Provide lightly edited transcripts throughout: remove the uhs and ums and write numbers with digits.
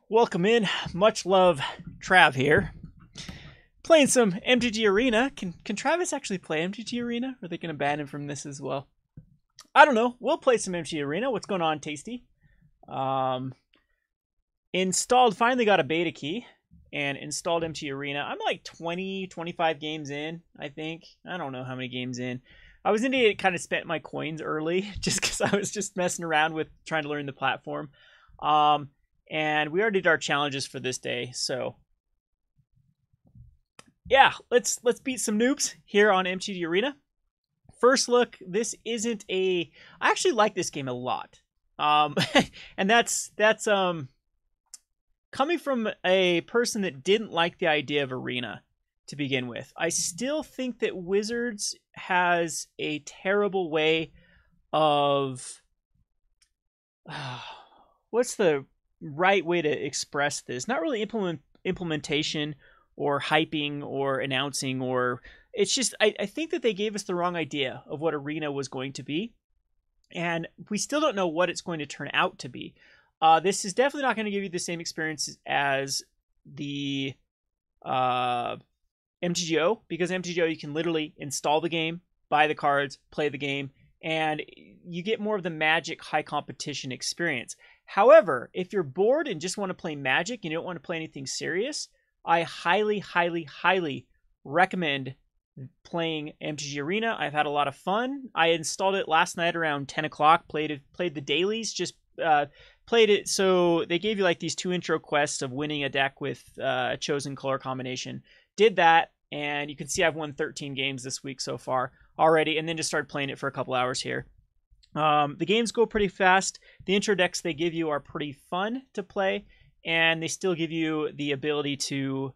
Welcome in. Much love, Trav here. Playing some MTG Arena. Can Travis actually play MTG Arena? Or are they going to ban him from this as well? I don't know. We'll play some MTG Arena. What's going on, Tasty? Finally got a beta key and installed MTG Arena. I'm like 20, 25 games in, I think. I don't know how many games in. I was into it, kind of spent my coins early just because I was just messing around with trying to learn the platform. And we already did our challenges for this day, so yeah, let's beat some noobs here on MTG Arena. First look, this isn't a... I actually like this game a lot. And that's coming from a person that didn't like the idea of Arena to begin with. I still think that Wizards has a terrible way of... what's the right way to express this? Not really implementation or hyping or announcing, or it's just I think that they gave us the wrong idea of what Arena was going to be, and we still don't know what it's going to turn out to be. This is definitely not going to give you the same experience as the MTGO, because MTGO you can literally install the game, buy the cards, play the game, and you get more of the Magic high competition experience. However, if you're bored and just want to play Magic and you don't want to play anything serious, I highly, highly, highly recommend playing MTG Arena. I've had a lot of fun. I installed it last night around 10 o'clock, played the dailies, just played it. So they gave you like these 2 intro quests of winning a deck with a chosen color combination. Did that, and you can see I've won 13 games this week so far already, and then just started playing it for a couple hours here. The games go pretty fast. The intro decks they give you are pretty fun to play, and they still give you the ability to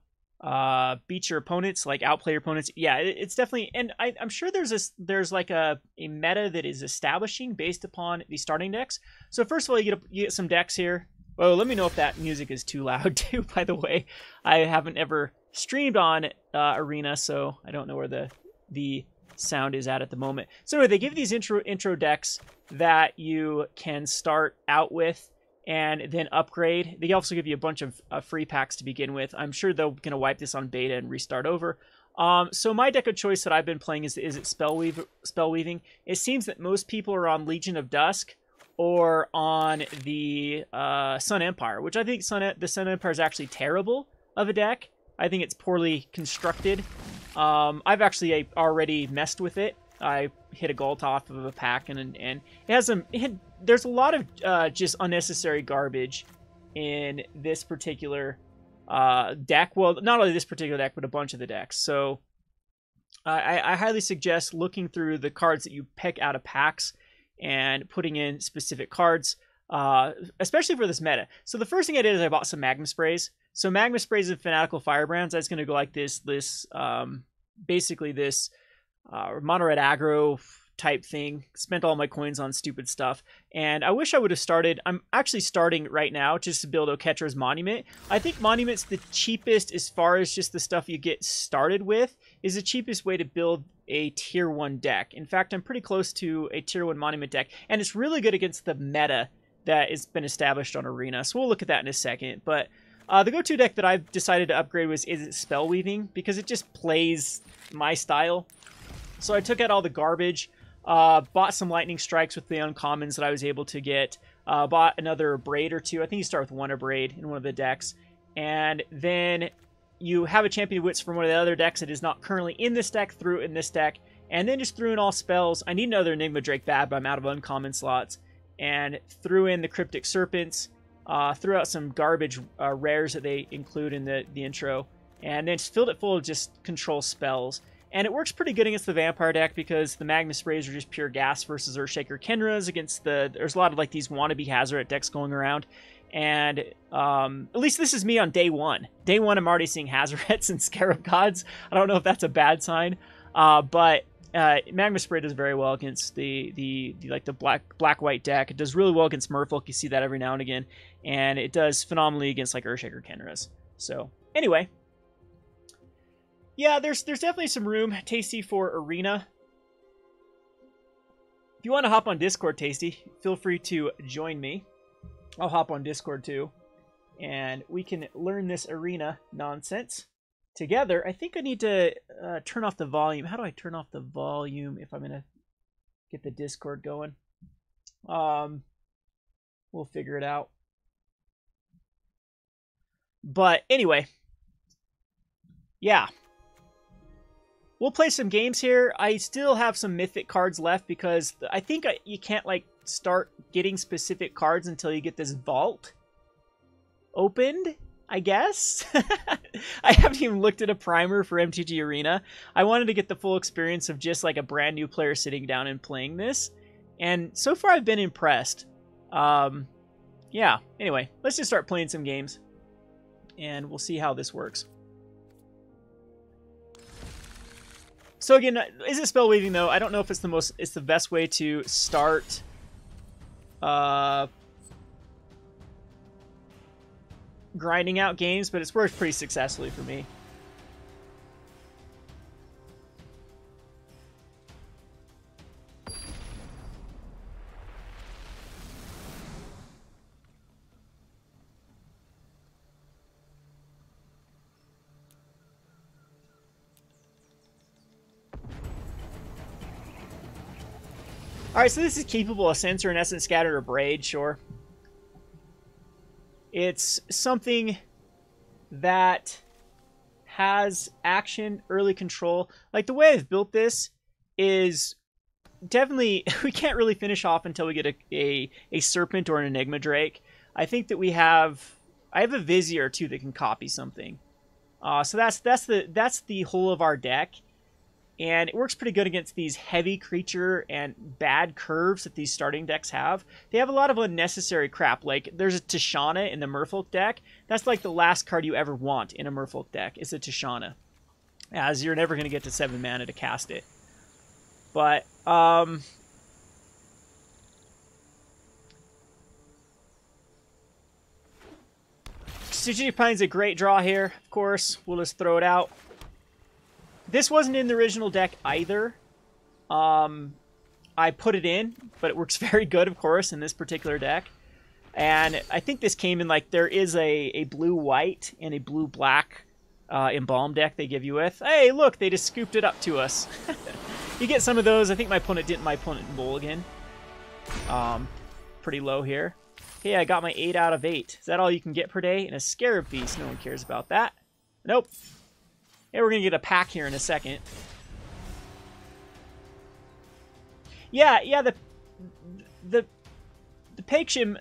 beat your opponents, like outplay your opponents. Yeah, it's definitely, and I'm sure there's like a meta that is establishing based upon the starting decks. So first of all, you get some decks here. Oh, let me know if that music is too loud too, by the way. I haven't ever streamed on Arena, so I don't know where the sound is at the moment. So anyway, they give these intro decks that you can start out with and then upgrade. They also give you a bunch of free packs to begin with. I'm sure they're going to wipe this on beta and restart over. So my deck of choice that I've been playing is Spellweaving. It seems that most people are on Legion of Dusk or on the Sun Empire, which I think the Sun Empire is actually terrible of a deck. I think it's poorly constructed. I've actually already messed with it. I hit a Galt off of a pack, and it has there's a lot of just unnecessary garbage in this particular deck. Well, not only this particular deck, but a bunch of the decks. So I highly suggest looking through the cards that you pick out of packs and putting in specific cards, especially for this meta. So the first thing I did is I bought some Magma Sprays. So Magma Sprays and Fanatical Firebrands, that's going to go like this basically this mono red aggro type thing. Spent all my coins on stupid stuff, and I wish I would have started. I'm actually starting right now just to build Oketra's Monument. I think Monument's the cheapest as far as just the stuff you get started with, is the cheapest way to build a tier 1 deck. In fact, I'm pretty close to a tier 1 Monument deck, and it's really good against the meta that has been established on Arena, so we'll look at that in a second. But the go-to deck that I've decided to upgrade is Spellweaving, because it just plays my style. So I took out all the garbage, bought some Lightning Strikes with the uncommons that I was able to get, bought another Braid or 2. I think you start with 1 Braid in one of the decks. And then you have a Champion of Wits from one of the other decks that is not currently in this deck, threw it in this deck, and then just threw in all spells. I need another Enigma Drake Bad, but I'm out of uncommon slots. And threw in the Cryptic Serpents, threw out some garbage rares that they include in the intro, and then just filled it full of just control spells. And it works pretty good against the Vampire deck because the Magma Sprays are just pure gas versus Earthshaker Kenras against there's a lot of like these wannabe Hazoret decks going around. And at least this is me on day 1. Day 1 I'm already seeing Hazarets and Scarab Gods. I don't know if that's a bad sign, but Magma Spray does very well against the black-white deck. It does really well against Merfolk. You see that every now and again. And it does phenomenally against like Earthshaker Kenras. So anyway, yeah, there's definitely some room, Tasty, for Arena. If you want to hop on Discord, Tasty, feel free to join me. I'll hop on Discord too. and we can learn this arena nonsense together. I think I need to turn off the volume. How do I turn off the volume if I'm going to get the Discord going? We'll figure it out. But anyway, yeah. We'll play some games here. I still have some mythic cards left because I think you can't like start getting specific cards until you get this vault opened, I guess. I haven't even looked at a primer for MTG Arena. I wanted to get the full experience of just like a brand new player sitting down and playing this. And so far I've been impressed. Yeah, anyway, let's just start playing some games. And we'll see how this works. So again, is it spell weaving though? I don't know if it's the best way to start grinding out games, but it's worked pretty successfully for me. Alright, so this is capable of Censor and Essence Scatter or Braid, sure. It's something that has action, early control. Like, the way I've built this is definitely... we can't really finish off until we get a Serpent or an Enigma Drake. I think that we have... I have a Vizier, too, that can copy something. So that's the whole of our deck. And it works pretty good against these heavy creature and bad curves that these starting decks have. They have a lot of unnecessary crap. Like, there's a Tishana in the Merfolk deck. That's like the last card you ever want in a Merfolk deck, is a Tishana. As you're never going to get to 7 mana to cast it. But, Strategic Planning's a great draw here, of course. We'll just throw it out. This wasn't in the original deck either. I put it in, but it works very good, of course, in this particular deck. And I think this came in, like, there is a blue-white and a blue-black Embalm deck they give you with. Hey, look, they just scooped it up to us. You get some of those. I think my opponent didn't. My opponent Mulligan. Pretty low here. Okay, I got my 8 out of 8. Is that all you can get per day? And a Scarab Feast. No one cares about that. Nope. Yeah, we're going to get a pack here in a second. Yeah, the Pageshim,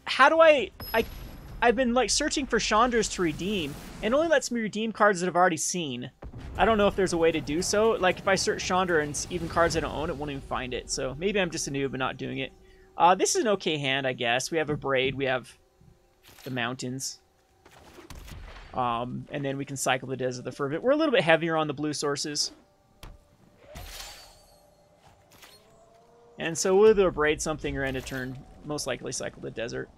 how do I've been, like, searching for Chandras to redeem, and it only lets me redeem cards that I've already seen. I don't know if there's a way to do so. Like, if I search Chandra and even cards I don't own, it won't even find it. So maybe I'm just a noob and not doing it. This is an okay hand, I guess. We have a Braid, we have the Mountains. And then we can cycle the Desert of the Fervent. We're a little bit heavier on the blue sources. And so we'll either Braid something or end a turn. Most likely cycle the Desert.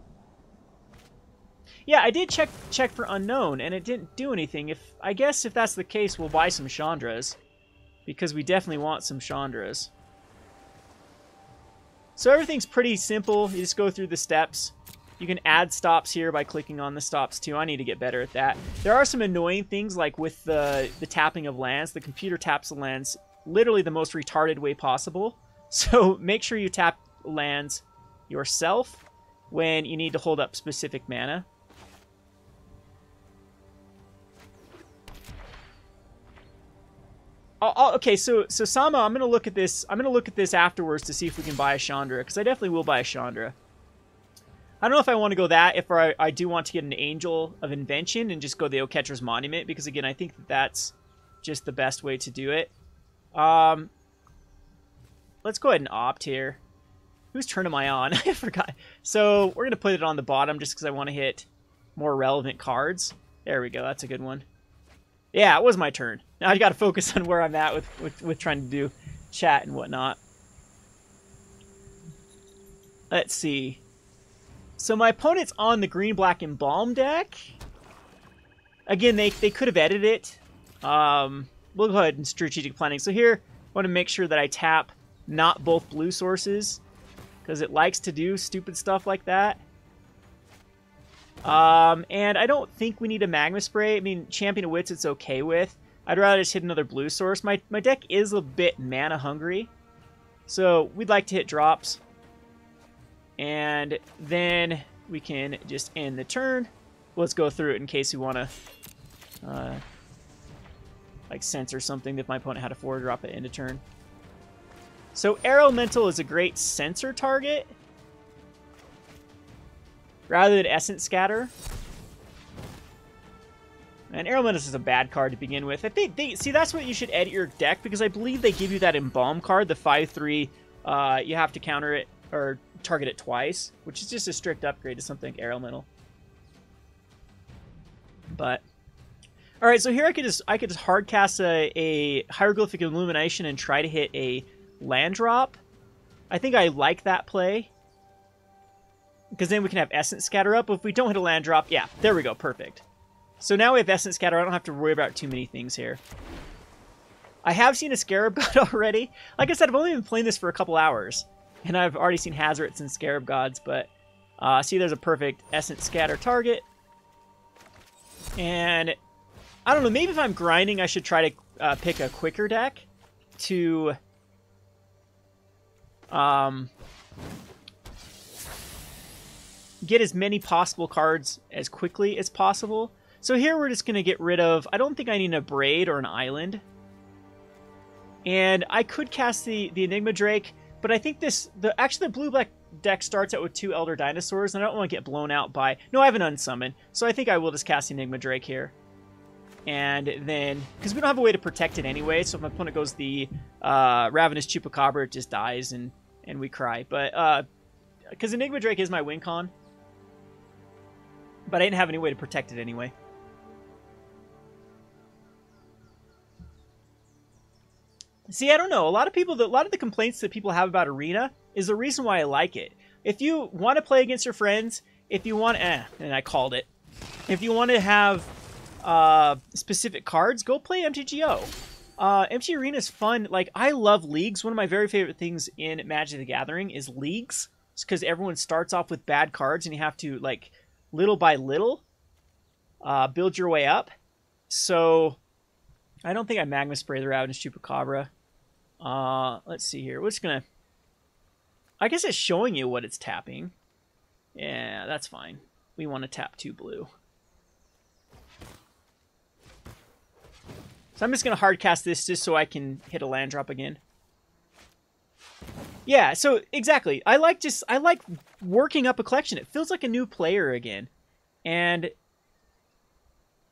Yeah, I did check for Unknown, and it didn't do anything. I guess if that's the case, we'll buy some Chandras. Because we definitely want some Chandras. So everything's pretty simple. You just go through the steps. You can add stops here by clicking on the stops too. I need to get better at that. There are some annoying things like with the tapping of lands. The computer taps the lands literally the most retarded way possible. So make sure you tap lands yourself when you need to hold up specific mana. Okay, so Sama, I'm gonna look at this. I'm gonna look at this afterwards to see if we can buy a Chandra, because I definitely will buy a Chandra. I don't know if I want to go that, if I do want to get an Angel of Invention and just go the Oketra's Monument, because again, I think that's just the best way to do it. Let's go ahead and opt here. Whose turn am I on? I forgot. So we're going to put it on the bottom just because I want to hit more relevant cards. There we go. That's a good one. Yeah, it was my turn. Now I got to focus on where I'm at with trying to do chat and whatnot. Let's see. So my opponent's on the green-black Embalm deck. Again, they could have edited it. We'll go ahead and strategic planning. So here, I want to make sure that I tap not both blue sources, because it likes to do stupid stuff like that. And I don't think we need a Magma Spray. I mean, Champion of Wits it's okay with. I'd rather just hit another blue source. My deck is a bit mana hungry, so we'd like to hit drops. And then we can just end the turn. Let's go through it in case we want to like censor something if my opponent had a 4-drop at end of turn. So Air Elemental is a great censor target rather than Essence Scatter. And Air Elemental is a bad card to begin with. I think see, that's what you should edit your deck, because I believe they give you that Embalm card, the 5/3. You have to counter it or target it twice, which is just a strict upgrade to something like Air Elemental. But all right, so here I could just hard cast a Hieroglyphic Illumination and try to hit a land drop. I think I like that play, because then we can have Essence Scatter up. If we don't hit a land drop, yeah, there we go, perfect. So now we have Essence Scatter. I don't have to worry about too many things here. I have seen a Scarab God already. Like I said, I've only been playing this for a couple hours, and I've already seen Hazards and Scarab Gods, but see, there's a perfect Essence Scatter target. And I don't know, maybe if I'm grinding, I should try to pick a quicker deck to get as many possible cards as quickly as possible. So here we're just going to get rid of... I don't think I need a Braid or an Island. And I could cast the Enigma Drake, but I think actually the blue-black deck starts out with 2 Elder Dinosaurs, and I don't want to get blown out by... No, I have an Unsummon, so I think I will just cast the Enigma Drake here. And then... Because we don't have a way to protect it anyway, so if my opponent goes the Ravenous Chupacabra, it just dies, and we cry. But, because Enigma Drake is my win con, but I didn't have any way to protect it anyway. See, I don't know. A lot of the complaints that people have about Arena is the reason why I like it. If you want to play against your friends, if you want, and I called it. If you want to have specific cards, go play MTGO. MTG Arena is fun. Like, I love leagues. One of my very favorite things in Magic the Gathering is leagues. It's because everyone starts off with bad cards, and you have to, like, little by little, build your way up. So I don't think I Magma Spray the Ravenous Chupacabra. Let's see here. We're just gonna... I guess it's showing you what it's tapping. Yeah, that's fine. We want to tap 2 blue. So I'm just gonna hard cast this just so I can hit a land drop again. Yeah, so exactly. I like working up a collection. It feels like a new player again. And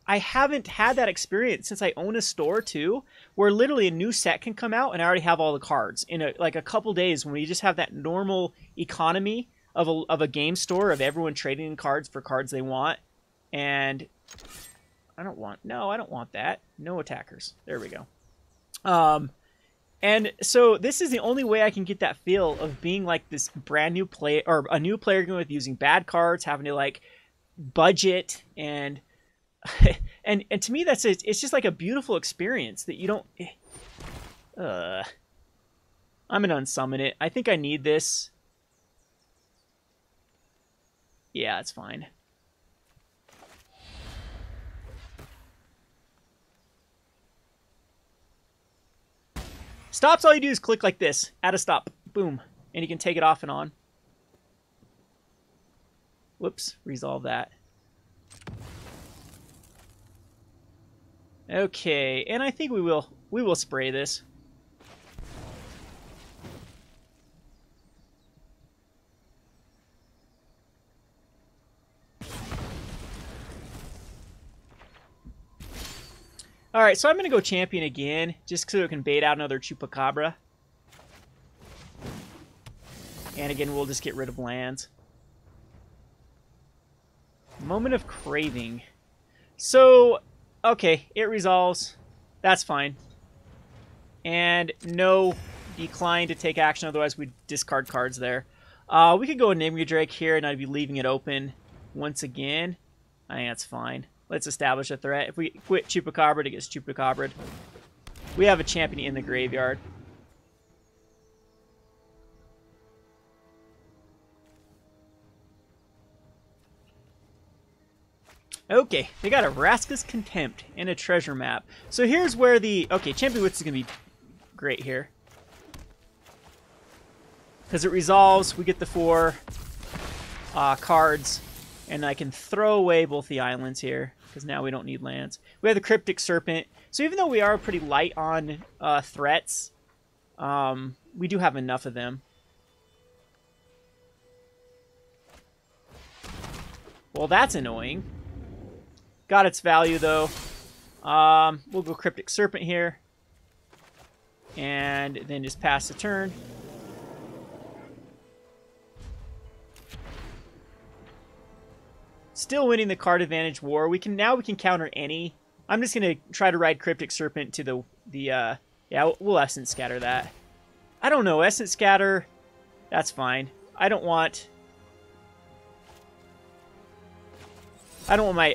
I haven't had that experience since I own a store too, where literally a new set can come out and I already have all the cards in a couple days, when we just have that normal economy of a game store of everyone trading in cards for cards they want. And I don't want that. No attackers. There we go. And so this is the only way I can get that feel of being like this brand new player, or a new player going with using bad cards, having to like budget, and and to me it's just like a beautiful experience that you don't... I'm gonna unsummon it. I think I need this. Yeah, it's fine. Stops, all you do is click like this. Add a stop. Boom. And you can take it off and on. Whoops. Resolve that. Okay. And I think we will spray this. Alright, so I'm going to go champion again, just so it can bait out another Chupacabra. And again, we'll just get rid of lands. Moment of Craving. So, okay, it resolves. That's fine. And no decline to take action, otherwise we'd discard cards there. We could go Enigma Drake here, and I'd be leaving it open once again. I think that's fine. Let's establish a threat. If we quit Chupacabra, it gets Chupacabra'd. We have a champion in the graveyard. Okay, they got a Vraska's Contempt and a treasure map. So here's where the... Okay, Champion Wits is going to be great here. Because it resolves, we get the 4 cards, and I can throw away both the islands here, because now we don't need lands. We have the Cryptic Serpent. So even though we are pretty light on threats, we do have enough of them. Well, that's annoying. Got its value, though. We'll go Cryptic Serpent here. And then just pass the turn. Still winning the card advantage war. Now we can counter any. I'm just going to try to ride Cryptic Serpent to the yeah, we'll Essence Scatter that. I don't know, Essence Scatter, that's fine. I don't want my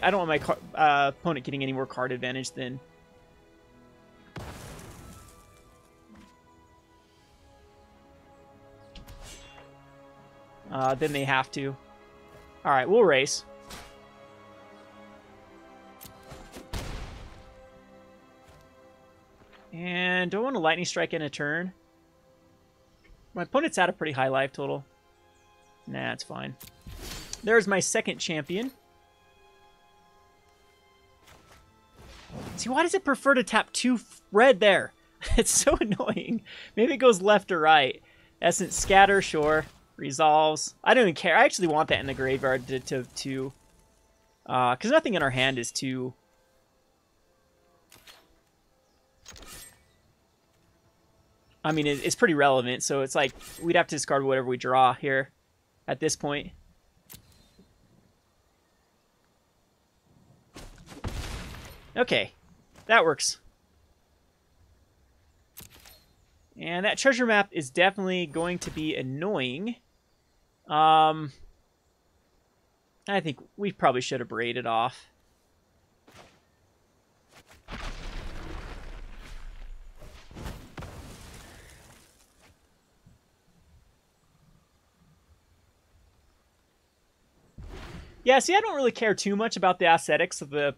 opponent getting any more card advantage than. Then they have to. All right, we'll race. And do I want to Lightning Strike in a turn? My opponent's at a pretty high life total. Nah, it's fine. There's my second champion. See, why does it prefer to tap 2 red there? It's so annoying. Maybe it goes left or right. Essence Scatter, sure. Resolves. I don't even care. I actually want that in the graveyard to because nothing in our hand is too... I mean, it's pretty relevant, so it's like we'd have to discard whatever we draw here at this point. Okay, that works. And that treasure map is definitely going to be annoying. I think we probably should have braided off. Yeah, see, I don't really care too much about the aesthetics of the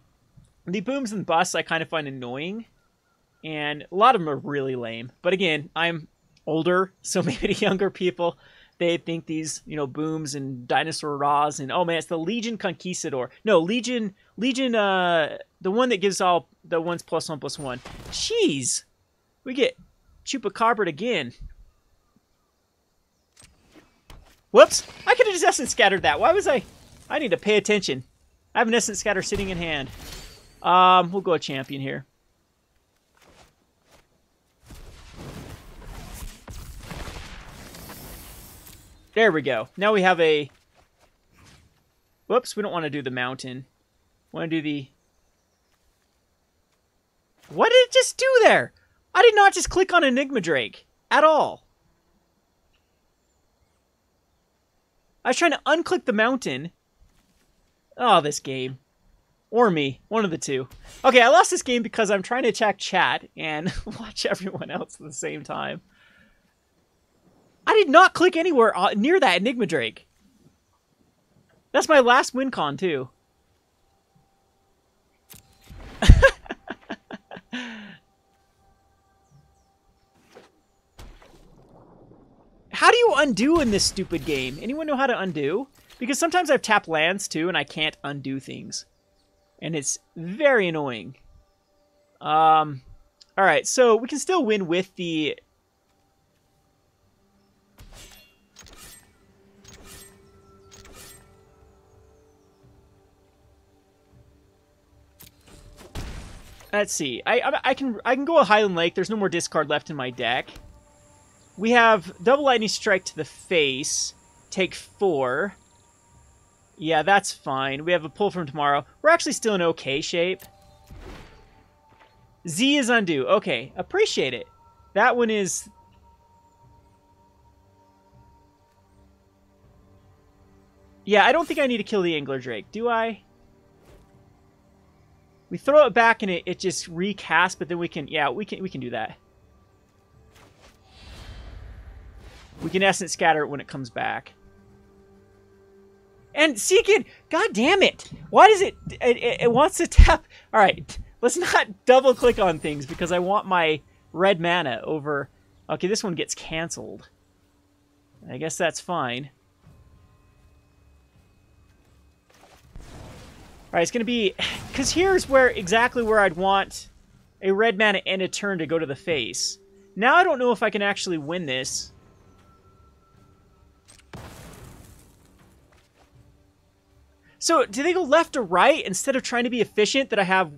booms and busts. I kind of find annoying, and a lot of them are really lame. But again, I'm older, so maybe the younger people, they think these, you know, booms and dinosaur raws and oh man, it's the Legion Conquistador. No, Legion, the one that gives all the ones +1/+1. Jeez, we get Chupacabra again. Whoops! I could have just Essence Scattered that. Why was I? I need to pay attention. I have an Essence Scatter sitting in hand. We'll go a champion here. There we go. Now we have a... Whoops, we don't want to do the mountain. We want to do the... What did it just do there? I did not just click on Enigma Drake. At all. I was trying to unclick the mountain. Oh, this game. Or me. One of the two. Okay, I lost this game because I'm trying to check chat and watch everyone else at the same time. I did not click anywhere near that Enigma Drake. That's my last win con, too. How do you undo in this stupid game? Anyone know how to undo? Because sometimes I've tapped lands, too, and I can't undo things. And it's very annoying. Alright, so we can still win with the... Let's see. I can go a Highland Lake. There's no more discard left in my deck. We have double Lightning Strike to the face. Take 4. Yeah, that's fine. We have a pull from tomorrow. We're actually still in okay shape. Z is undo. Okay, appreciate it. That one is... Yeah, I don't think I need to kill the Angler Drake, do I? We throw it back and it just recasts, but then we can... Yeah, we can do that. We can Essence Scatter it when it comes back. And see again, god damn it. Why does it wants to tap? All right, let's not double click on things because I want my red mana over. Okay, this one gets canceled. I guess that's fine. All right, it's going to be... Because here's where exactly where I'd want a red mana and a turn to go to the face. Now I don't know if I can actually win this. So, do they go left or right instead of trying to be efficient that I have...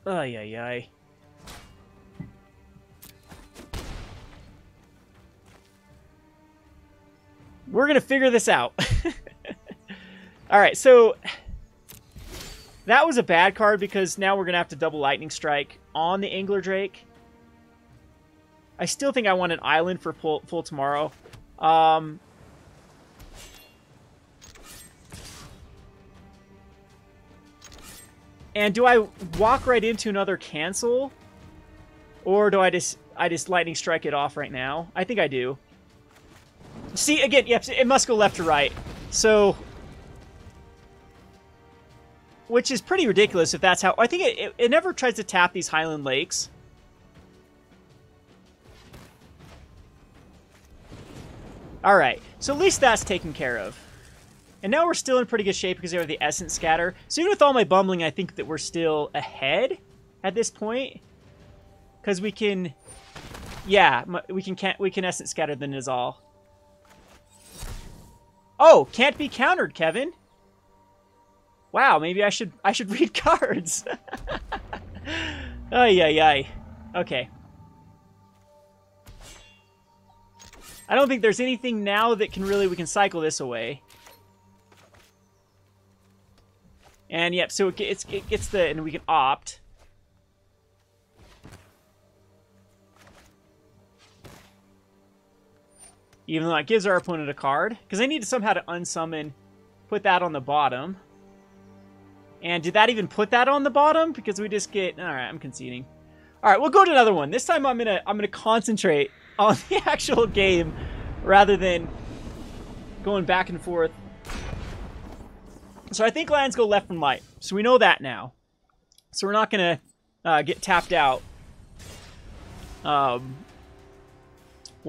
Ay, ay, ay. We're going to figure this out. Alright, so... That was a bad card because now we're going to have to double Lightning Strike on the Angler Drake. I still think I want an island for full tomorrow. And do I walk right into another cancel? Or do I just Lightning Strike it off right now? I think I do. See, again, yep, it must go left to right. So... Which is pretty ridiculous if that's how... I think it never tries to tap these Highland Lakes. Alright, so at least that's taken care of. And now we're still in pretty good shape because we have the Essence Scatter. So even with all my bumbling, I think that we're still ahead at this point. Because we can... Yeah, we can Essence Scatter the Nizal. Oh, can't be countered, Kevin. Wow, maybe I should read cards. Ay, ay, ay. Okay. I don't think there's anything now that we can cycle this away. And yep, so it gets the, and we can opt. Even though it gives our opponent a card. Because I need to somehow to unsummon, put that on the bottom. And did that even put that on the bottom? Because we just get... Alright, I'm conceding. Alright, we'll go to another one. This time I'm gonna concentrate on the actual game rather than going back and forth. So I think lands go left and right. So we know that now. So we're not gonna get tapped out while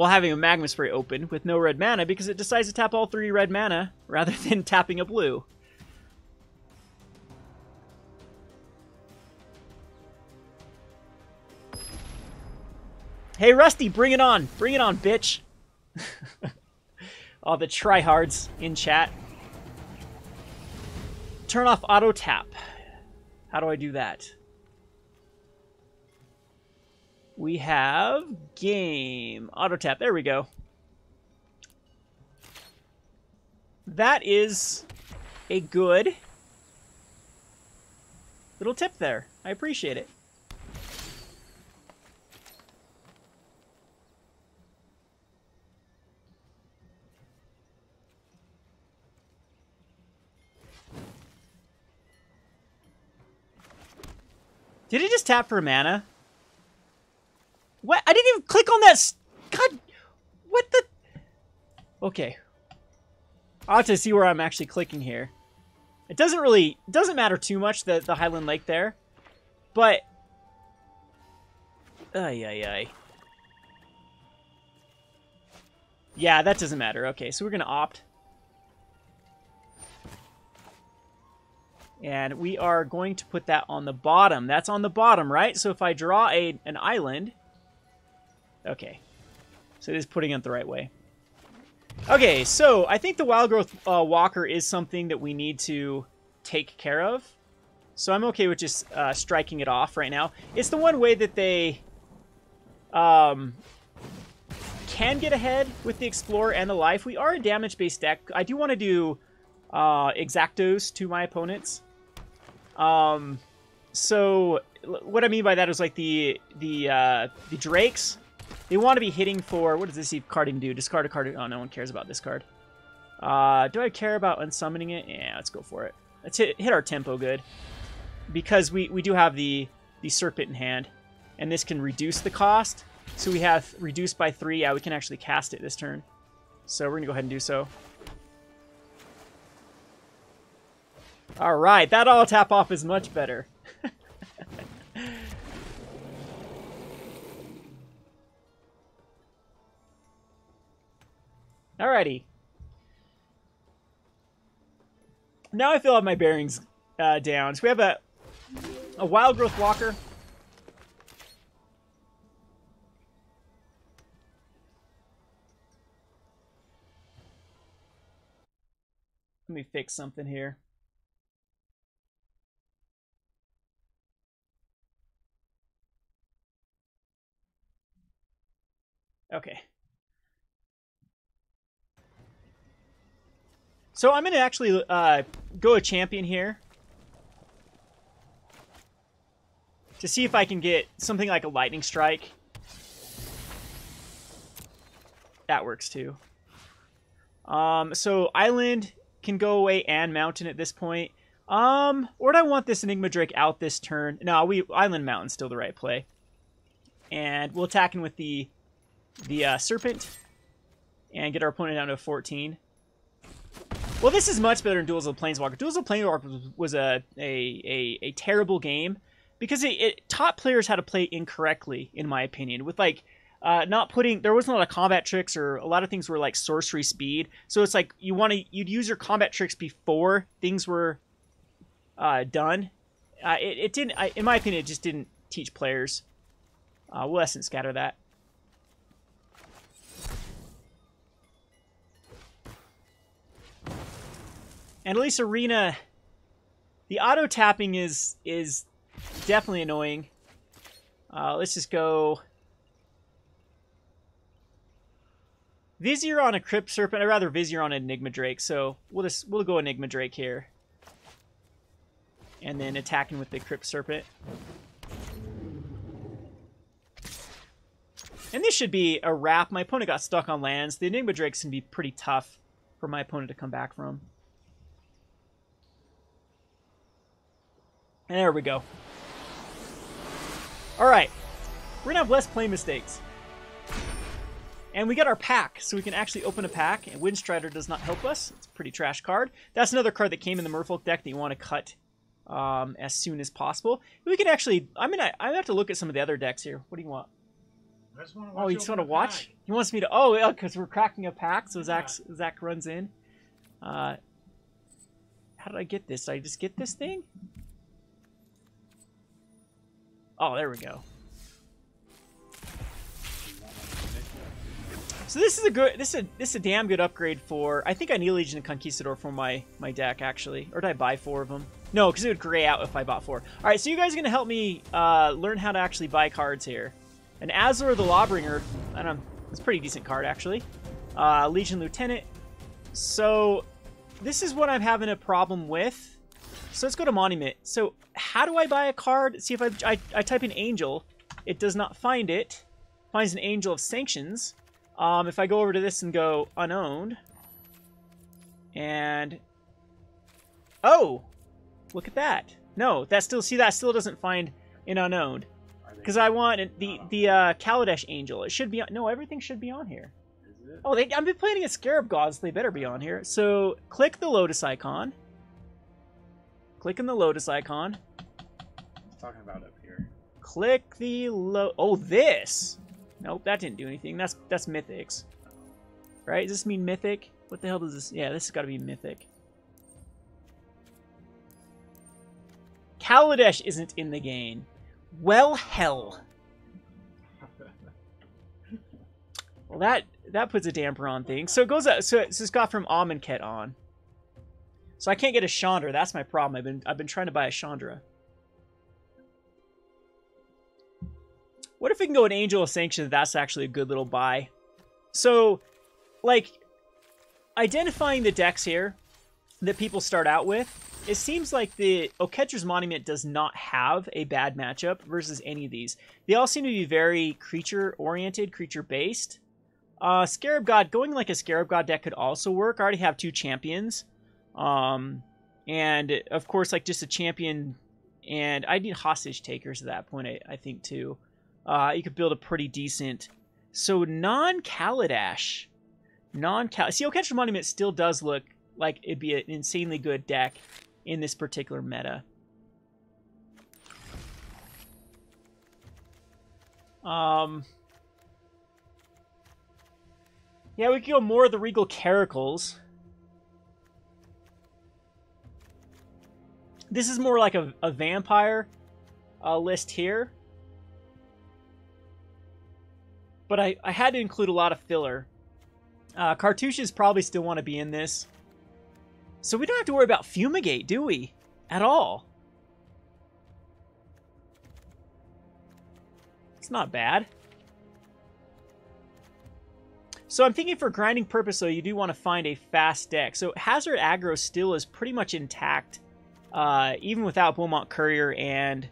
having a Magma Spray open with no red mana because it decides to tap all 3 red mana rather than tapping a blue. Hey, Rusty, bring it on. Bring it on, bitch. All the tryhards in chat. Turn off auto tap. How do I do that? We have game. Auto tap. There we go. That is a good little tip there. I appreciate it. Did he just tap for mana? What? I didn't even click on that. God, what the? Okay. I'll have to see where I'm actually clicking here. It doesn't matter too much, the Highland Lake there. But, ay, ay, ay. Yeah, that doesn't matter. Okay, so we're going to opt. And we are going to put that on the bottom. That's on the bottom, right? So if I draw an island... Okay. So it is putting it the right way. Okay, so I think the Wild Growth Walker is something that we need to take care of. So I'm okay with just striking it off right now. It's the one way that they can get ahead with the Explorer and the Life. We are a damage-based deck. I do want to do Exactos to my opponents. So what I mean by that is like the Drakes, they want to be hitting for, what does this card even do? Discard a card. Oh, no one cares about this card. Do I care about unsummoning it? Yeah, let's go for it. Let's hit our tempo good. Because we do have the Serpent in hand. And this can reduce the cost. So we have reduced by 3. Yeah, we can actually cast it this turn. So we're going to go ahead and do so. All right, that auto tap off is much better. Alrighty. Now I feel like my bearings down. So we have a wild growth walker. Let me fix something here. Okay. So I'm going to actually go a champion here to see if I can get something like a lightning strike. That works too. So island can go away and mountain at this point. Or do I want this Enigma Drake out this turn? No, island mountain's still the right play. And we'll attack in with the serpent and get our opponent down to 14. Well, this is much better than Duels of the Planeswalker. Duels of the Planeswalker was a terrible game because it taught players how to play incorrectly, in my opinion, with like not putting, there wasn't a lot of combat tricks, or a lot of things were like sorcery speed. So it's like you'd use your combat tricks before things were done. It didn't, in my opinion, it just didn't teach players. We'll Essence Scatter that. And at least Arena, the auto tapping is definitely annoying. Let's just go Vizier on a Crypt Serpent. I'd rather Vizier on an Enigma Drake, so we'll go Enigma Drake here. And then attacking with the Crypt Serpent. And this should be a wrap. My opponent got stuck on lands. The Enigma Drake's can be pretty tough for my opponent to come back from. And there we go. Alright. We're going to have less play mistakes. And we got our pack, so we can actually open a pack. And Windstrider does not help us. It's a pretty trash card. That's another card that came in the Merfolk deck that you want to cut as soon as possible. We can actually... I have to look at some of the other decks here. What do you want? I just want to watch. Oh, you just want to watch? He wants me to... Oh, yeah, because we're cracking a pack, so Zach runs in. How did I get this? Did I just get this thing? Oh, there we go. So this is a good, this is a damn good upgrade for. I think I need Legion of Conquistador for my deck actually, or did I buy 4 of them? No, because it would gray out if I bought 4. All right, so you guys are gonna help me learn how to actually buy cards here. An Azor the Lawbringer, I don't know, it's a pretty decent card actually. Legion Lieutenant. So this is what I'm having a problem with. So let's go to Monument. So how do I buy a card? See if I type in Angel, it does not find it. Finds an Angel of Sanctions. If I go over to this and go unowned, and oh, look at that. No, that still doesn't find an unowned because I want the Kaladesh Angel. It should be on, no, everything should be on here. Is it? Oh, I've been playing against Scarab Gods. They better be on here. So click the Lotus icon. Click on the Lotus icon. It's talking about up here. Click the oh, this. Nope, that didn't do anything. That's Mythics. Right? Does this mean Mythic? What the hell does this... Yeah, this has got to be Mythic. Kaladesh isn't in the game. Well, hell. Well, that puts a damper on things. So it goes out... So it's got from Amonkhet on. So I can't get a Chandra. That's my problem. I've been trying to buy a Chandra. What if we can go an Angel of Sanction? That's actually a good little buy. So, like, identifying the decks here that people start out with, it seems like the Oketra's Monument does not have a bad matchup versus any of these. They all seem to be very creature-oriented, creature-based. Scarab God, going like a Scarab God deck could also work. I already have 2 champions. And, of course, like, just a champion, and I need Hostage Takers at that point, I think, too. You could build a pretty decent... So, non-Kaladesh. See, Oketra's Monument still does look like it'd be an insanely good deck in this particular meta. Yeah, we could go more of the Regal Caracals. This is more like a vampire list here. But I had to include a lot of filler. Cartouches probably still want to be in this. So we don't have to worry about Fumigate, do we? At all. It's not bad. So I'm thinking for grinding purpose, though, you do want to find a fast deck. So Hazard Aggro still is pretty much intact, even without Beaumont Courier and...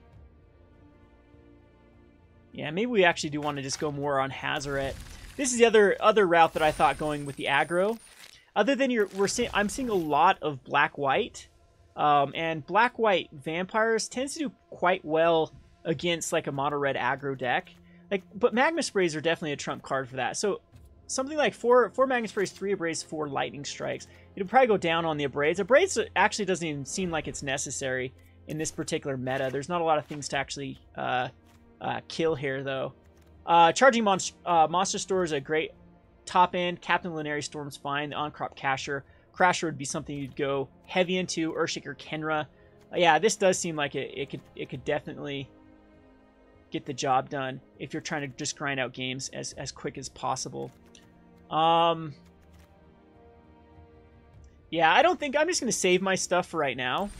Yeah, maybe we actually do want to just go more on Hazaret. This is the other route that I thought going with the aggro. Other than I'm seeing a lot of black-white, and black-white vampires tends to do quite well against like a mono-red aggro deck. But Magma Sprays are definitely a trump card for that. So something like four Magma Sprays, 3 Abrades, 4 Lightning Strikes. It'll probably go down on the Abrades. Abrades actually doesn't even seem like it's necessary in this particular meta. There's not a lot of things to actually kill here, though. Charging Monster Store is a great top end. Captain Luminary Storm's fine. The On-Crop Crasher would be something you'd go heavy into. Urshiker Kenra. Yeah, this does seem like it could definitely get the job done if you're trying to just grind out games as quick as possible. Yeah, I don't think... I'm just going to save my stuff for right now.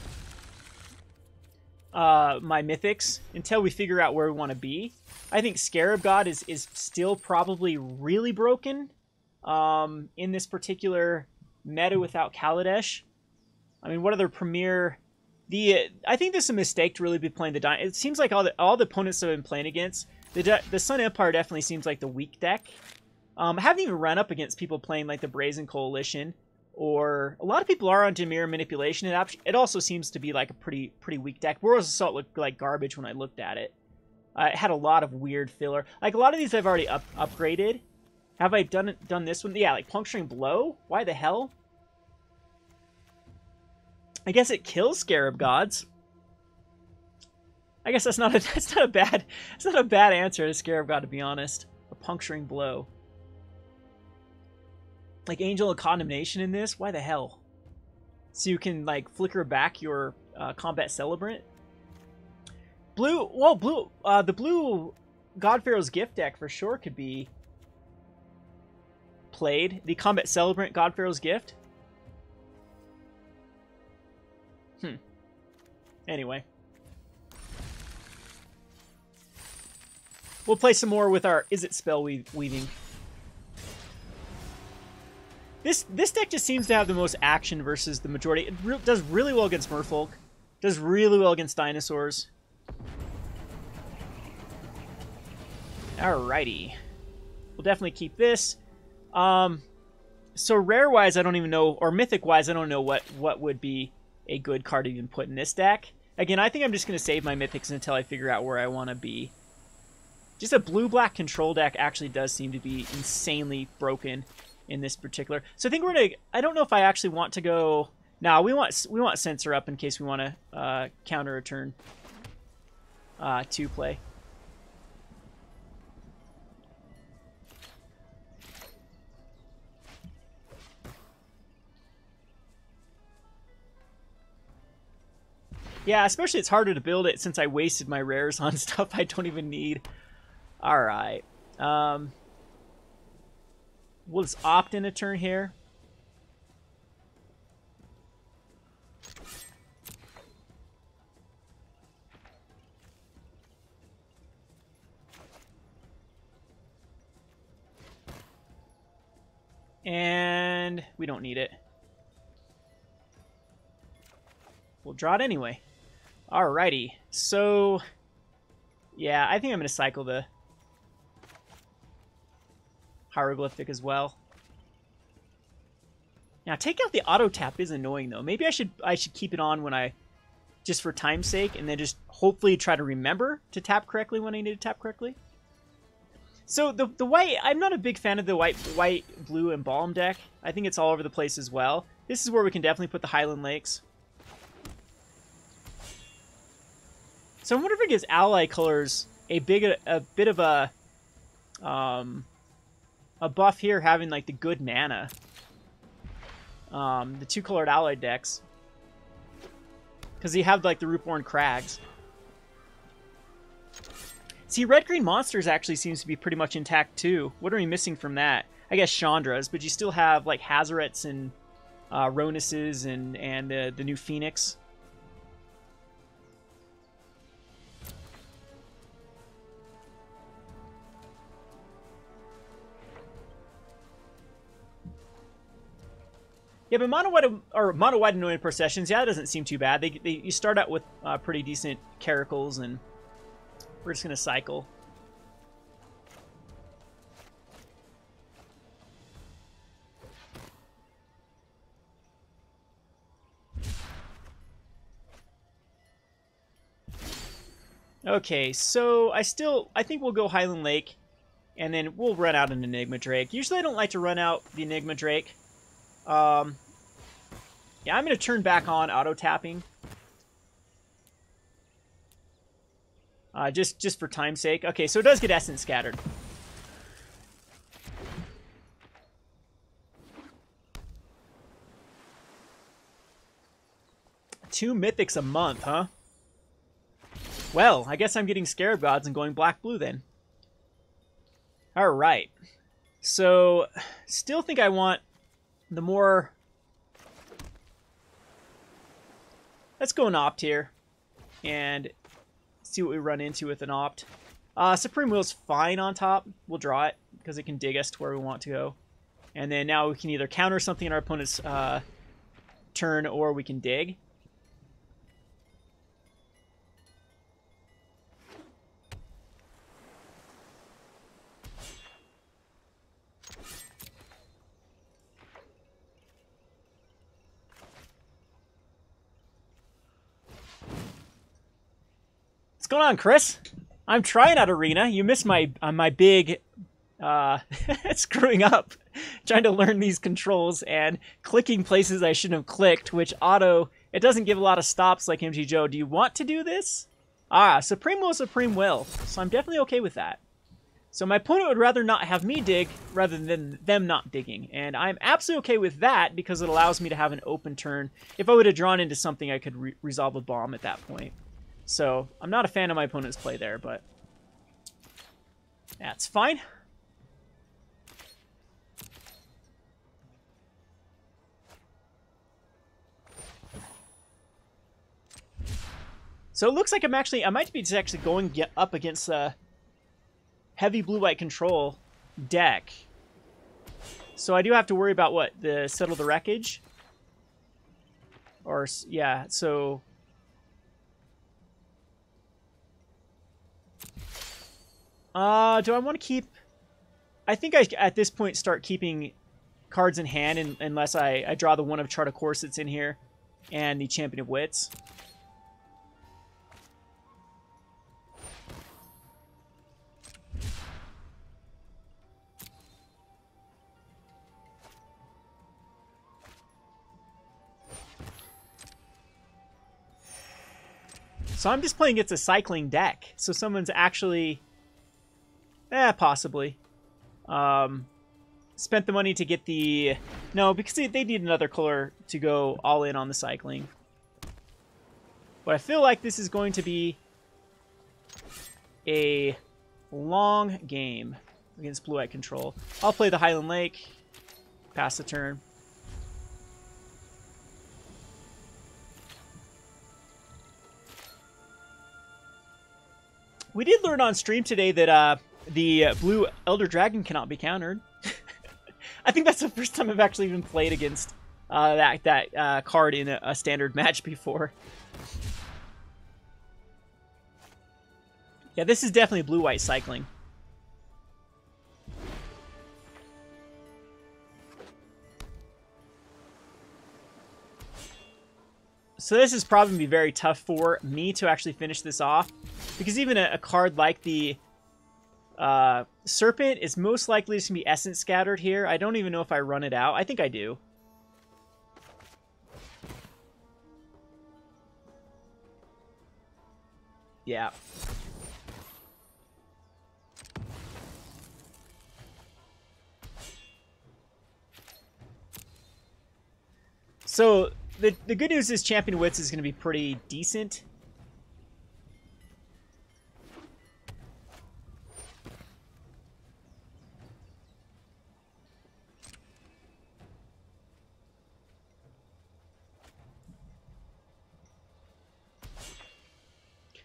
My mythics until we figure out where we want to be. I think Scarab God is still probably really broken in this particular meta without Kaladesh. I mean, what other premier... I think this is a mistake to really be playing the... It seems like all the opponents I've been playing against, the Sun Empire definitely seems like the weak deck. I haven't even run up against people playing like the Brazen Coalition, or a lot of people are on Dimir Manipulation. It also seems to be like a pretty weak deck. Boros Assault looked like garbage when I looked at it. It had a lot of weird filler. Like a lot of these I've already upgraded. Have I done this one? Yeah, like Puncturing Blow? Why the hell? I guess it kills Scarab Gods. I guess that's not a bad answer to Scarab God, to be honest. A Puncturing Blow. Like Angel of Condemnation in this? Why the hell? So you can like flicker back your Combat Celebrant. The blue God Pharaoh's Gift deck for sure could be played. The Combat Celebrant God Pharaoh's Gift. Anyway. We'll play some more with our Is It Spell Weaving. This deck just seems to have the most action versus the majority. It does really well against Merfolk. Does really well against dinosaurs. Alrighty. We'll definitely keep this. So rare-wise, I don't even know, or mythic-wise, I don't know what would be a good card to even put in this deck. Again, I think I'm just going to save my mythics until I figure out where I want to be. Just a blue-black control deck actually does seem to be insanely broken in this particular. So I think we're going to... I don't know if I actually want to go... No, we want Censor up in case we want to counter a turn 2 play. Yeah, especially it's harder to build it since I wasted my rares on stuff I don't even need. Alright. We'll just opt in a turn here. And we don't need it. We'll draw it anyway. Alrighty, so yeah, I think I'm going to cycle the Hieroglyphic as well. Now, take out the auto tap is annoying though. Maybe I should keep it on when I, just for time's sake, and then just hopefully try to remember to tap correctly when I need to tap correctly. So the white, I'm not a big fan of the white, blue, and Balm deck. I think it's all over the place as well. This is where we can definitely put the Highland Lakes. So I wonder if it gives ally colors a bit of a buff here, having like the good mana. The 2-colored allied decks, because you have like the Rootborn Crags. See, red-green monsters actually seems to be pretty much intact too. What are we missing from that? I guess Chandras, but you still have like Hazarets and Ronuses and the new Phoenix. Yeah, but mono white anointed processions, yeah, that doesn't seem too bad. You start out with pretty decent caracals, and we're just gonna cycle. Okay, so I think we'll go Highland Lake, and then we'll run out an Enigma Drake. Usually I don't like to run out the Enigma Drake. Yeah, I'm going to turn back on auto-tapping. Just for time's sake. Okay, so it does get Essence Scattered. Two Mythics a month, huh? Well, I guess I'm getting Scarab Gods and going black-blue then. Alright. So, still think I want the more... Let's go an Opt here, and see what we run into with an Opt. Supreme Will's fine on top. We'll draw it, because it can dig us to where we want to go. And then now we can either counter something in our opponent's turn, or we can dig. What's going on, Chris? I'm trying out Arena. You missed my big screwing up, trying to learn these controls and clicking places I shouldn't have clicked, which it doesn't give a lot of stops like MTG Joe. Do you want to do this? Supreme Will, Supreme Will. So I'm definitely okay with that. So my opponent would rather not have me dig rather than them not digging. And I'm absolutely okay with that because it allows me to have an open turn. If I would have drawn into something, I could resolve a bomb at that point. So, I'm not a fan of my opponent's play there, but that's fine. So it looks like I might be just actually going up against a heavy blue-white control deck. So I do have to worry about what? The Settle the Wreckage? Or, yeah, so... do I want to keep... I think I, at this point, start keeping cards in hand unless I draw the one of Chart of Course that's in here and the Champion of Wits. So I'm just playing against a cycling deck. So someone's actually... possibly. Spent the money to get the... No, because they need another color to go all in on the cycling. But I feel like this is going to be a long game against blue-white control. I'll play the Highland Lake. Pass the turn. We did learn on stream today that the blue Elder Dragon cannot be countered. I think that's the first time I've actually even played against that card in a standard match before. Yeah, this is definitely blue-white cycling. So this is probably going to be very tough for me to actually finish this off. Because even a card like the Serpent is most likely just going to be Essence Scattered here. I don't even know if I run it out. I think I do. Yeah. So the good news is Champion Wits is going to be pretty decent.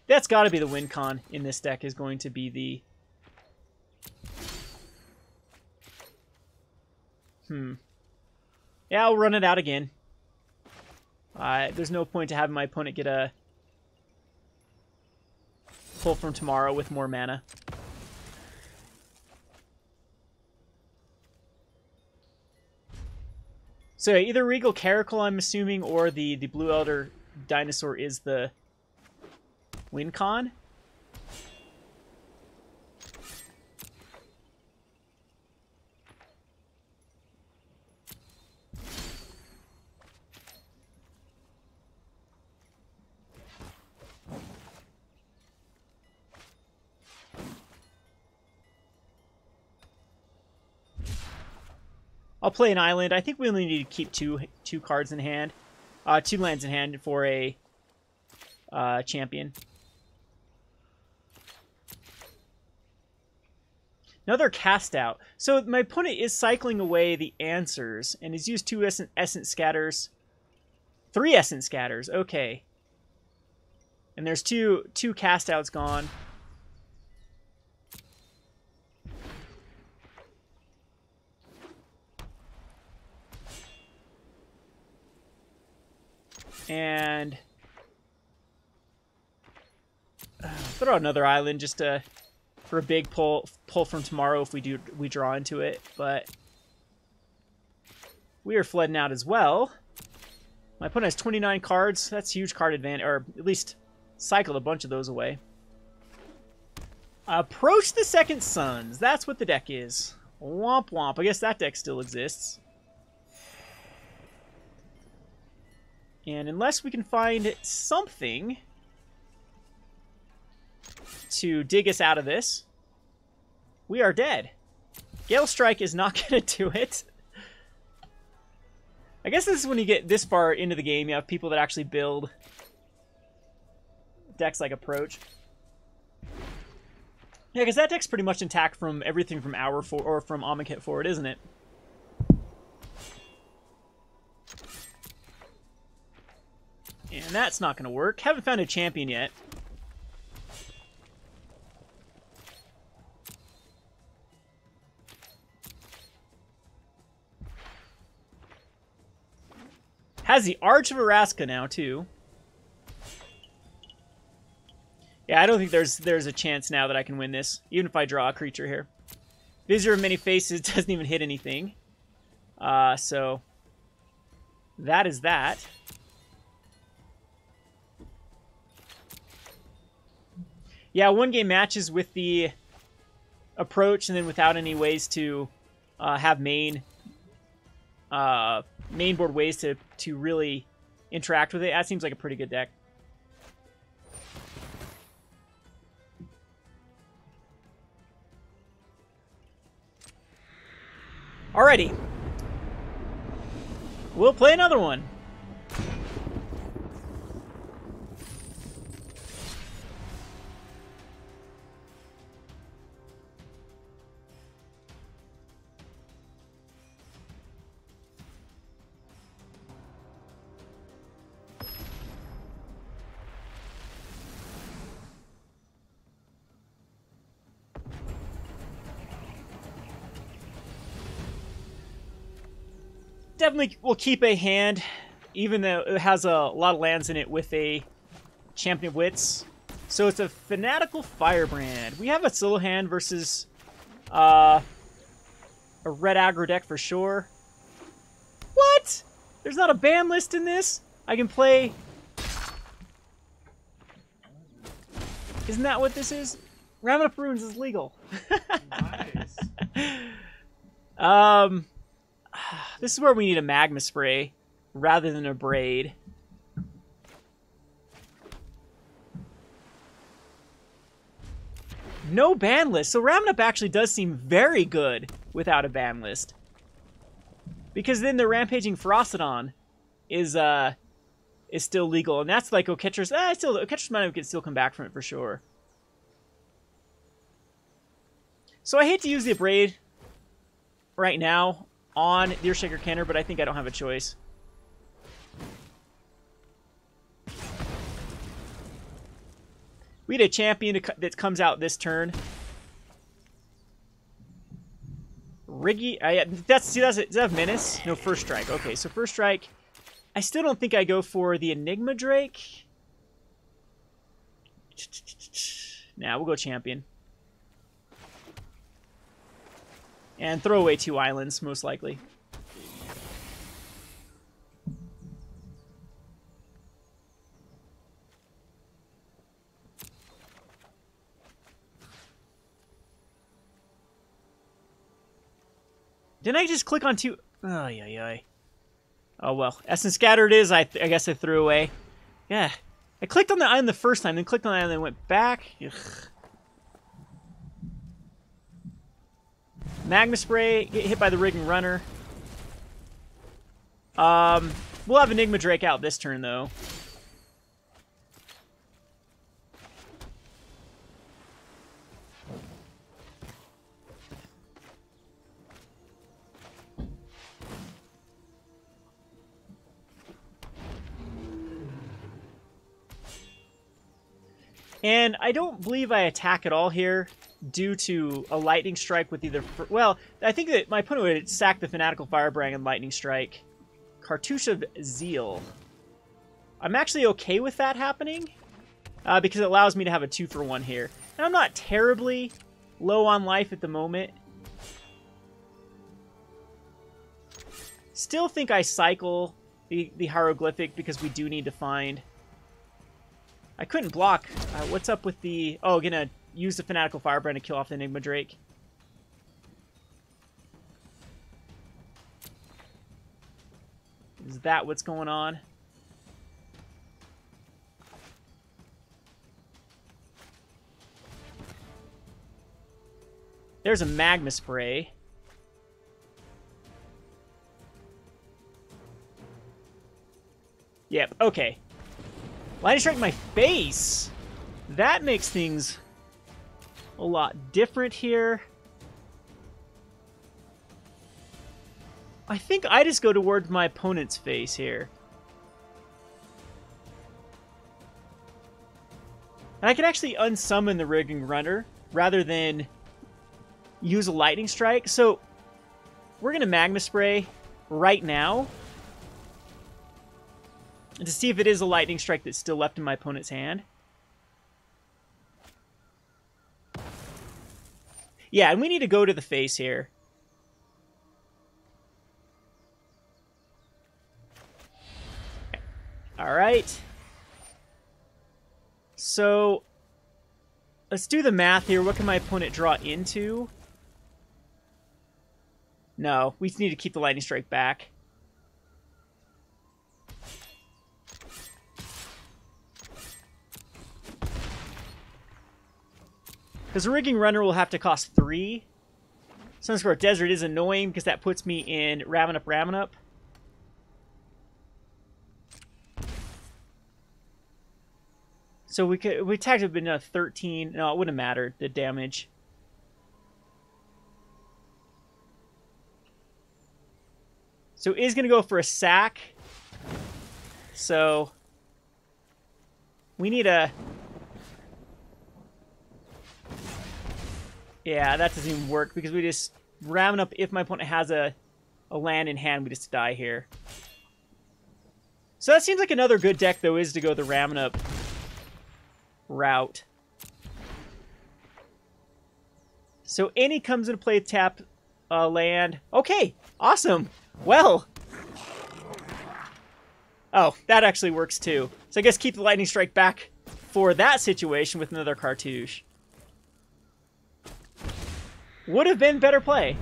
That's got to be the win con in this deck, is going to be the... Yeah, I'll run it out again. There's no point to having my opponent get a pull from tomorrow with more mana. So either Regal Caracal, I'm assuming, or the Blue Elder Dinosaur is the win con. I'll play an island. I think we only need to keep two cards in hand. 2 lands in hand for a champion. Another cast out. So my opponent is cycling away the answers and has used 2 essence scatters. 3 essence scatters. Okay. And there's two cast outs gone. And throw another island just for a big pull from tomorrow if we draw into it. But we are flooding out as well. My opponent has 29 cards. That's huge card advantage, or at least cycled a bunch of those away. Approach the Second Suns. That's what the deck is. Womp womp. I guess that deck still exists. And unless we can find something to dig us out of this, we are dead. Gale Strike is not going to do it. I guess this is when you get this far into the game, you have people that actually build decks like Approach. Yeah, because that deck's pretty much intact from everything from Hour or from Amonkhet forward, isn't it? And that's not going to work. Haven't found a champion yet. Has the Arch of Araska now, too. Yeah, I don't think there's a chance now that I can win this, even if I draw a creature here. Vizier of Many Faces doesn't even hit anything. So that is that. Yeah, 1-game matches with the Approach and then without any ways to have main board ways to really interact with it. That seems like a pretty good deck. Alrighty. We'll play another one. Definitely will keep a hand, even though it has a lot of lands in it with a Champion of Wits. So it's a Fanatical Firebrand. We have a solo hand versus a red aggro deck for sure. What? There's not a ban list in this? I can play... Isn't that what this is? Round Up Runes is legal. Nice. This is where we need a Magma Spray rather than a Braid. No ban list. So Ramen-Up actually does seem very good without a ban list. Because then the Rampaging Ferocidon is still legal. And that's like Oketra's... Oketra's Mana can still come back from it for sure. So I hate to use the Abrade right now on the Earthshaker Canner, but I think I don't have a choice. We had a champion that comes out this turn. Riggy, does that have Menace? No, First Strike. Okay, so First Strike. I still don't think I go for the Enigma Drake. Nah, we'll go Champion. And throw away 2 islands, most likely. Didn't I just click on 2? Oh, well. Essence Scatter it is. I guess I threw away. Yeah. I clicked on the island the first time, then clicked on the island, then went back. Ugh. Magma Spray. Get hit by the Rigging Runner. We'll have Enigma Drake out this turn, though. And I don't believe I attack at all here due to a Lightning Strike with either... Well, I think that my opponent would sack the Fanatical Firebrand and Lightning Strike. Cartouche of Zeal. I'm actually okay with that happening because it allows me to have a 2-for-1 here. And I'm not terribly low on life at the moment. Still think I cycle the Hieroglyphic because we do need to find... I couldn't block. What's up with the... Oh, gonna use the Fanatical Firebrand to kill off the Enigma Drake. Is that what's going on? There's a Magma Spray. Yep, okay. Lightning Strike in my face! That makes things a lot different here. I think I just go towards my opponent's face here. And I can actually unsummon the Rigging Runner rather than use a Lightning Strike. So we're going to Magma Spray right now to see if it is a Lightning Strike that's still left in my opponent's hand. Yeah, and we need to go to the face here. Alright. So, let's do the math here. What can my opponent draw into? No, we need to keep the Lightning Strike back. Because the Rigging Runner will have to cost 3. Sunscorp Desert is annoying because that puts me in Ramen-Up, Ramen-Up. So we tagged have been a 13. No, it wouldn't have mattered, the damage. So is going to go for a sack. So we need a... Yeah, that doesn't even work because we just Ramen-Up. If my opponent has a land in hand, we just die here. So that seems like another good deck, though, is to go the Ramen-Up route. So any comes into play, tap land. Okay, awesome. Well. Oh, that actually works too. So I guess keep the Lightning Strike back for that situation with another Cartouche. Would have been better play.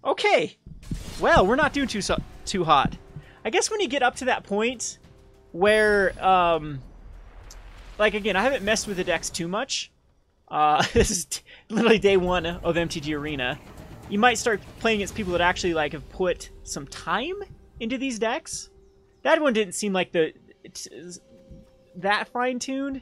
Okay. Well, we're not doing too hot. I guess when you get up to that point where, like, again, I haven't messed with the decks too much. This is literally day one of MTG Arena. You might start playing against people that actually, like, have put some time into these decks. That one didn't seem like that fine-tuned.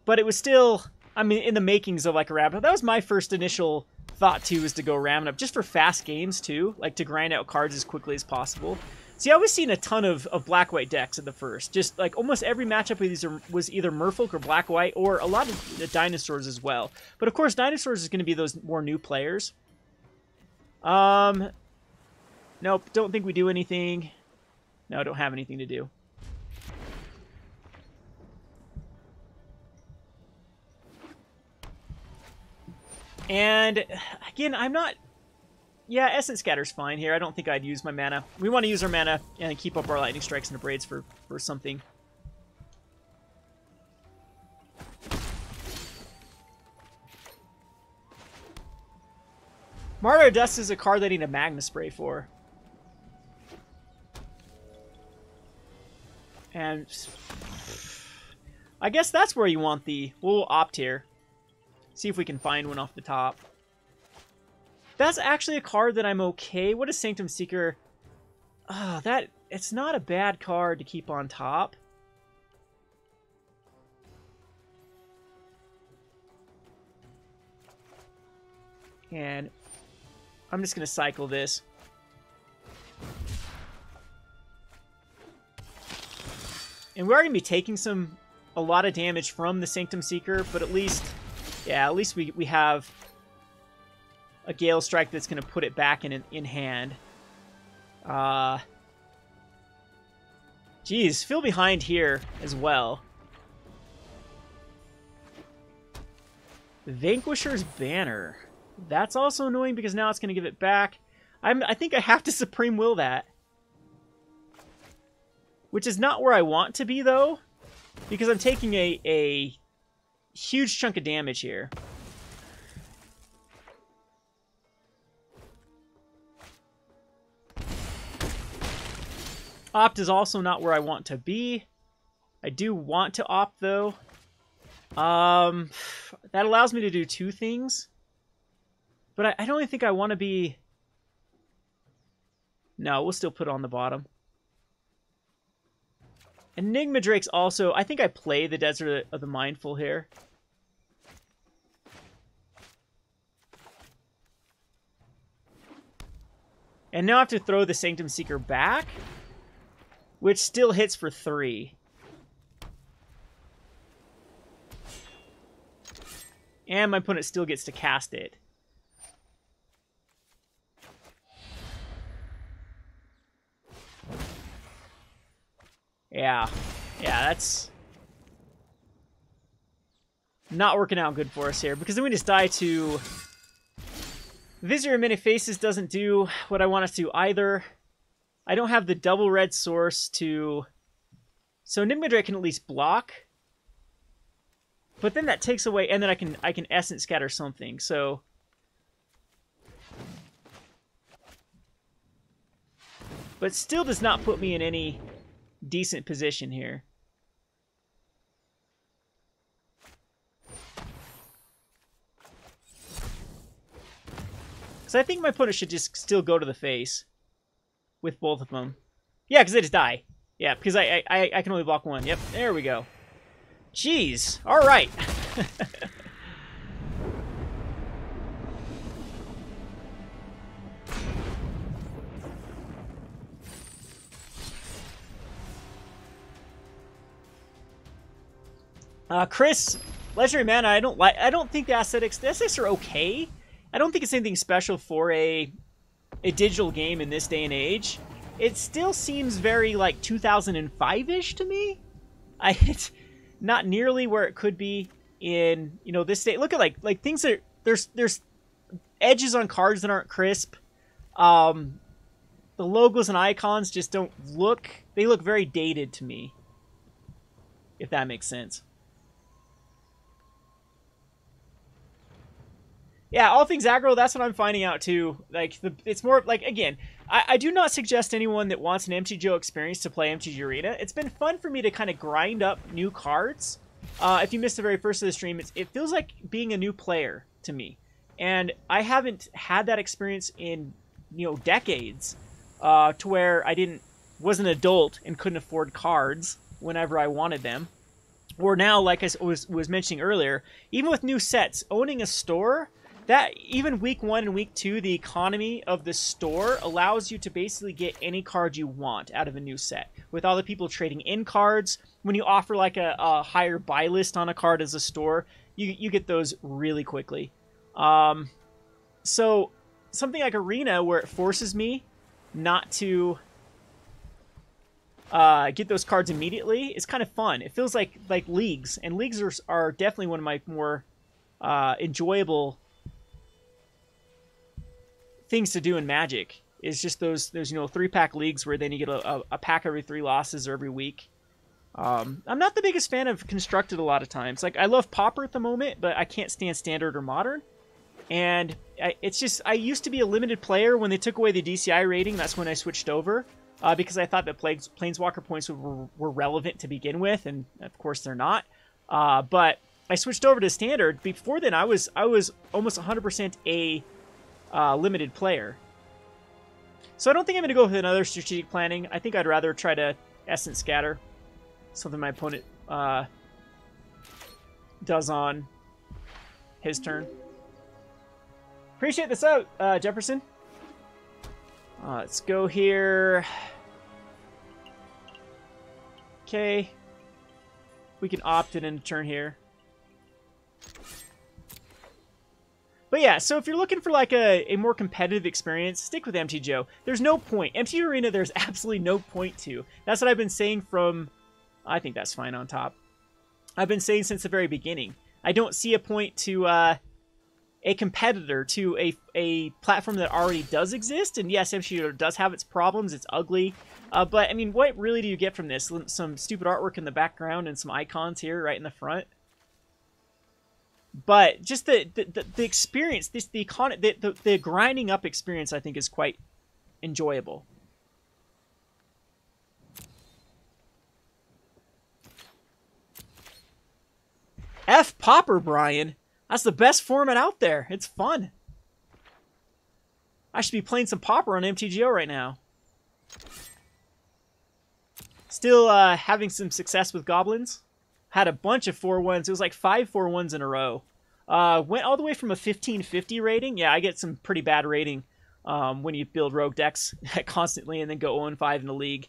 But it was still, I mean, in the makings of, like, a Rabbit. That was my first initial thought, too, was to go Rabbit up, just for fast games, too. Like, to grind out cards as quickly as possible. See, I was seeing a ton of black-white decks at the first. Just, like, almost every matchup with these was either Merfolk or black-white, or a lot of the dinosaurs as well. But, of course, dinosaurs is going to be those more new players. Nope, don't think we do anything. No, don't have anything to do. And, again, I'm not... Yeah, Essence Scatter's fine here. I don't think I'd use my mana. We want to use our mana and keep up our Lightning Strikes and Abrades for something. Martyr Dust is a card that I need a Magma Spray for. And I guess that's where you want the... We'll opt here. See if we can find one off the top. That's actually a card that I'm okay. What is Sanctum Seeker? Oh, it's not a bad card to keep on top. And I'm just going to cycle this. And we're going to be taking a lot of damage from the Sanctum Seeker, but at least we have a Gale Strike that's going to put it back in hand. Geez, feel behind here as well. Vanquisher's Banner. That's also annoying because now it's going to give it back. I think I have to Supreme Will that. Which is not where I want to be, though. Because I'm taking a huge chunk of damage here. Opt is also not where I want to be. I do want to opt, though. That allows me to do two things. But I don't even think I want to be... No, we'll still put it on the bottom. Enigma Drake's also... I think I play the Desert of the Mindful here. And now I have to throw the Sanctum Seeker back, which still hits for 3. And my opponent still gets to cast it. Yeah, that's not working out good for us here, because then we just die to... Visitor of Many Faces doesn't do what I want us to either. I don't have the double red source to... So Enigma Drake can at least block. But then that takes away... And then I can Essence Scatter something, so... But still does not put me in any decent position here. Because I think my opponent should just still go to the face with both of them. Yeah, because they just die. Yeah, because I can only block one. Yep, there we go. Jeez. All right. Chris, Legendary Mana, I don't think the aesthetics are okay. I don't think it's anything special for a digital game in this day and age. It still seems very like 2005-ish to me. It's not nearly where it could be in, you know, this day. Look at like things that there's edges on cards that aren't crisp. The logos and icons just don't look, they look very dated to me, if that makes sense. Yeah, all things aggro, that's what I'm finding out too. Like, it's more like, again, I do not suggest anyone that wants an MTGO experience to play MTG Arena. It's been fun for me to kind of grind up new cards. If you missed the very first of the stream, it feels like being a new player to me. And I haven't had that experience in, decades, to where I was an adult and couldn't afford cards whenever I wanted them. Or now, like I was mentioning earlier, even with new sets, owning a store, that even week 1 and week 2, the economy of the store allows you to basically get any card you want out of a new set. With all the people trading in cards, when you offer like a higher buy list on a card as a store, you get those really quickly. So something like Arena, where it forces me not to get those cards immediately, is kind of fun. It feels like leagues, and leagues are definitely one of my more enjoyable things to do in Magic. Is just those 3-pack leagues where then you get a pack every 3 losses or every week. I'm not the biggest fan of Constructed a lot of times. Like, I love Pauper at the moment, but I can't stand Standard or Modern. And it's just, I used to be a limited player. When they took away the DCI rating, that's when I switched over. Because I thought that Planeswalker points were relevant to begin with, and of course they're not. But I switched over to Standard. Before then, I was almost 100% a limited player. So I don't think I'm going to go with another strategic planning. I think I'd rather try to Essence Scatter. Something my opponent does on his turn. Appreciate this out, Jefferson. Let's go here. Okay. We can opt it in turn here. But yeah, so if you're looking for like a more competitive experience, stick with MTGO. There's no point. MTG Arena, there's absolutely no point to. That's what I've been saying from... I think that's fine on top. I've been saying since the very beginning. I don't see a point to a competitor to a platform that already does exist. And yes, MTG does have its problems. It's ugly. But, I mean, what really do you get from this? Some stupid artwork in the background and some icons here right in the front. But just the experience, the grinding up experience, I think, is quite enjoyable. F Pauper, Brian. That's the best format out there. It's fun. I should be playing some Pauper on MTGO right now. Still having some success with Goblins. Had a bunch of 4-1s. It was like 5 4-1s in a row. Went all the way from a 1550 rating. Yeah, I get some pretty bad rating when you build rogue decks constantly and then go 0-5 in the league.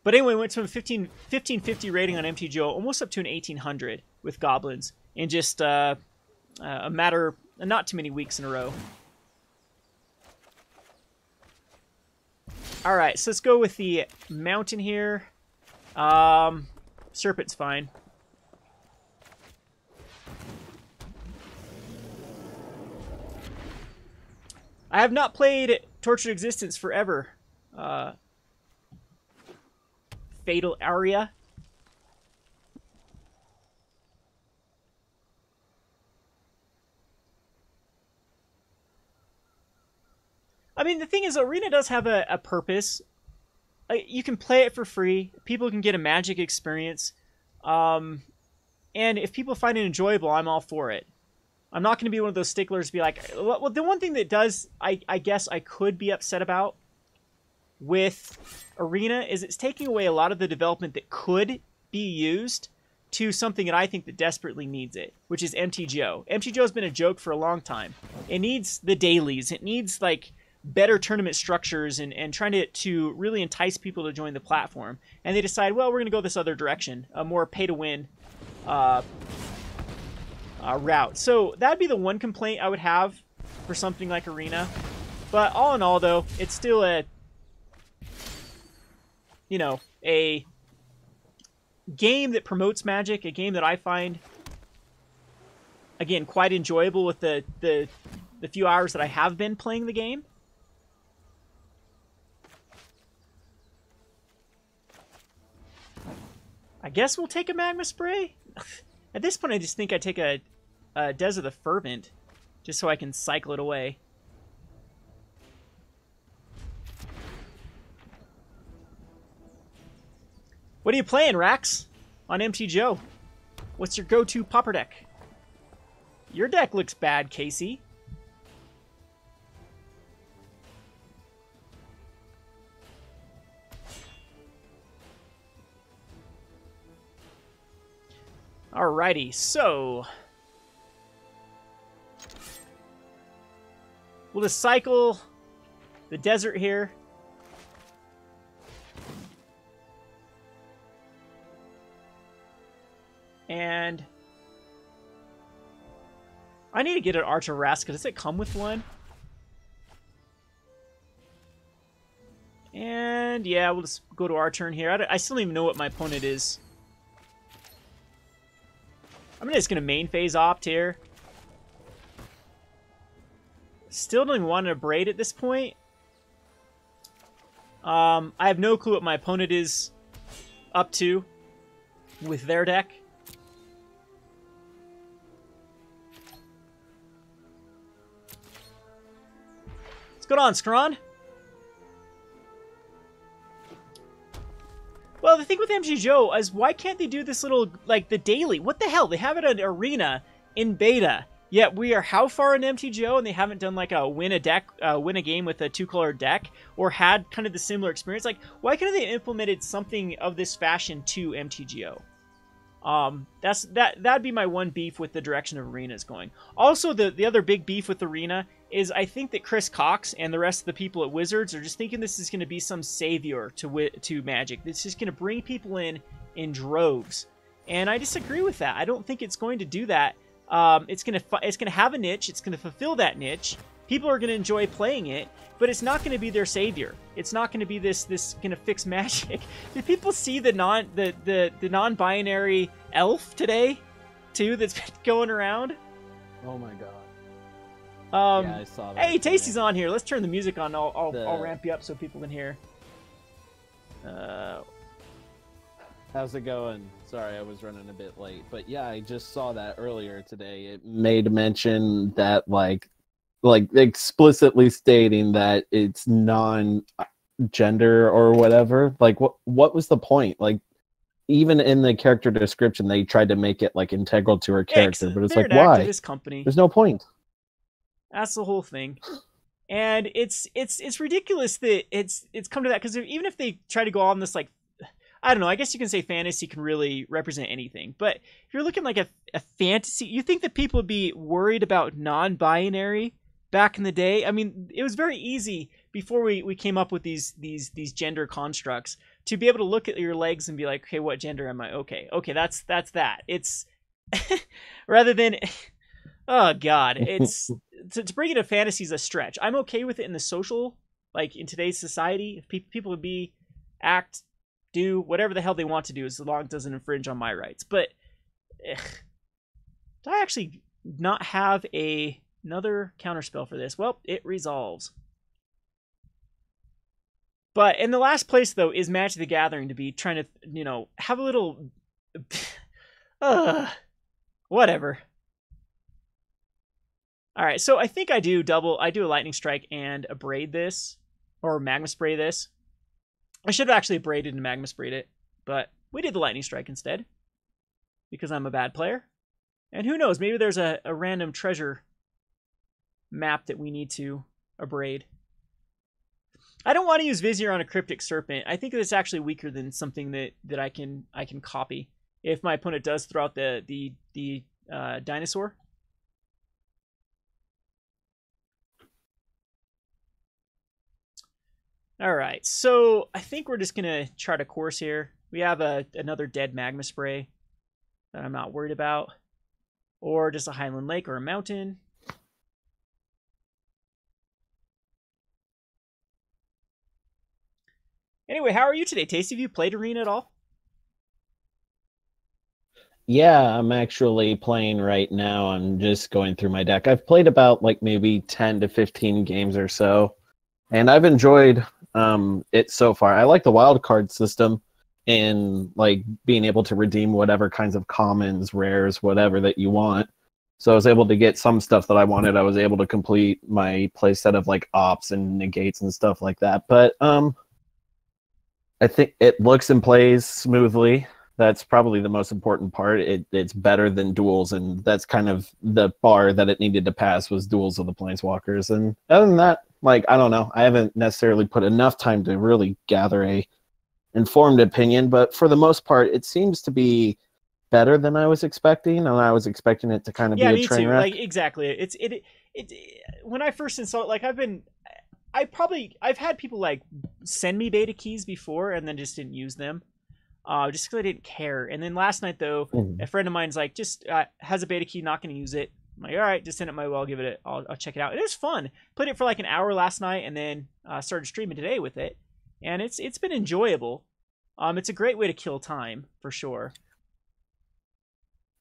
But anyway, went from 1550 rating on MTGO almost up to an 1800 with Goblins in just a matter, not too many weeks in a row. All right, so let's go with the Mountain here. Serpent's fine. I have not played Tortured Existence forever. Fatal Area. I mean, the thing is, Arena does have a purpose. You can play it for free. People can get a Magic experience. And if people find it enjoyable, I'm all for it. I'm not going to be one of those sticklers to be like... Well, the one thing that does, I guess I could be upset about with Arena is it's taking away a lot of the development that could be used to something that I think that desperately needs it, which is MTGO. MTGO has been a joke for a long time. It needs the dailies. It needs, like, better tournament structures and trying to really entice people to join the platform. And they decide, well, we're going to go this other direction, a more pay-to-win route. So that'd be the one complaint I would have for something like Arena. But all in all, though, it's still a game that promotes Magic, a game that I find, again, quite enjoyable with the few hours that I have been playing the game. I guess we'll take a Magma Spray. At this point, I just think I take a Desert the Fervent, just so I can cycle it away. What are you playing, Rax? On MTGO? What's your go-to popper deck? Your deck looks bad, Casey. Alrighty, so we'll just cycle the desert here. And I need to get an Archer Raska. Does it come with one? And yeah, we'll just go to our turn here. I still don't even know what my opponent is. I'm just going to main phase opt here. Still don't even want to braid at this point. I have no clue what my opponent is up to with their deck. What's going on, Scron? Well, the thing with MTGO is why can't they do this little, like, the daily? What the hell? They have it on Arena in beta. Yet we are how far in MTGO and they haven't done like a win a game with a 2-color deck or had kind of the similar experience. Like, why couldn't they implemented something of this fashion to MTGO? That'd be my one beef with the direction of Arena is going. Also, the other big beef with Arena is I think that Chris Cox and the rest of the people at Wizards are just thinking this is going to be some savior to Magic. This is going to bring people in droves, and I disagree with that. I don't think it's going to do that. It's gonna have a niche. It's gonna fulfill that niche. People are gonna enjoy playing it, but it's not gonna be their savior. It's not gonna be this gonna fix Magic. Did people see the non-binary elf today, too? That's been going around. Oh my god. Yeah, I saw that. Hey, Tasty's on here. Let's turn the music on. I'll ramp you up so people can hear. How's it going? Sorry, I was running a bit late. But yeah, I just saw that earlier today. It made mention that like explicitly stating that it's non-gender or whatever. Like what was the point? Like even in the character description they tried to make it like integral to her character, but it's like why? This company. There's no point. That's the whole thing. And it's ridiculous that it's come to that, because even if they try to go on this like, I don't know, I guess you can say fantasy can really represent anything. But if you're looking like a fantasy, you think that people would be worried about non-binary back in the day? I mean, it was very easy before we came up with these gender constructs to be able to look at your legs and be like, okay, what gender am I? Okay, that's that. It's rather than, oh God, it's to bring it to fantasy is a stretch. I'm okay with it in the social, like in today's society, if people would be do whatever the hell they want to do as long as it doesn't infringe on my rights. But do I actually not have another counterspell for this? Well, it resolves. But in the last place, though, is Magic the Gathering to be trying to, have a little... whatever. All right, so I think I do a Lightning Strike and a Braid this, or Magma Spray this. I should have actually braided and magma sprayed it, but we did the Lightning Strike instead because I'm a bad player. And who knows, maybe there's a random treasure map that we need to abrade. I don't want to use Vizier on a Cryptic Serpent. I think it's actually weaker than something that I can copy if my opponent does throw out the dinosaur. All right, so I think we're just going to chart a course here. We have another dead Magma Spray that I'm not worried about. Or just a Highland Lake or a mountain. Anyway, how are you today, Tasty? Have you played Arena at all? Yeah, I'm actually playing right now. I'm just going through my deck. I've played about like maybe 10 to 15 games or so. And I've enjoyed it so far. I like the wild card system and like being able to redeem whatever kinds of commons, rares, whatever that you want. So I was able to get some stuff that I wanted. I was able to complete my playset of like ops and negates and stuff like that. But I think it looks and plays smoothly. That's probably the most important part. It's better than duels, and that's kind of the bar that it needed to pass was duels of the Planeswalkers. And other than that, like, I don't know. I haven't necessarily put enough time to really gather a informed opinion, but for the most part, it seems to be better than I was expecting, and I was expecting it to kind of be Yeah, a me train too. wreck. Like exactly. It when I first installed, like I've had people like send me beta keys before and then just didn't use them. Just because I didn't care. And then last night though, a friend of mine's like just has a beta key, not going to use it. I'm like, all right, just send it my way. I'll give it. I'll check it out. It was fun. Played it for like an hour last night, and then started streaming today with it, and it's been enjoyable. It's a great way to kill time for sure.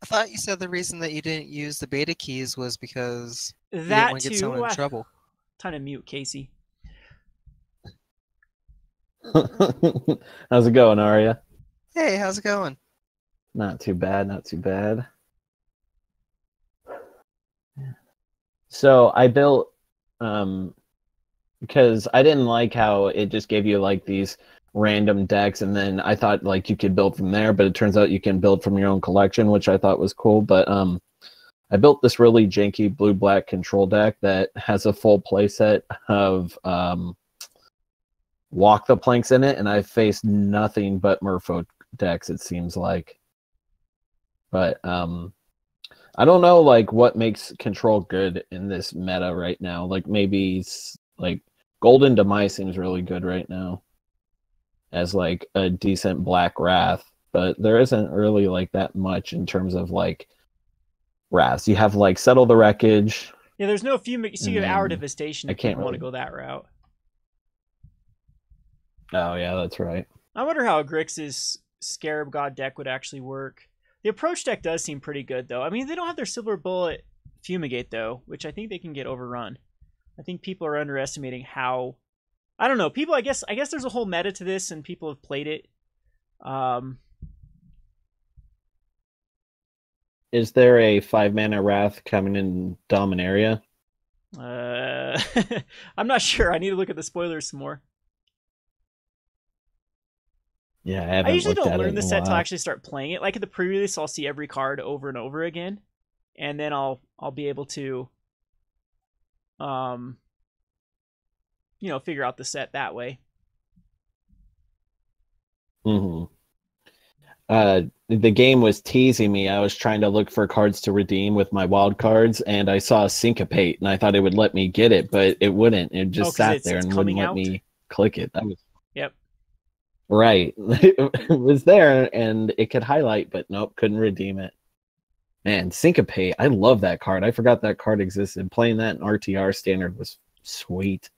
I thought you said the reason that you didn't use the beta keys was because you didn't That want to get too. someone in trouble. Time to mute Casey. How's it going, Arya? Hey, how's it going? Not too bad, not too bad. So I built because I didn't like how it just gave you like these random decks, and then I thought like you could build from there, but it turns out you can build from your own collection, which I thought was cool. But I built this really janky blue-black control deck that has a full playset of Walk the Planks in it, and I faced nothing but Merfolk decks, it seems like. But I don't know like what makes control good in this meta right now. Like maybe like Golden Demise seems really good right now as like a decent black wrath, but there isn't really like that much in terms of like wraths. You have like Settle the Wreckage. Yeah, there's no fumigate. So you have Hour then Devastation I if can't people want to really- go that route. Oh yeah, that's right. I wonder how Grix's Scarab God deck would actually work. The approach deck does seem pretty good though. I mean, they don't have their Silver Bullet Fumigate though, which I think they can get overrun. I think people are underestimating how. I don't know. People, I guess there's a whole meta to this, and people have played it. Is there a 5-mana wrath coming in Dominaria? I'm not sure. I need to look at the spoilers some more. Yeah, I haven't I usually looked don't at learn it the in a set till I while. actually start playing it. Like at the pre-release, I'll see every card over and over again, and then I'll be able to, figure out the set that way. Mm-hmm. The game was teasing me. I was trying to look for cards to redeem with my wild cards, and I saw Syncopate, and I thought it would let me get it, but it wouldn't. It just 'cause sat there it's and wouldn't coming let out? me click it. That was Yep. right. It was there, and it could highlight, but nope, couldn't redeem it. Man, Syncopate, I love that card. I forgot that card existed. Playing that in RTR standard was sweet.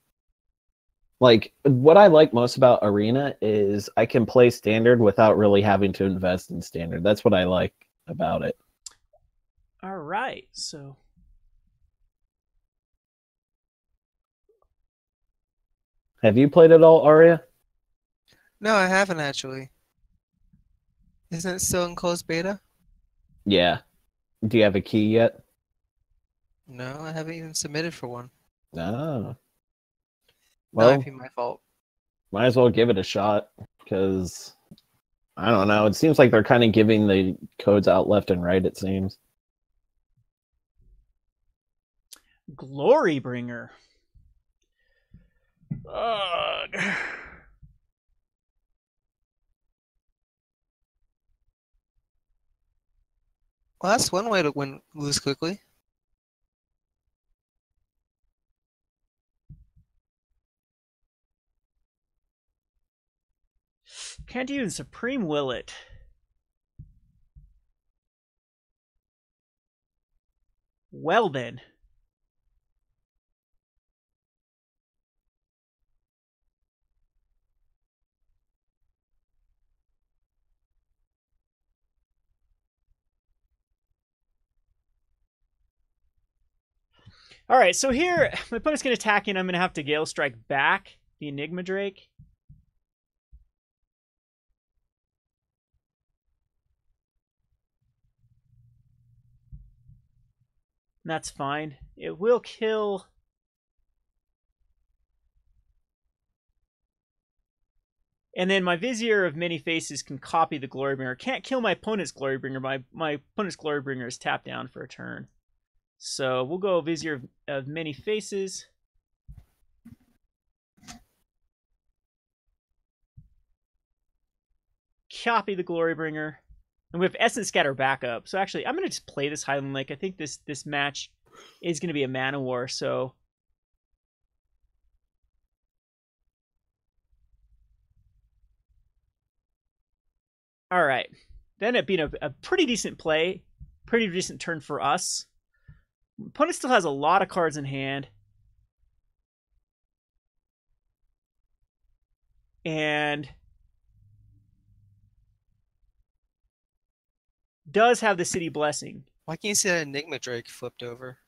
Like, what I like most about Arena is I can play standard without really having to invest in standard. That's what I like about it. All right. So Have you played it all, Arya? No, I haven't actually. Isn't it still in closed beta? Yeah. Do you have a key yet? No, I haven't even submitted for one. No. That might Well, be my fault. might as well give it a shot because I don't know. It seems like they're kind of giving the codes out left and right, it seems. Glorybringer. Ugh. Well, that's one way to lose quickly. Can't even Supreme Will it. Well then. All right, so here my opponent's going to attack and I'm going to have to Gale Strike back the Enigma Drake. That's fine. It will kill. And then my Vizier of Many Faces can copy the Glorybringer. Can't kill my opponent's Glorybringer. My opponent's Glorybringer is tapped down for a turn. So we'll go Vizier of Many Faces. Copy the Glorybringer. And we have Essence Scatter backup. So actually, I'm going to just play this Highland Lake. I think this match is going to be a Mana War, so... All right. Then it being a pretty decent play. Pretty decent turn for us. Opponent still has a lot of cards in hand. And does have the City Blessing. Why can't you see that Enigma Drake flipped over?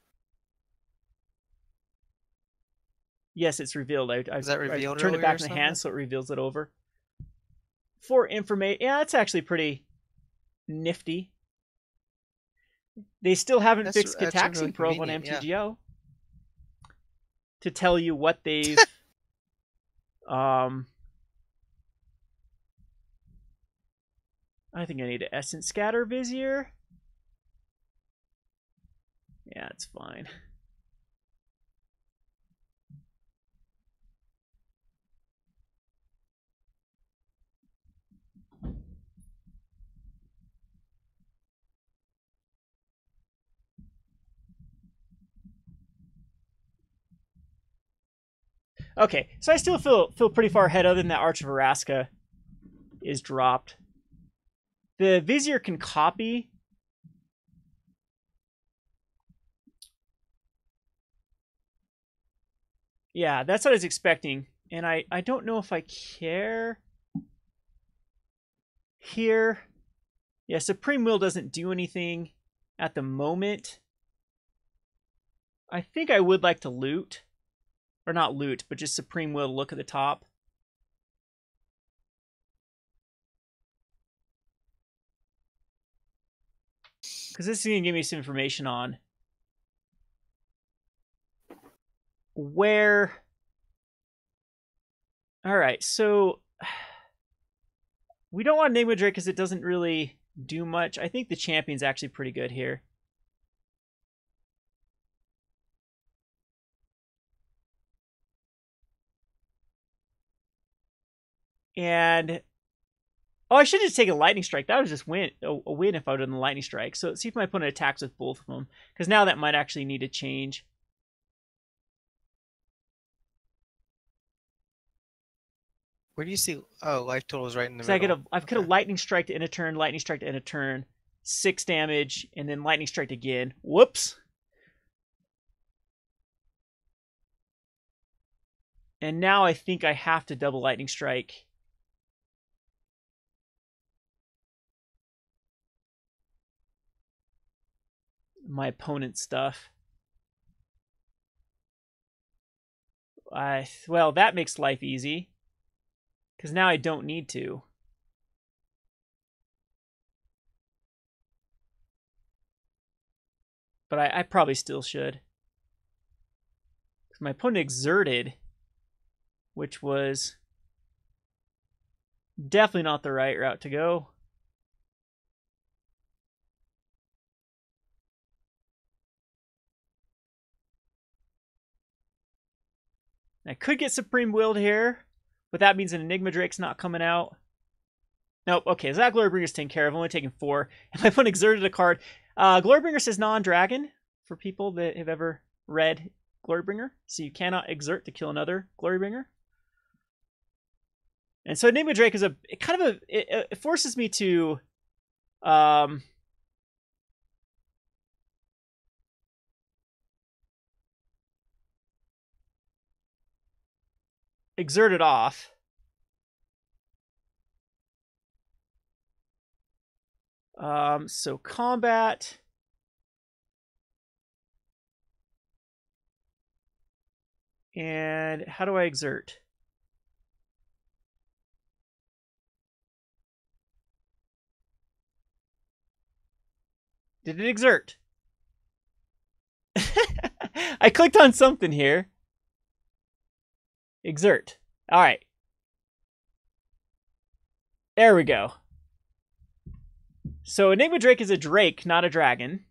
Yes, it's revealed. I turned it back in the hand, so it reveals it over. For information, yeah, it's actually pretty nifty. They still haven't fixed Gataxian really Probe on MTGO. Yeah. To tell you what they've I think I need an Essence Scatter Vizier. Yeah, it's fine. Okay, so I still feel pretty far ahead, other than that Arch of Araska is dropped. The Vizier can copy. Yeah, that's what I was expecting. And I don't know if I care here. Yeah, Supreme Will doesn't do anything at the moment. I think I would like to loot. Or not loot, but just Supreme Will to look at the top. Because this is going to give me some information on where... Alright, so... We don't want Enigma Drake because it doesn't really do much. I think the Champion's actually pretty good here. And... Oh, I should have just taken a Lightning Strike. That would just win a win if I would have done the Lightning Strike. So let's see if my opponent attacks with both of them. Because now that might actually need to change. Where do you see... Oh, life total is right in the middle. So I could have Lightning Strike to end a turn, Lightning Strike to end a turn, 6 damage, and then Lightning Strike again. Whoops. And now I think I have to double Lightning Strike. My opponent's stuff. Well, that makes life easy. Because now I don't need to. But I probably still should. Because my opponent exerted, which was definitely not the right route to go. I could get Supreme Willed here, but that means an Enigma Drake's not coming out. Nope, okay, so that Glorybringer's taken care of. I've only taken 4. And my opponent exerted a card. Glorybringer says non-dragon for people that have ever read Glorybringer. So you cannot exert to kill another Glorybringer. And so Enigma Drake is it forces me to exert it off. So combat. And how do I exert? Did it exert? I clicked on something here. Exert. All right. There we go. So Enigma Drake is a Drake, not a dragon.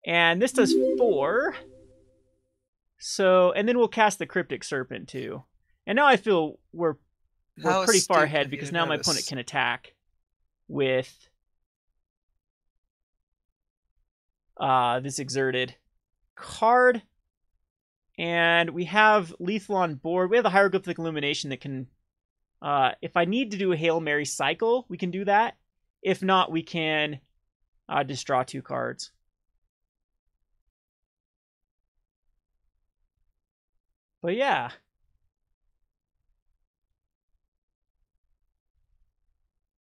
And this does 4. So, and then we'll cast the Cryptic Serpent too. And now I feel we're pretty far ahead because now my opponent can attack with this exerted card. And we have lethal on board. We have the Hieroglyphic Illumination that can, if I need to do a Hail Mary cycle, we can do that. If not, we can just draw 2 cards. But yeah.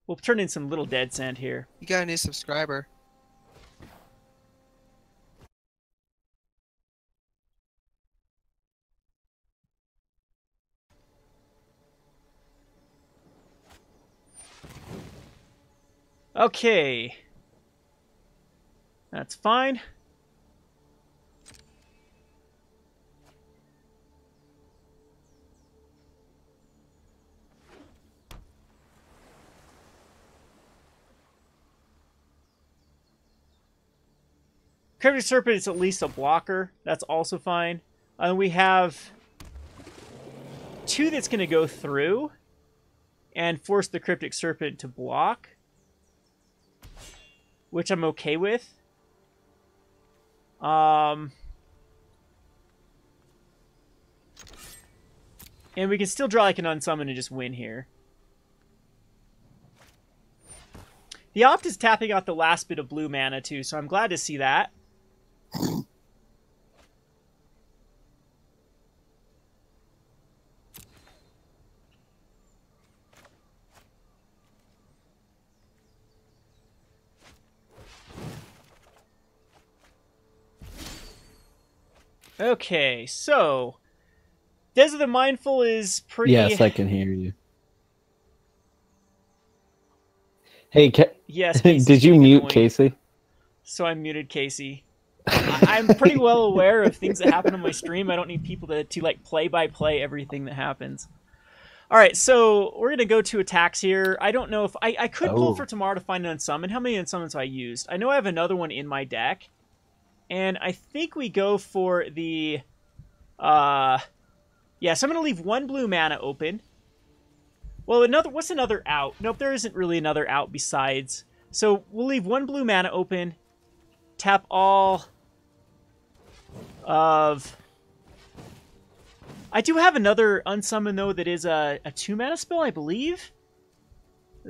We'll turn in some little dead sand here. You got a new subscriber. Okay. That's fine. Cryptic Serpent is at least a blocker. That's also fine. And we have 2 that's going to go through and force the Cryptic Serpent to block, which I'm okay with. And we can still draw like an unsummon and just win here. The Opt is tapping out the last bit of blue mana too, so I'm glad to see that. Okay, so Desert of the Mindful is pretty... Yes, I can hear you. Hey, yes, did you mute annoying. Casey? So I muted Casey. I'm pretty well aware of things that happen on my stream. I don't need people to like play-by-play everything that happens. All right, so we're going to go to attacks here. I don't know if... I could pull for tomorrow to find an unsummon. How many unsummons have I used? I know I have another one in my deck. And I think we go for the... yeah, so I'm going to leave 1 blue mana open. Well, what's another out? Nope, there isn't really another out besides. So we'll leave 1 blue mana open. Tap all of... I do have another unsummon, though, that is a 2 mana spell, I believe.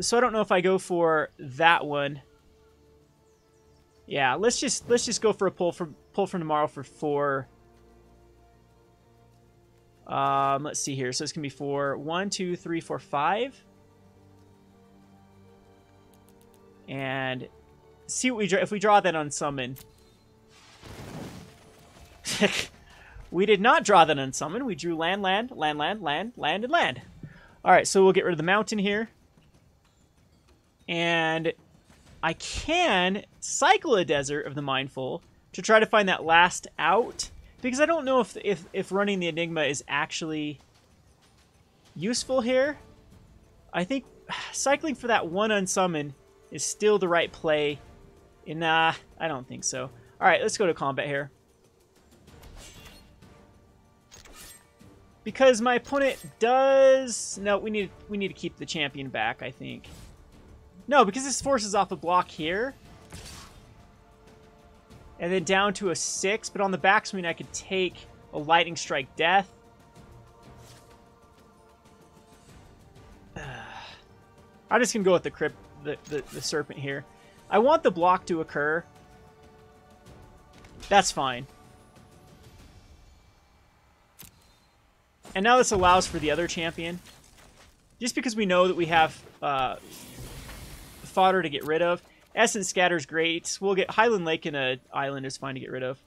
So I don't know if I go for that one. Yeah, let's just go for a pull from tomorrow for 4. Let's see here. So it's gonna be 4, 1, 2, 3, 4, 5, and see what we draw. If we draw that unsummon, we did not draw that unsummon. We drew land, land, land, land, land, land, and land. All right, so we'll get rid of the mountain here, and I can cycle a Desert of the Mindful to try to find that last out, because I don't know if running the Enigma is actually useful here. I think cycling for that 1 unsummon is still the right play. Nah, I don't think so. All right, let's go to combat here. Because my opponent does... No, we need to keep the champion back, I think. No, because this forces off a block here. And then down to a 6. But on the backswing, I could take a Lightning Strike Death. I'm just going to go with the Serpent here. I want the block to occur. That's fine. And now this allows for the other champion. Just because we know that we have... fodder to get rid of. Essence Scatter's great. We'll get Highland Lake and an island is fine to get rid of.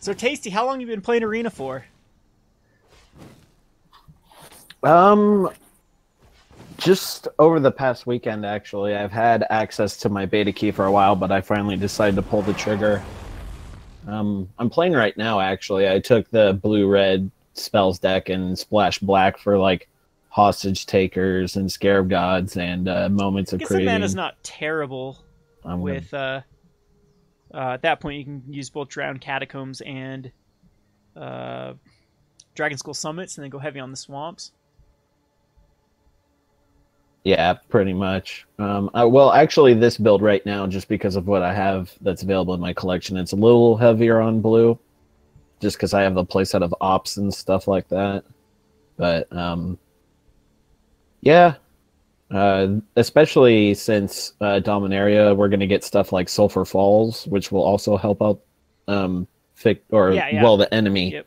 So, Tasty, how long have you been playing Arena for? Just over the past weekend, actually. I've had access to my beta key for a while, but I finally decided to pull the trigger. I'm playing right now, actually. I took the blue-red spells deck and splash black for, like, hostage takers and scarab gods and moments of I guess creating. the mana's not terrible. With at that point, you can use both Drown Catacombs and Dragon Skull Summits, and then go heavy on the swamps. Yeah, pretty much. Well, actually, this build right now, just because of what I have that's available in my collection, it's a little heavier on blue, just because I have the playset of ops and stuff like that. But yeah, especially since Dominaria, we're going to get stuff like Sulphur Falls, which will also help out the enemy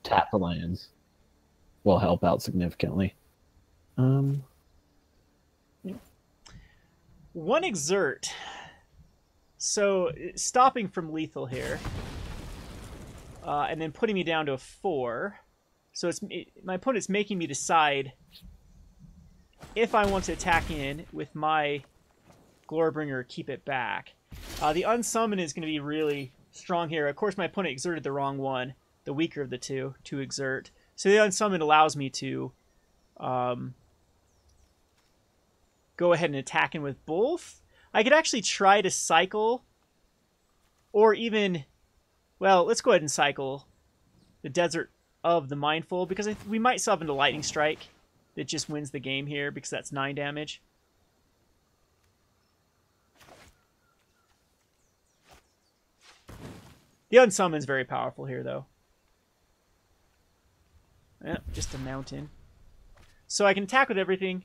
tap the lands will help out significantly. One exert. So stopping from lethal here, and then putting me down to a 4. So my opponent's making me decide if I want to attack in with my Glorybringer or keep it back. The Unsummon is going to be really strong here. Of course, my opponent exerted the wrong one, the weaker of the two, to exert. So the Unsummon allows me to go ahead and attack in with both. I could actually try to cycle, or even, well, let's go ahead and cycle the Desert of the Mindful, because we might sub into Lightning Strike that just wins the game here, because that's 9 damage. The Unsummon's very powerful here, though. Just a mountain. So I can attack with everything.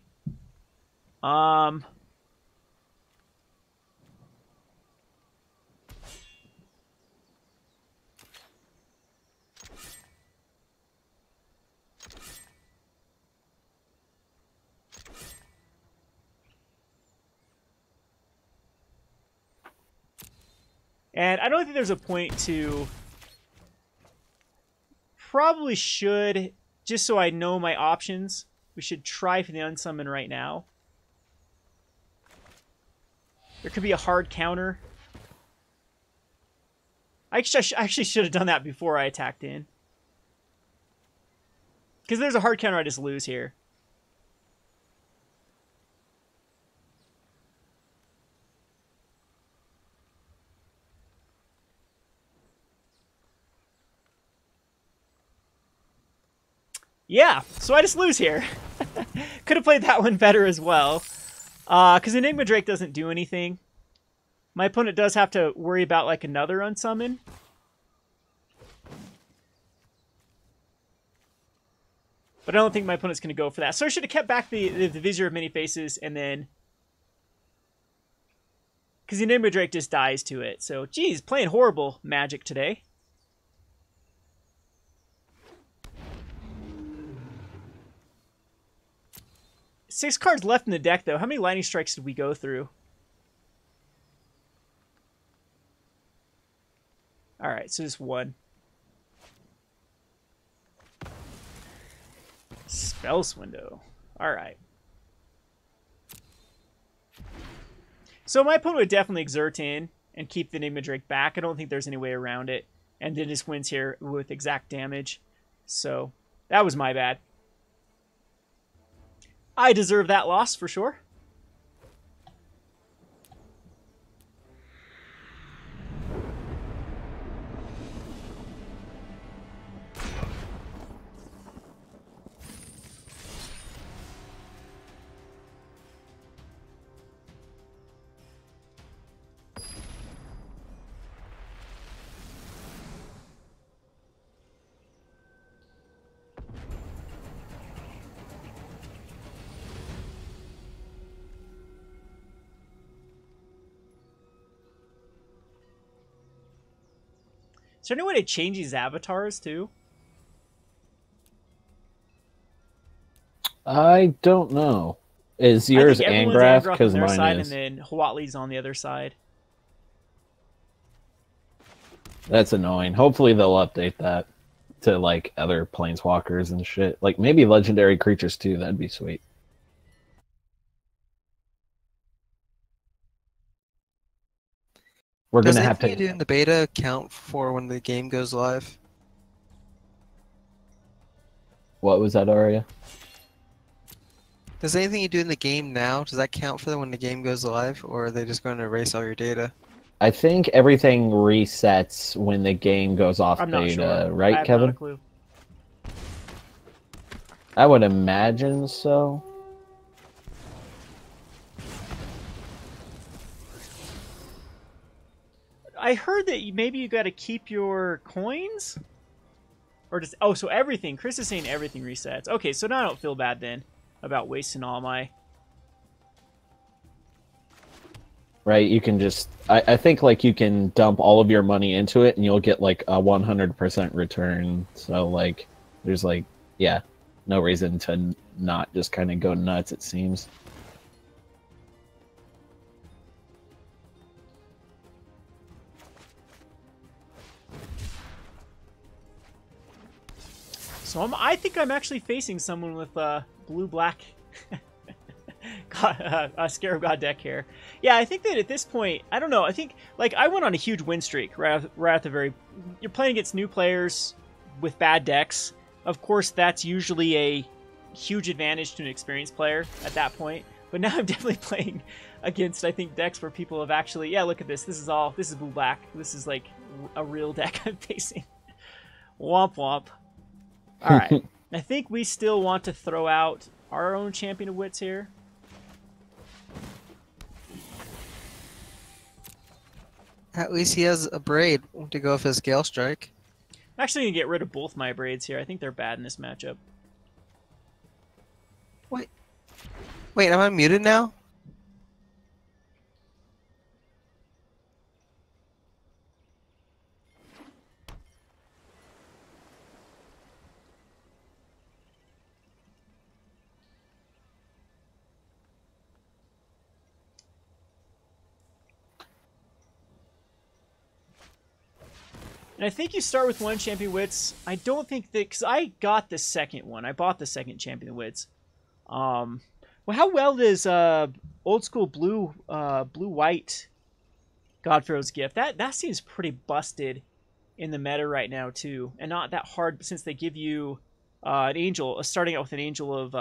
And I don't think there's a point to... Probably should, just so I know my options, we should try for the Unsummon right now. There could be a hard counter. I actually should have done that before I attacked in. Because there's a hard counter I just lose here. Yeah, so I just lose here. Could have played that one better as well. Because Enigma Drake doesn't do anything. My opponent does have to worry about like another Unsummon. But I don't think my opponent's going to go for that. So I should have kept back the Vizier of Many Faces and then... Because the Enigma Drake just dies to it. So, geez, playing horrible Magic today. Six cards left in the deck, though. How many Lightning Strikes did we go through? Alright, so just one. Spells window. Alright. So my opponent would definitely exert in and keep the Enigma Drake back. I don't think there's any way around it. And then just wins here with exact damage. So that was my bad. I deserve that loss for sure. Is there any way to change these avatars too? I don't know. Is yours Angrath? Because mine side, is. And then Huatli's on the other side. That's annoying. Hopefully they'll update that to like other planeswalkers and shit. Like maybe legendary creatures too. That'd be sweet. We're Does gonna have anything you do to. in the beta count for when the game goes live? What was that, Aria? Does anything you do in the game now, does that count for when the game goes live, or are they just going to erase all your data? I think everything resets when the game goes off I'm not beta, sure. right, I have Kevin? not a clue. I would imagine so. I heard that maybe you got to keep your coins, or just so everything. Chris is saying everything resets. Okay, so now I don't feel bad then about wasting all my. Right, you can just. I think like you can dump all of your money into it, and you'll get like a 100% return. So like, there's like, yeah, no reason to not just kind of go nuts. It seems. So I think I'm actually facing someone with blue-black Scarab God deck here. Yeah, I think that at this point, I don't know. I think like I went on a huge win streak right at the very. You're playing against new players with bad decks. Of course, that's usually a huge advantage to an experienced player at that point. But now I'm definitely playing against, I think, decks where people have actually. Yeah, look at this. This is blue-black. This is like a real deck I'm facing. Womp womp. All right. I think we still want to throw out our own Champion of Wits here. At least he has a braid to go with his Gale Strike. I'm actually going to get rid of both my braids here. I think they're bad in this matchup. Wait, am I muted now? And I think you start with one Champion Wits. I don't think that... Because I got the second one. I bought the second Champion Wits. Well, how well does old school blue-white Godfarrow's Gift? That seems pretty busted in the meta right now, too. And not that hard since they give you an angel, starting out with an angel of...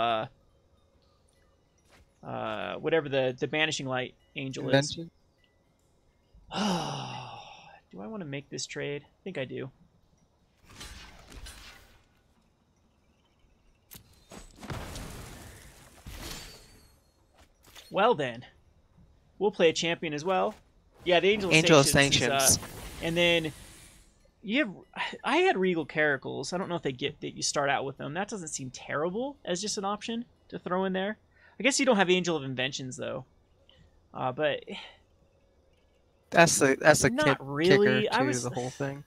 whatever the Banishing Light angel Convention? is. Do I want to make this trade? I think I do. Well then, we'll play a champion as well. Yeah, the Angel of Sanctions. And then you have. I had Regal Caracals. I don't know if they get that you start out with them. That doesn't seem terrible as just an option to throw in there. I guess you don't have Angel of Inventions though. But That's the not really. kicker to the whole thing.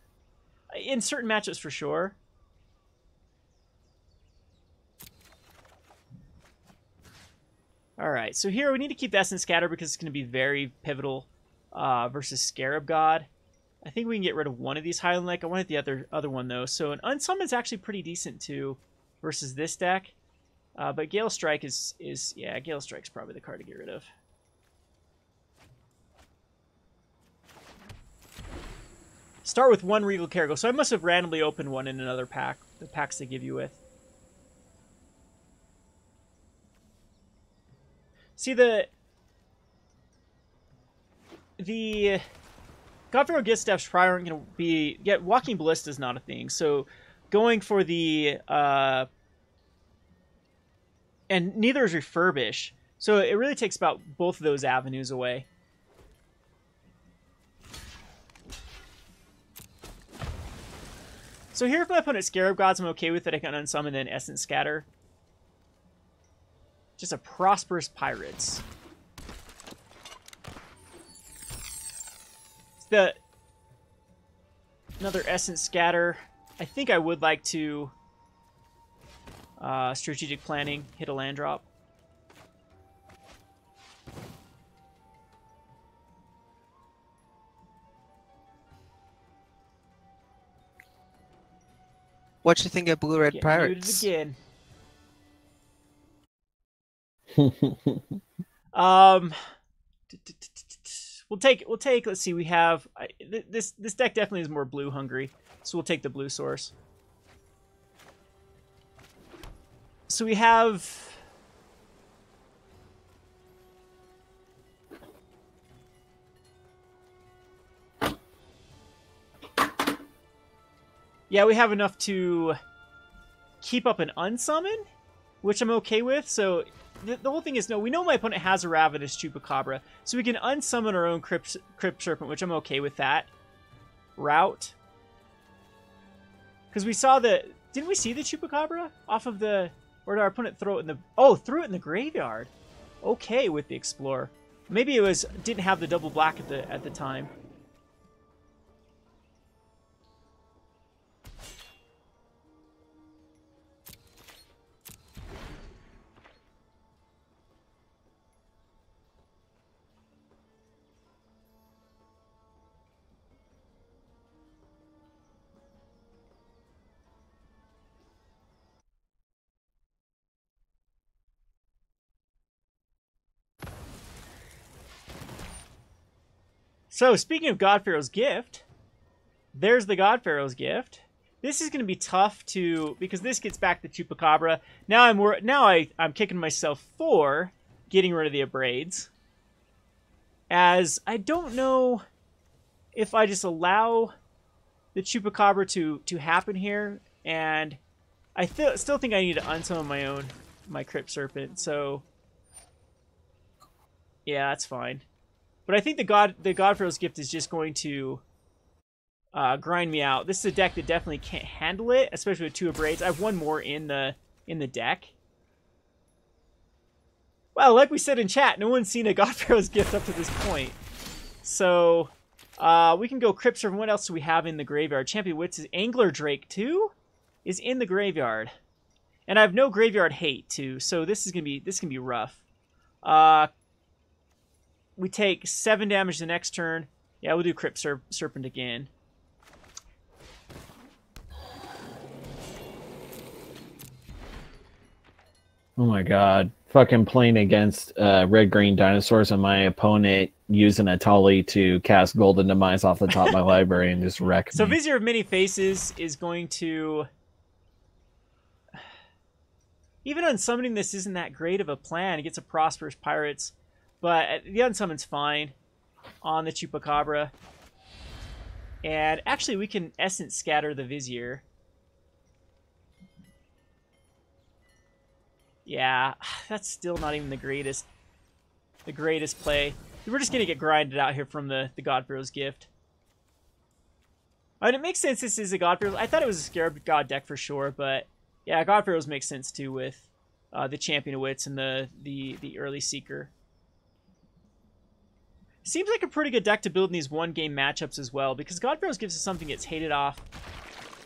In certain matchups for sure. Alright, so here we need to keep Essence Scatter because it's going to be very pivotal versus Scarab God. I think we can get rid of one of these Highland Lake. I wanted the other one though. So an Unsummon is actually pretty decent too versus this deck. But Gale Strike is yeah, Gale Strike's probably the card to get rid of. Start with one Regal Caracal. So I must have randomly opened one in another pack. The packs they give you with. See the Godfarrow Gift Steps probably aren't going to be... Yeah, Walking Ballista is not a thing. So going for the... and neither is Refurbish. So it really takes about both of those avenues away. So here, if my opponent Scarab Gods, I'm okay with it. I can unsummon then Essence Scatter. Just a Prosperous Pirates. Another Essence Scatter. I think I would like to strategic planning, hit a land drop. What you think of Blue-Red Getting muted Pirates? again. Um, we'll take. Let's see. We have this deck definitely is more blue hungry, so we'll take the blue source. So we have. Yeah, we have enough to keep up an unsummon, which I'm okay with. So the whole thing is, no, we know my opponent has a Ravenous Chupacabra, so we can unsummon our own Crypt Serpent, which I'm okay with that route. Because we saw the... Didn't we see the Chupacabra off of the... Or did our opponent throw it in the... Oh, threw it in the graveyard. Okay with the Explorer. Maybe it was didn't have the double black at the time. So, speaking of God Pharaoh's Gift, there's the God Pharaoh's Gift. This is going to be tough to... Because this gets back the Chupacabra. Now I'm kicking myself for getting rid of the Abrades. As I don't know if I just allow the Chupacabra to happen here. And I still think I need to unsummon my Crypt Serpent. So, yeah, that's fine. But I think the God Pharaoh's Gift is just going to grind me out. This is a deck that definitely can't handle it, especially with 2 Abrades. I have 1 more in the deck. Well, like we said in chat, no one's seen a God Pharaoh's Gift up to this point. So we can go Crypt Serpent. What else do we have in the graveyard? Champion Wits is Angler Drake too is in the graveyard, and I have no graveyard hate too. So this is gonna be rough. We take 7 damage the next turn. Yeah, we'll do Crypt Serpent again. Oh my god. Fucking playing against red-green dinosaurs and my opponent using a Tali to cast Golden Demise off the top of my library and just wreck me. So Vizier of Many Faces is going to... Even unsummoning this isn't that great of a plan. It gets a Prosperous Pirates, but the unsummon's fine on the Chupacabra. And actually we can Essence Scatter the Vizier. Yeah, that's still not even the greatest play. We're just gonna get grinded out here from the God Pharaoh's Gift. And it makes sense this is a God Pharaoh's. I thought it was a Scarab God deck for sure, but yeah, God Pharaoh's makes sense too with the Champion of Wits and the early Seeker. Seems like a pretty good deck to build in these one-game matchups as well, because God Pharaoh's gives us something that's hated off.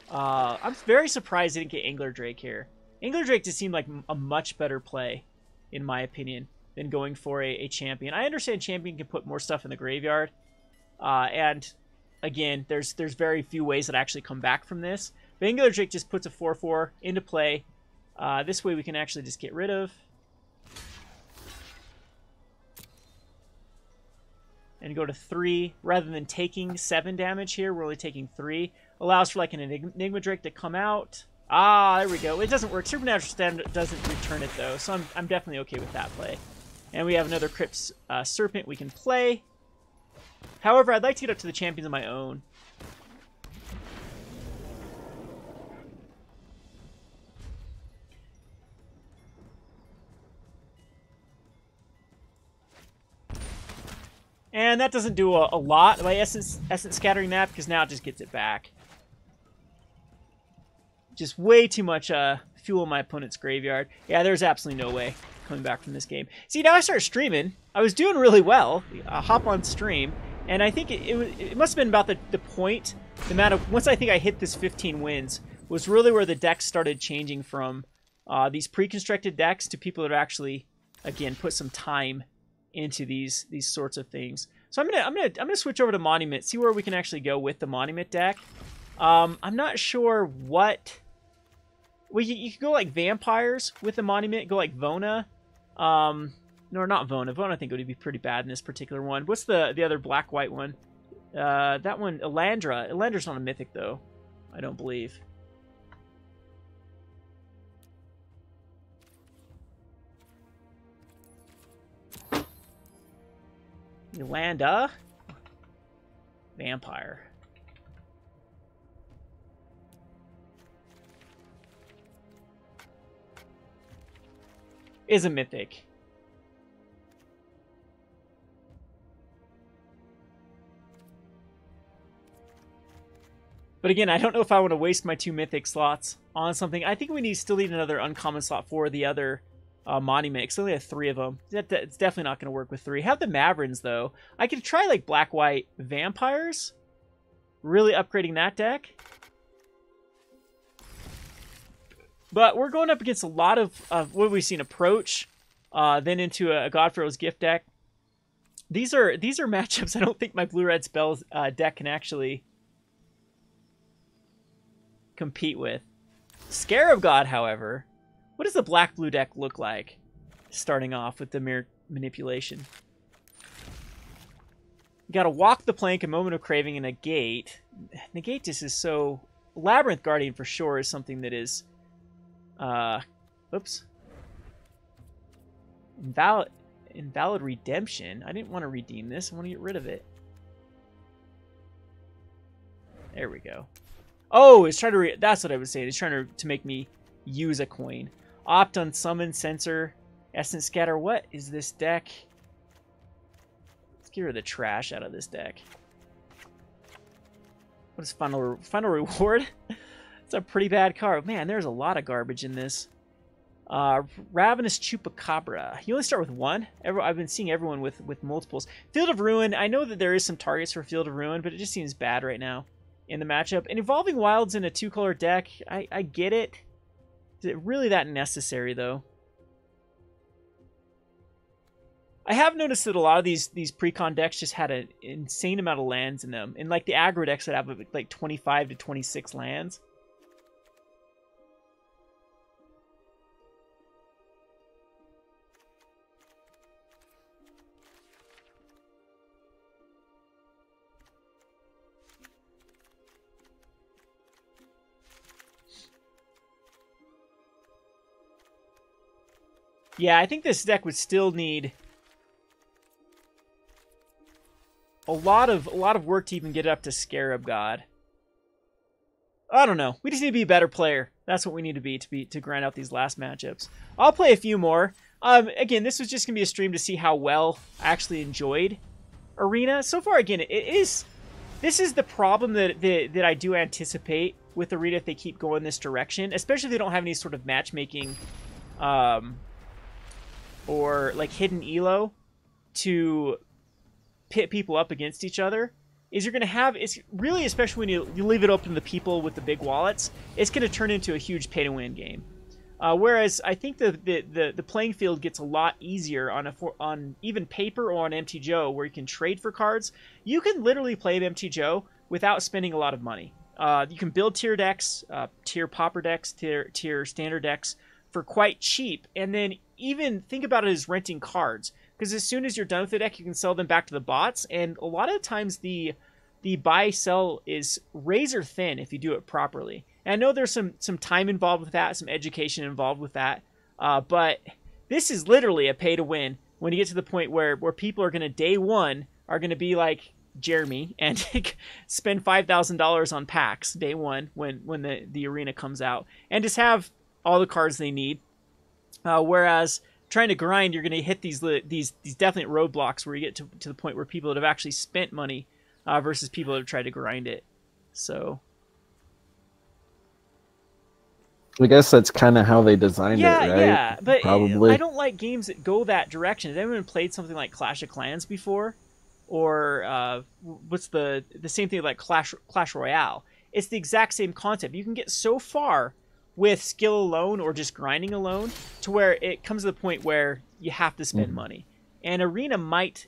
I'm very surprised I didn't get Angler Drake here. Angler Drake just seemed like a much better play, in my opinion, than going for a Champion. I understand Champion can put more stuff in the graveyard, and again, there's very few ways that actually come back from this. But Angler Drake just puts a 4/4 into play. This way we can actually just get rid of and go to 3 rather than taking 7 damage here. We're only taking 3. Allows for like an Enigma Drake to come out. Ah, there we go. It doesn't work. Supernatural Standard doesn't return it though, so I'm definitely okay with that play. And we have another Crypt Serpent we can play. However, I'd like to get up to the Champions of my own. And that doesn't do a lot by essence scattering that, because now it just gets it back. Just way too much fuel in my opponent's graveyard. Yeah, there's absolutely no way coming back from this game. See, now I start streaming. I was doing really well. Hop on stream. And I think it must have been about the point, the amount of... Once I think I hit this 15 wins, was really where the decks started changing from these pre-constructed decks to people that actually, again, put some time into these sorts of things. So I'm gonna switch over to Monument, see where we can actually go with the Monument deck. I'm not sure what Well, you could go like vampires with a monument. Go like Vona. No, not Vona. Vona I think would be pretty bad in this particular one. What's the other black-white one? That one, Elandra. Elandra's not a mythic, though. I don't believe. Elanda? Vampire. Is a mythic. But again, I don't know if I want to waste my 2 mythic slots on something. I think we still need another uncommon slot for the other monument. So we only have 3 of them. It's definitely not going to work with 3. Have the Maverins, though. I could try like black-white vampires. Really upgrading that deck. But we're going up against a lot of what we've seen, Approach, then into a Godfarrow's Gift deck. These are matchups I don't think my Blue-Red Spells deck can actually compete with. Scarab God, however, what does the black-blue deck look like? Starting off with the Mirror Manipulation. You gotta walk the plank, a Moment of Craving, and Negate. Negate just is so... Labyrinth Guardian for sure is something that is... Oops. Invalid Redemption. I didn't want to redeem this. I want to get rid of it. There we go. Oh, it's trying to... That's what I was saying. It's trying to make me use a coin. Opt on Summon, Censor, Essence Scatter. What is this deck? Let's get rid of the trash out of this deck. What is Final Reward? It's a pretty bad card. Man, there's a lot of garbage in this. Ravenous Chupacabra. You only start with 1? I've been seeing everyone with multiples. Field of Ruin. I know that there is some targets for Field of Ruin, but it just seems bad right now in the matchup. And Evolving Wilds in a 2-color deck, I get it. Is it really that necessary, though? I have noticed that a lot of these pre-con decks just had an insane amount of lands in them. And like the aggro decks that have like 25 to 26 lands. Yeah, I think this deck would still need a lot of work to even get up to Scarab God. I don't know. We just need to be a better player. That's what we need to be to grind out these last matchups. I'll play a few more. Again, this was just gonna be a stream to see how well I actually enjoyed Arena. So far, again, this is the problem that I do anticipate with Arena if they keep going this direction, especially if they don't have any sort of matchmaking or like hidden elo to pit people up against each other, is you're going to have, it's really, especially when you leave it open to the people with the big wallets, it's going to turn into a huge pay-to-win game. Whereas I think the playing field gets a lot easier on even paper or on MTGO, where you can trade for cards. You can literally play MTGO without spending a lot of money. You can build tier decks, tier popper decks, tier standard decks for quite cheap, and then even think about it as renting cards, because as soon as you're done with the deck, you can sell them back to the bots, and a lot of times the buy-sell is razor thin if you do it properly. And I know there's some time involved with that, some education involved with that, but this is literally a pay-to-win when you get to the point where people are going to, day one, are going to be like Jeremy and spend $5,000 on packs day one when the arena comes out, and just have all the cards they need. Whereas trying to grind, you're going to hit these definite roadblocks where you get to the point where people that have actually spent money versus people that have tried to grind it. So I guess that's kind of how they designed it, right? Yeah, but probably. I don't like games that go that direction. Has anyone played something like Clash of Clans before? Or what's the same thing like Clash Royale? It's the exact same concept. You can get so far with skill alone or just grinding alone to where it comes to the point where you have to spend money. And Arena might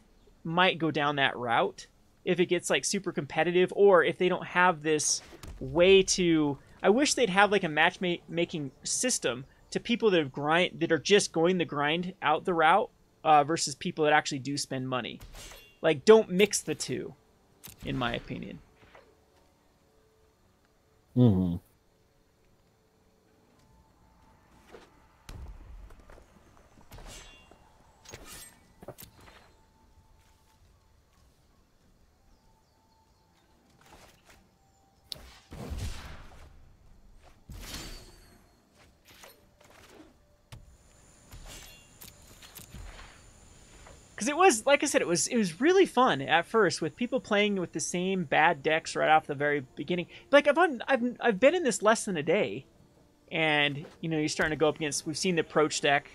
go down that route if it gets like super competitive, or if they don't have this way to I wish they'd have like a matchmaking system to people that are just going the grind out the route versus people that actually do spend money. Like, don't mix the two, in my opinion. Mm-hmm. Because it was, like I said, it was really fun at first with people playing with the same bad decks right off the very beginning. Like I've been in this less than a day, and you know, you're starting to go up against. We've seen the approach deck.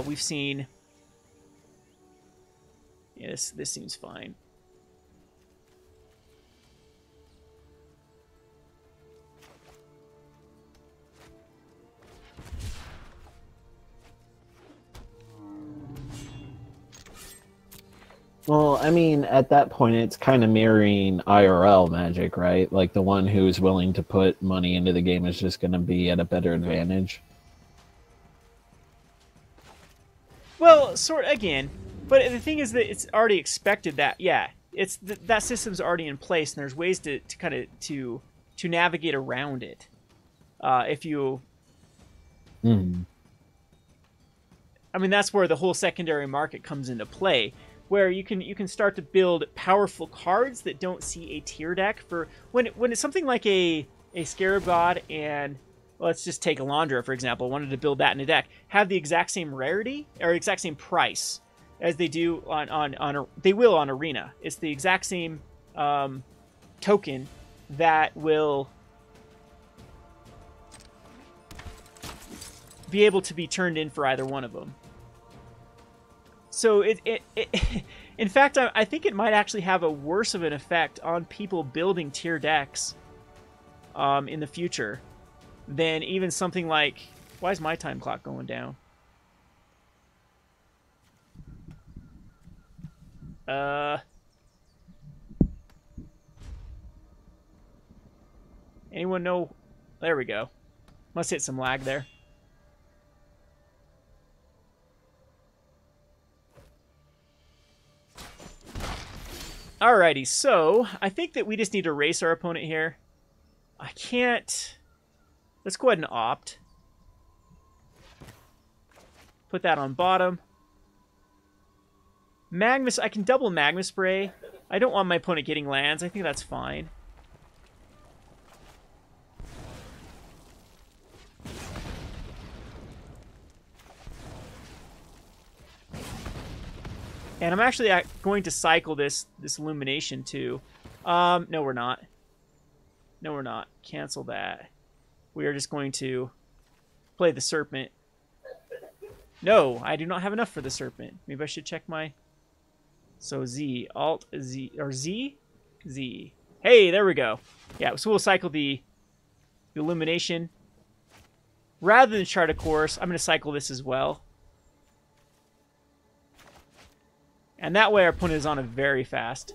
We've seen. Yeah, this seems fine. Well, I mean, at that point, it's kind of mirroring IRL Magic, right? Like, the one who's willing to put money into the game is just going to be at a better advantage. Well, again, but the thing is that it's already expected that, yeah, that system's already in place, and there's ways to kind of to navigate around it. If you, Mm. I mean, that's where the whole secondary market comes into play, where you can start to build powerful cards that don't see a tier deck for when it's something like a Scarab God and let's just take Alondra for example. Wanted to build that in a deck, have the exact same rarity or exact same price as they do they will on Arena. It's the exact same token that will be able to be turned in for either one of them. So in fact, I think it might actually have a worse of an effect on people building tier decks in the future than even something like... Why is my time clock going down? Anyone know? There we go. Must hit some lag there. Alrighty, so I think that we just need to race our opponent here. I can't... Let's go ahead and opt. Put that on bottom. Magma... I can double Magma Spray. I don't want my opponent getting lands. I think that's fine. And I'm actually going to cycle this Illumination too. No, we're not. No, we're not. Cancel that. We are just going to play the Serpent. No, I do not have enough for the Serpent. Maybe I should check my... So Z, Alt, Z, or Z? Z. Hey, there we go. Yeah, so we'll cycle the Illumination. Rather than Chart a Course, I'm going to cycle this as well. And that way our opponent is on a very fast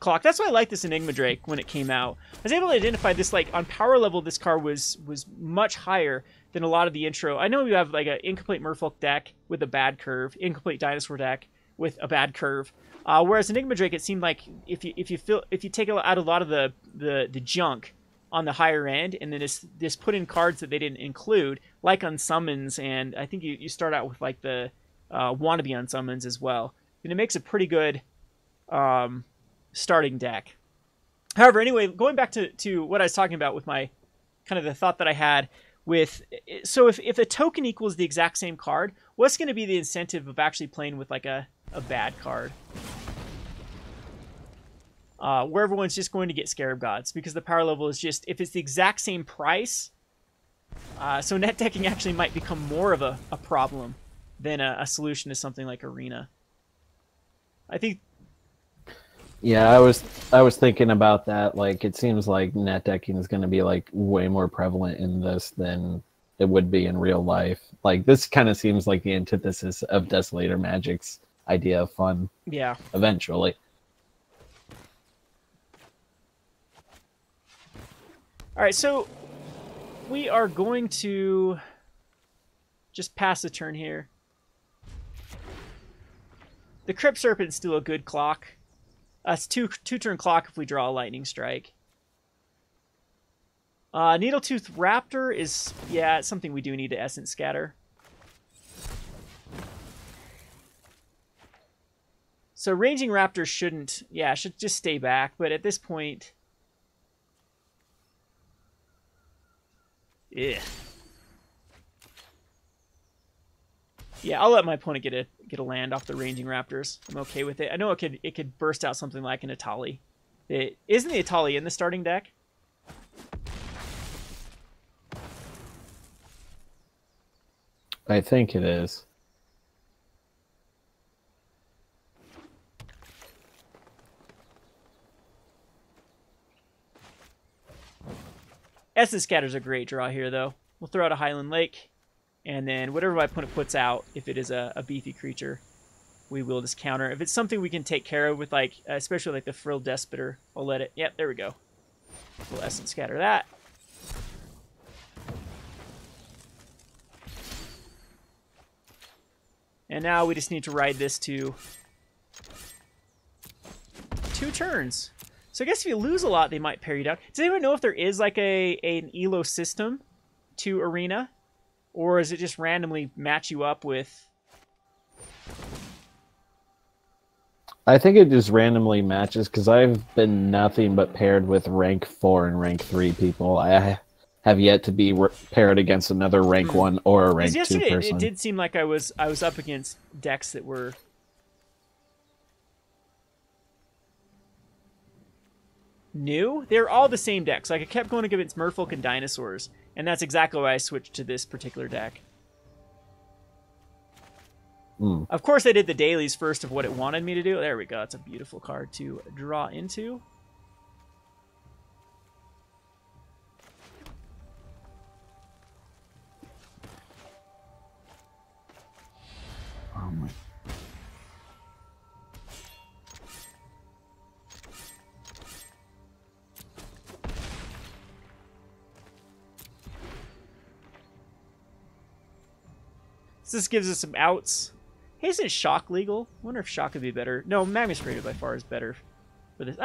clock. That's why I like this Enigma Drake when it came out. I was able to identify this, like, on power level, this card was much higher than a lot of the intro. I know you have, like, an Incomplete Merfolk deck with a bad curve, Incomplete Dinosaur deck with a bad curve. Whereas Enigma Drake, it seemed like if you take out a lot of the junk on the higher end, and then just put in cards that they didn't include, like Unsummons, and I think you start out with, like, the Wannabe Unsummons as well. And it makes a pretty good starting deck. However, anyway, going back to what I was talking about with my kind of the thought that I had with... So if a token equals the exact same card, what's going to be the incentive of actually playing with like a bad card? Where everyone's just going to get Scarab Gods because the power level is just... If it's the exact same price, so net decking actually might become more of a problem than a solution to something like Arena. I think. Yeah, I was thinking about that. Like, it seems like net decking is going to be like way more prevalent in this than it would be in real life. Like, this kind of seems like the antithesis of Desolator Magic's idea of fun. Yeah. Eventually. All right, so we are going to just pass the turn here. The Crypt Serpent's still a good clock. It's two-turn clock if we draw a Lightning Strike. Needletooth Raptor is, yeah, it's something we do need to Essence Scatter. So Raging Raptor shouldn't, yeah, should just stay back, but at this point... Yeah. Yeah, I'll let my opponent get a land off the Raging Raptors. I'm okay with it. I know it could burst out something like an Atali. Isn't the Atali in the starting deck? I think it is. Essence Scatter's a great draw here, though. We'll throw out a Highland Lake, and then whatever my opponent puts out, if it is a beefy creature, we will just counter. If it's something we can take care of with, like, especially like the Frilled Despoter, I'll let it... Yep, there we go. We'll Essence Scatter that. And now we just need to ride this to 2 turns. So I guess if you lose a lot, they might pair you down. Does anyone know if there is like an ELO system to Arena? Or is it just randomly match you up with... I think it just randomly matches, because I've been nothing but paired with rank 4 and rank 3 people. I have yet to be paired against another rank 1 or a rank 2 yesterday, person. It did seem like I was up against decks that were... new? They were all the same decks. Like, I kept going against Merfolk and Dinosaurs, and that's exactly why I switched to this particular deck. Of course, I did the dailies first of what it wanted me to do. There we go. It's a beautiful card to draw into. Oh my. So this gives us some outs. Hey, isn't Shock legal? I wonder if Shock would be better. No, Magma Spirit by far is better for this.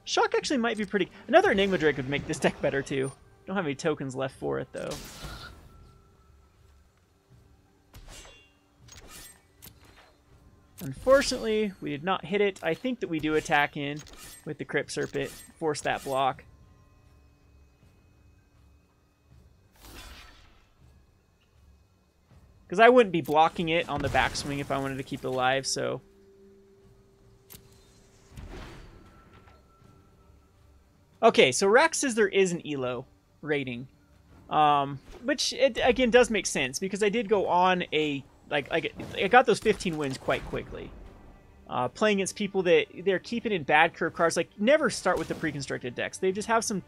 Shock actually might be pretty... Another Enigma Drake would make this deck better, too. Don't have any tokens left for it, though. Unfortunately, we did not hit it. I think that we do attack in with the Crypt Serpent. Force that block. Because I wouldn't be blocking it on the backswing if I wanted to keep it alive, so... Okay, so Rax says there is an ELO rating. Which, again, does make sense, because I did go on a... I got those 15 wins quite quickly. Playing against people that they're keeping in bad curve cards. Like, never start with the pre-constructed decks. They just have some...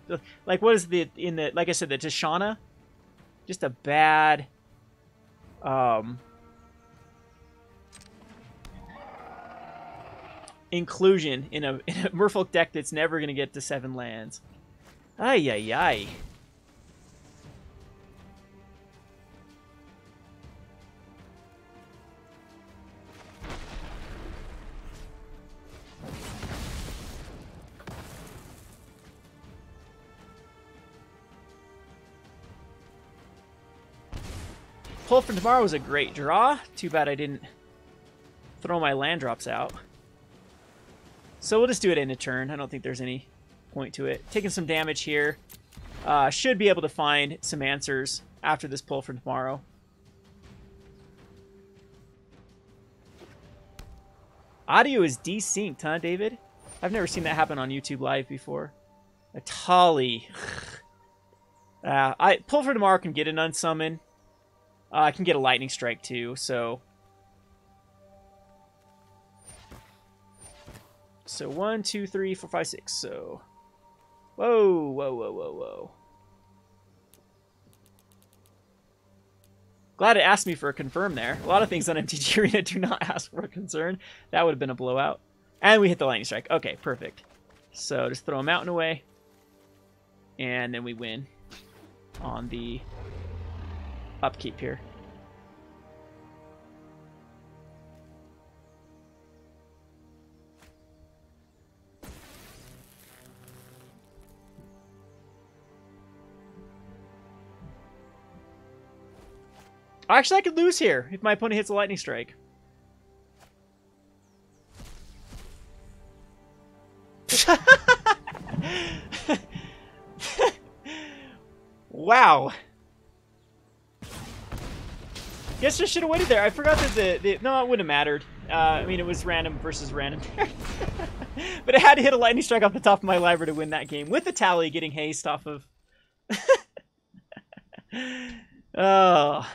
Like, what is the... Like I said, the Tishana? Just a bad... inclusion in a Merfolk deck that's never going to get to 7 lands. Ay, ay, ay. Pull for Tomorrow was a great draw. Too bad I didn't throw my land drops out. So we'll just do it in a turn. I don't think there's any point to it. Taking some damage here. Should be able to find some answers after this Pull for Tomorrow. Audio is desynced, huh, David? I've never seen that happen on YouTube Live before. Atali. Pull for Tomorrow can get an unsummon. I can get a Lightning Strike too, so... So 1, 2, 3, 4, 5, 6, so... Whoa, whoa, whoa, whoa, whoa. Glad it asked me for a confirm there. A lot of things on MTG Arena do not ask for a concern. That would have been a blowout. And we hit the Lightning Strike. Okay, perfect. So just throw a mountain away. and then we win on the upkeep here. Actually, I could lose here if my opponent hits a lightning strike. Wow. Guess I should have waited there. I forgot that no, it wouldn't have mattered. I mean, it was random versus random. But I had to hit a lightning strike off the top of my library to win that game with the tally getting haste off of. Oh,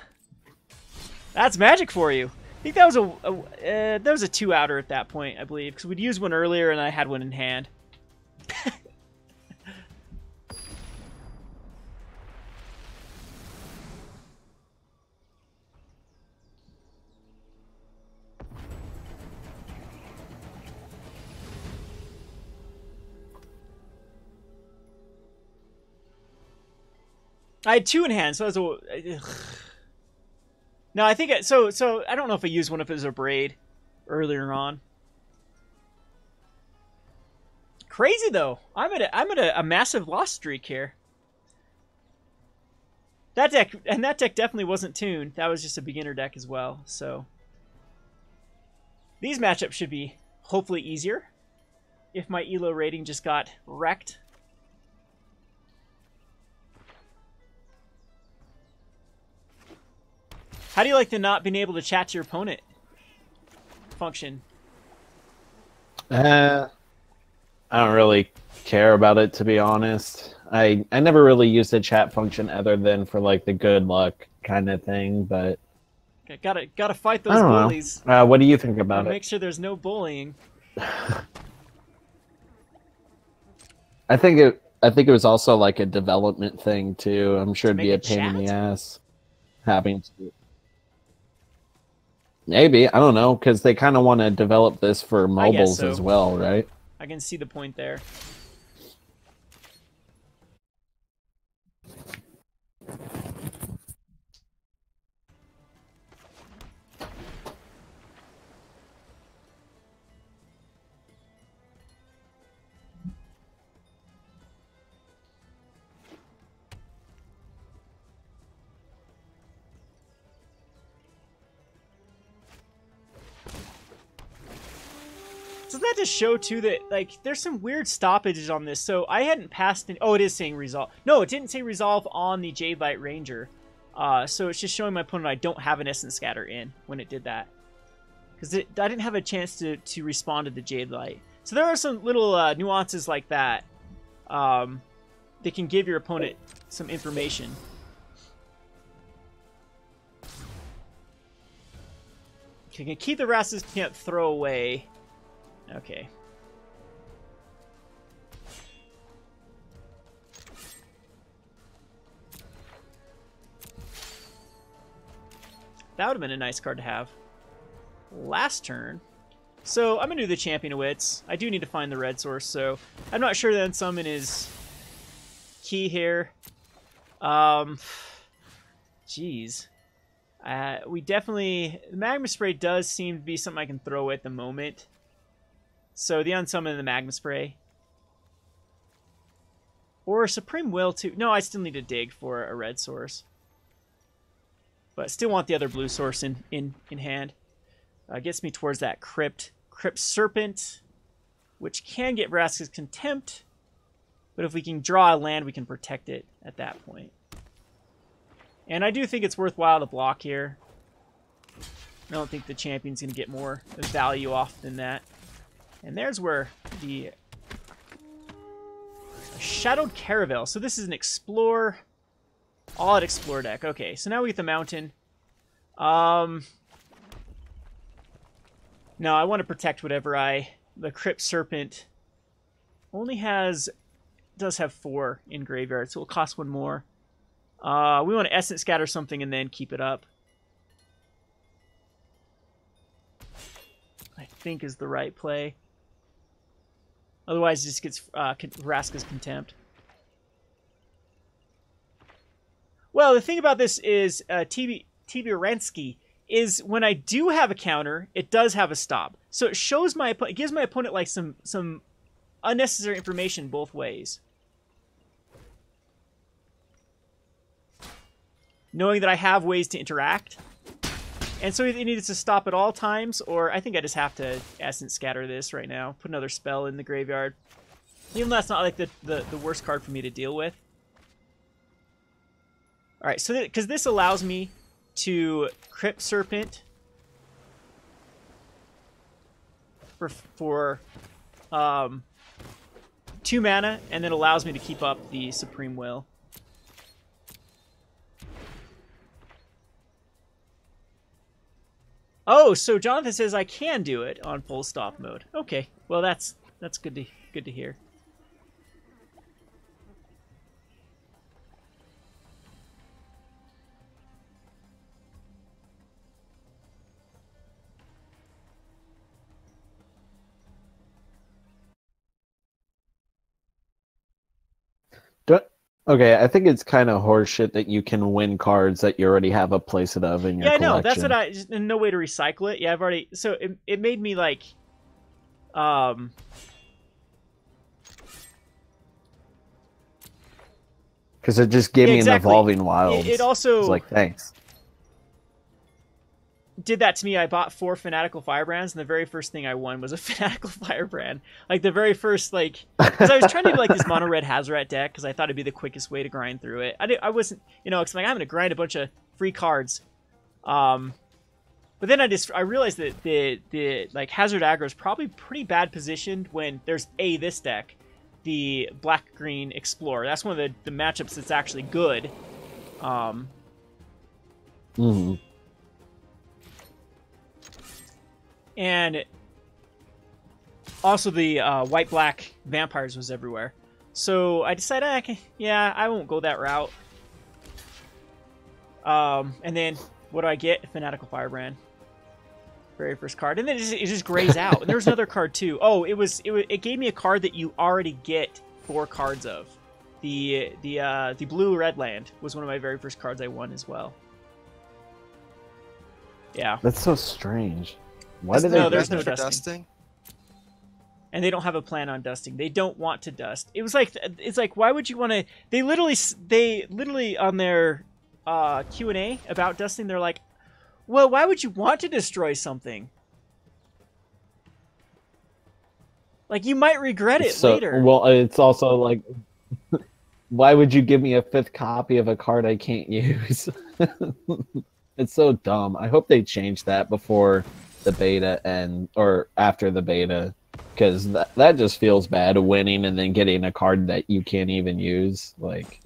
that's magic for you. I think that was a 2-outer at that point, I believe, because we'd used one earlier and I had one in hand. I had 2 in hand, so it was a. No, I think so. I don't know if I used one if it was a braid earlier on. Crazy though. I'm at a massive loss streak here. That deck definitely wasn't tuned. That was just a beginner deck as well. So these matchups should be hopefully easier. If my ELO rating just got wrecked. How do you like the not being able to chat to your opponent function? I don't really care about it, to be honest. I never really used the chat function other than for like the good luck kind of thing, but Okay, gotta fight those bullies. What do you think about it? Make sure there's no bullying. I think it was also like a development thing too. I'm sure it'd be a pain in the ass having to. Maybe, I don't know, because they kind of want to develop this for mobiles as well, right? I can see the point there. Doesn't that just show, too, that, like, there's some weird stoppages on this? So I hadn't passed... Oh, it is saying resolve. No, it didn't say resolve on the Jade Light Ranger. So it's just showing my opponent I don't have an Essence Scatter in when it did that. Because I didn't have a chance to respond to the Jade Light. So there are some little nuances like that that can give your opponent some information. Okay, keep the Rastus, can't throw away... Okay. That would have been a nice card to have. Last turn. So I'm going to do the Champion of Wits. I do need to find the red source, so I'm not sure that Unsummon is key here. Jeez. We definitely... The Magma Spray does seem to be something I can throw at the moment. So the Unsummon and the Magma Spray. Or Supreme Will too. No, I still need to dig for a red source. But still want the other blue source in hand. Gets me towards that Crypt Serpent, which can get Vraska's Contempt. But if we can draw a land, we can protect it at that point. And I do think it's worthwhile to block here. I don't think the champion's going to get more value off than that. And there's where the Shadowed Caravel. So this is an Explore, all-out Explore deck. Okay, so now we get the Mountain. No, I want to protect whatever the Crypt Serpent only does have 4 in graveyard, so it'll cost 1 more. We want to Essence Scatter something and then keep it up. I think is the right play. Otherwise, it just gets Vraska's Contempt. Well, the thing about this is Tibiransky is when I do have a counter, it does have a stop. So it shows it gives my opponent like some unnecessary information both ways. Knowing that I have ways to interact. And so it needs to stop at all times, or I think I just have to Essence Scatter this right now. Put another spell in the graveyard. Even though that's not like the worst card for me to deal with. Alright, so because this allows me to Crypt Serpent for 2 mana, and then allows me to keep up the Supreme Will. Oh, so Jonathan says I can do it on full stop mode. Okay, well that's good to hear. Okay, I think it's kind of horseshit that you can win cards that you already have a playset of in your collection. Yeah, I know. That's what just no way to recycle it. Yeah, I've already. So it made me like, because it just gave me an Evolving Wilds. It also was like, thanks. Did that to me. I bought 4 Fanatical Firebrands, and the very first thing I won was a Fanatical Firebrand. Like the very first, like, because I was trying to do like this mono red Hazoret deck because I thought it'd be the quickest way to grind through it. I wasn't, because like I'm gonna grind a bunch of free cards. But then I realized that the like Hazard Aggro is probably pretty bad positioned when there's this deck, the Black Green Explorer. That's one of the matchups that's actually good. And also the white-black vampires was everywhere. So I decided, I won't go that route. And then, what do I get? Fanatical Firebrand. Very first card. And then it just grays out. And there was another card too. Oh, it gave me a card that you already get 4 cards of. The blue-red land was one of my very first cards I won as well. Yeah. That's so strange. Why did they? There's no dusting. And they don't have a plan on dusting. They don't want to dust. It's like why would you want to? They literally on their Q&A about dusting, they're like, well, why would you want to destroy something? Like you might regret it later. Well, it's also like, why would you give me a 5th copy of a card I can't use? It's so dumb. I hope they change that before the beta or after the beta, because that just feels bad, winning and then getting a card that you can't even use. Like,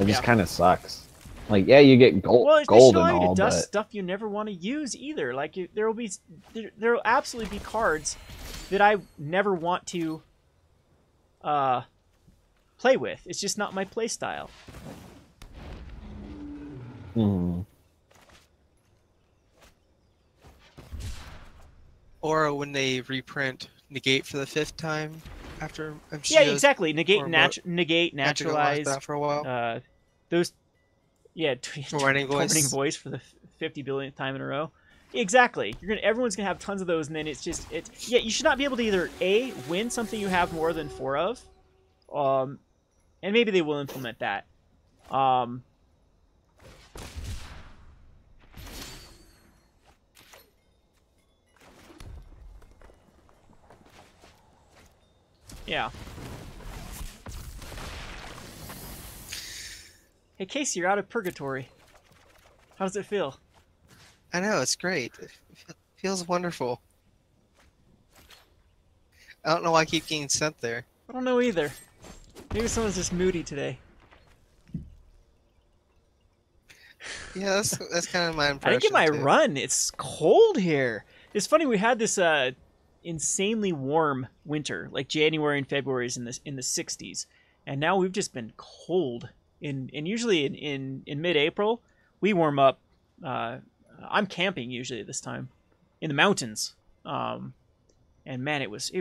it just kind of sucks. Like, yeah, you get gold and all, dust but stuff you never want to use either. Like, there will absolutely be cards that I never want to play with. It's just not my play style. Or when they reprint Negate for the 5th time after MTG. Yeah, exactly. Negate, naturalize. That for a while. Those, yeah, Tormenting Voice for the 50 billionth time in a row. Exactly. Everyone's gonna have tons of those, and then yeah. You should not be able to either win something you have more than 4 of, and maybe they will implement that. Yeah. Hey, Casey, you're out of purgatory. How does it feel? I know, it's great. It feels wonderful. I don't know why I keep getting sent there. I don't know either. Maybe someone's just moody today. Yeah, that's kind of my impression. I didn't get my run. It's cold here. It's funny, we had this insanely warm winter, like January and February is in the 60s, and now we've just been cold. And usually in mid-April, we warm up. I'm camping usually at this time in the mountains, and man, it was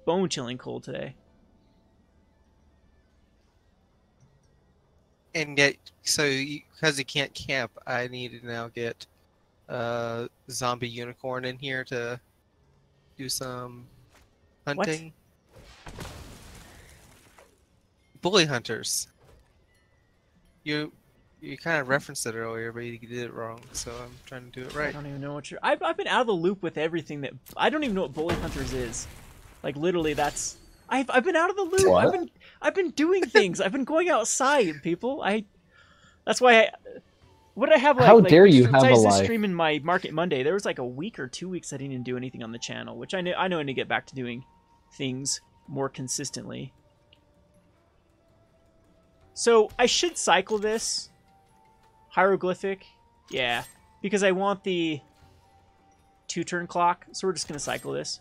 bone chilling cold today. And get because you can't camp, I need to now get zombie unicorn in here to do some hunting. Bully hunters. You kind of referenced it earlier, but you did it wrong, so I'm trying to do it I right. don't even know what you're. I've been out of the loop with everything that. I don't even know what Bully Hunters is. Like literally, that's. I've been out of the loop. What? I've been doing things. I've been going outside, people. That's why I. What did I have like? How dare you have a besides this life? stream in my Market Monday, there was like a week or 2 weeks I didn't even do anything on the channel, which I know I need to get back to doing things more consistently. So I should cycle this hieroglyphic, yeah, because I want the 2-turn clock. So we're just gonna cycle this,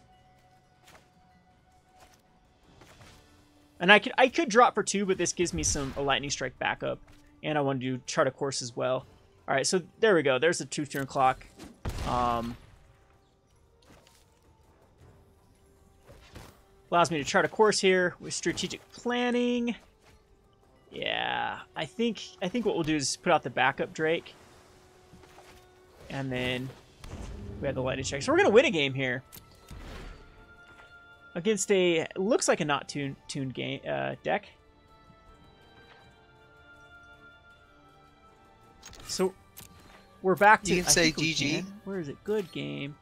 and I could drop for 2, but this gives me a lightning strike backup, and I want to do chart a course as well. All right, so there we go. There's the 2-turn clock. Allows me to chart a course here with strategic planning. Yeah, I think what we'll do is put out the backup Drake, and then we have the lightning strike. So we're gonna win a game here against looks like a not tuned game deck. So we're back to. You can say GG. Where is it? Good game.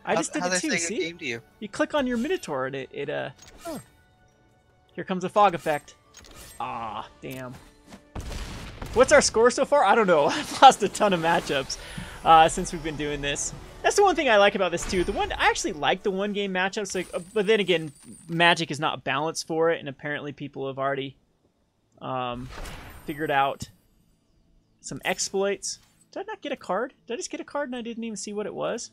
I just did How it too. they See, game to you? you click on your Minotaur and oh. Here comes a fog effect. Ah, damn. What's our score so far? I don't know. I've lost a ton of matchups since we've been doing this. That's the one thing I like about this too. I actually like the one-game matchups, like, but then again, Magic is not balanced for it, and apparently people have already figured out some exploits. Did I not get a card? Did I just get a card and I didn't even see what it was?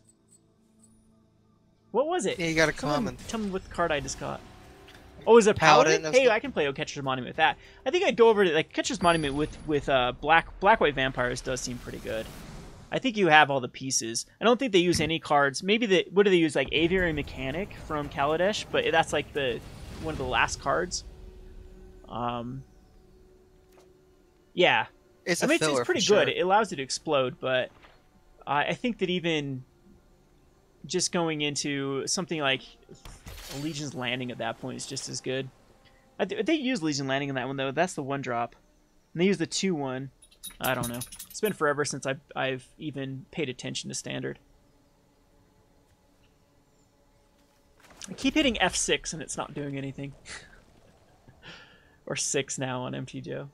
What was it? Yeah, you got a common. Tell me what card I just got. Oh, is it Paladin? Hey, I can play Catcher's Monument with that. I think I'd go over to like Catcher's Monument with black-white vampires does seem pretty good. I think you have all the pieces. I don't think they use any cards. Maybe what do they use, like Aviary Mechanic from Kaladesh? But that's like one of the last cards. Yeah. It's it's pretty good. It allows it to explode, but I think that even just going into something like Legion's Landing at that point is just as good. They use Legion Landing in that one, though. That's the 1-drop. And they use the 2-1. I don't know. It's been forever since I've even paid attention to Standard. I keep hitting F6 and it's not doing anything. Or 6 now on MTG.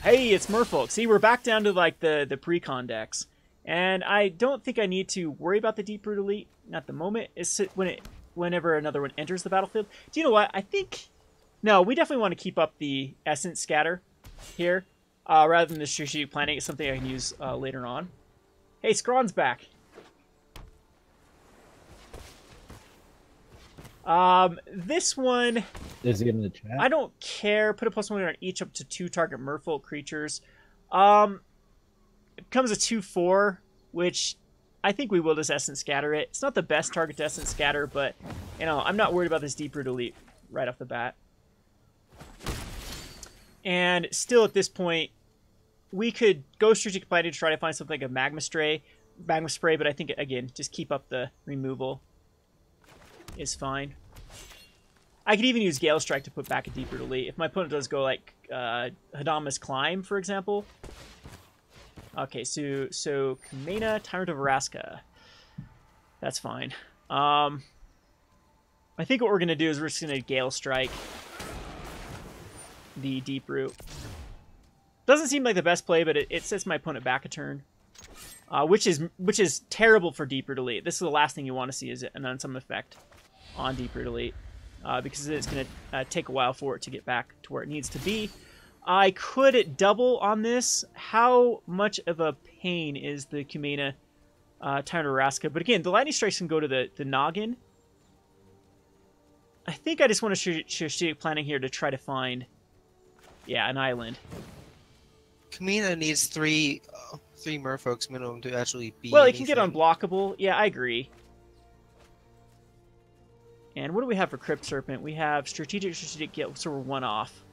Hey, it's Merfolk. See, we're back down to like the pre-con decks. And I don't think I need to worry about the Deep Root Elite at the moment. It's whenever another one enters the battlefield. Do you know what? I think... No, we definitely want to keep up the Essence Scatter here. Rather than the strategic planning. It's something I can use later on. Hey, Scrawn's back. This one... Is he in the chat? I don't care. Put a +1 on each up to 2 target Merfolk creatures. It becomes a 2/4, which I think we will just Essence Scatter it. It's not the best target to Essence Scatter, but, you know, I'm not worried about this Deep Root Elite right off the bat. And still at this point, we could go strategic planning to try to find something like a Magma Spray, but I think, again, just keep up the removal is fine. I could even use Gale Strike to put back a Deep Root Elite. If my opponent does go like Hadama's Climb, for example. Okay, so Kumena, Tyrant of Araska. That's fine. I think what we're going to do is we're just going to Gale Strike the Deep Root. Doesn't seem like the best play, but it sets my opponent back a turn. Which is terrible for Deep Root Elite. This is the last thing you want to see is an Unsummon effect on Deep Root Elite. Because it's going to take a while for it to get back to where it needs to be. I could double on this. How much of a pain is the Kumena Tyrant of Araska? But again, the Lightning Strikes can go to the Noggin. I think I just want to strategic planning here to try to find, yeah, an island. Kumena needs 3 3 merfolks minimum to actually be Well, it can get anything. unblockable. Yeah, I agree. And what do we have for Crypt Serpent? We have strategic, so we're 1 off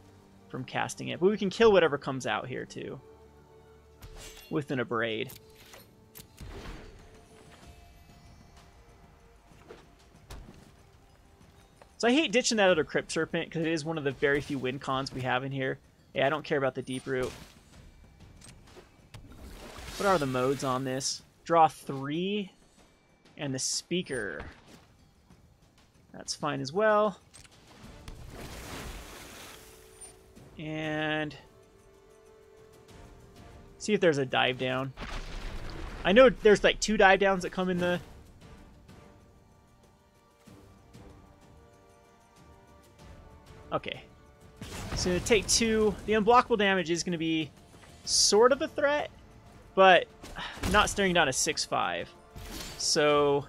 from casting it. But we can kill whatever comes out here, too. With an Abrade. So I hate ditching that other Crypt Serpent, because it is one of the very few win cons we have in here. Yeah, I don't care about the Deep Root. What are the modes on this? Draw 3, and the Speaker. That's fine as well. And see if there's a dive down. I know there's like 2 dive downs that come in the... Okay. So take 2. The unblockable damage is going to be sort of a threat, but not staring down a 6/5. So...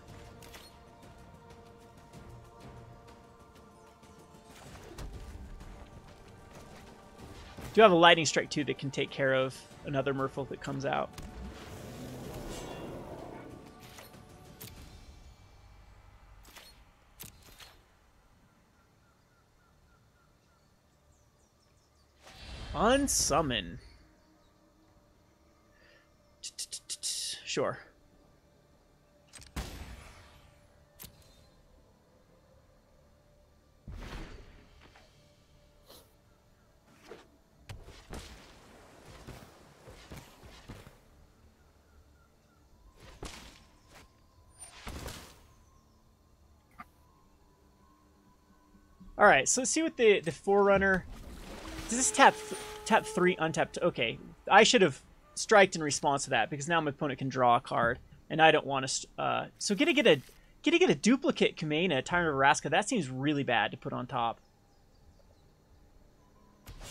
do have a lightning strike too that can take care of another merfolk that comes out. Unsummon. Sure. All right, so let's see what the Forerunner. Does this tap 3 untapped? Okay, I should have striked in response to that because now my opponent can draw a card, and I don't want to. So get a duplicate Kamena, Tyrant of Araska. That seems really bad to put on top,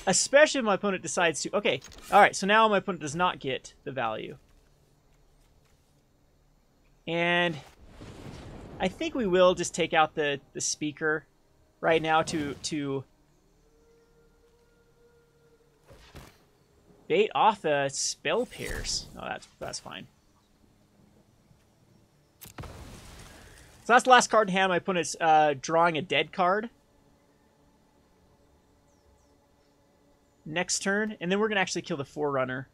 especially if my opponent decides to. Okay, all right. So now my opponent does not get the value, and I think we will just take out the Speaker right now to bait off a Spell Pierce. Oh, that's fine. So that's the last card in hand. My opponent's drawing a dead card. Next turn, and then we're gonna actually kill the Forerunner.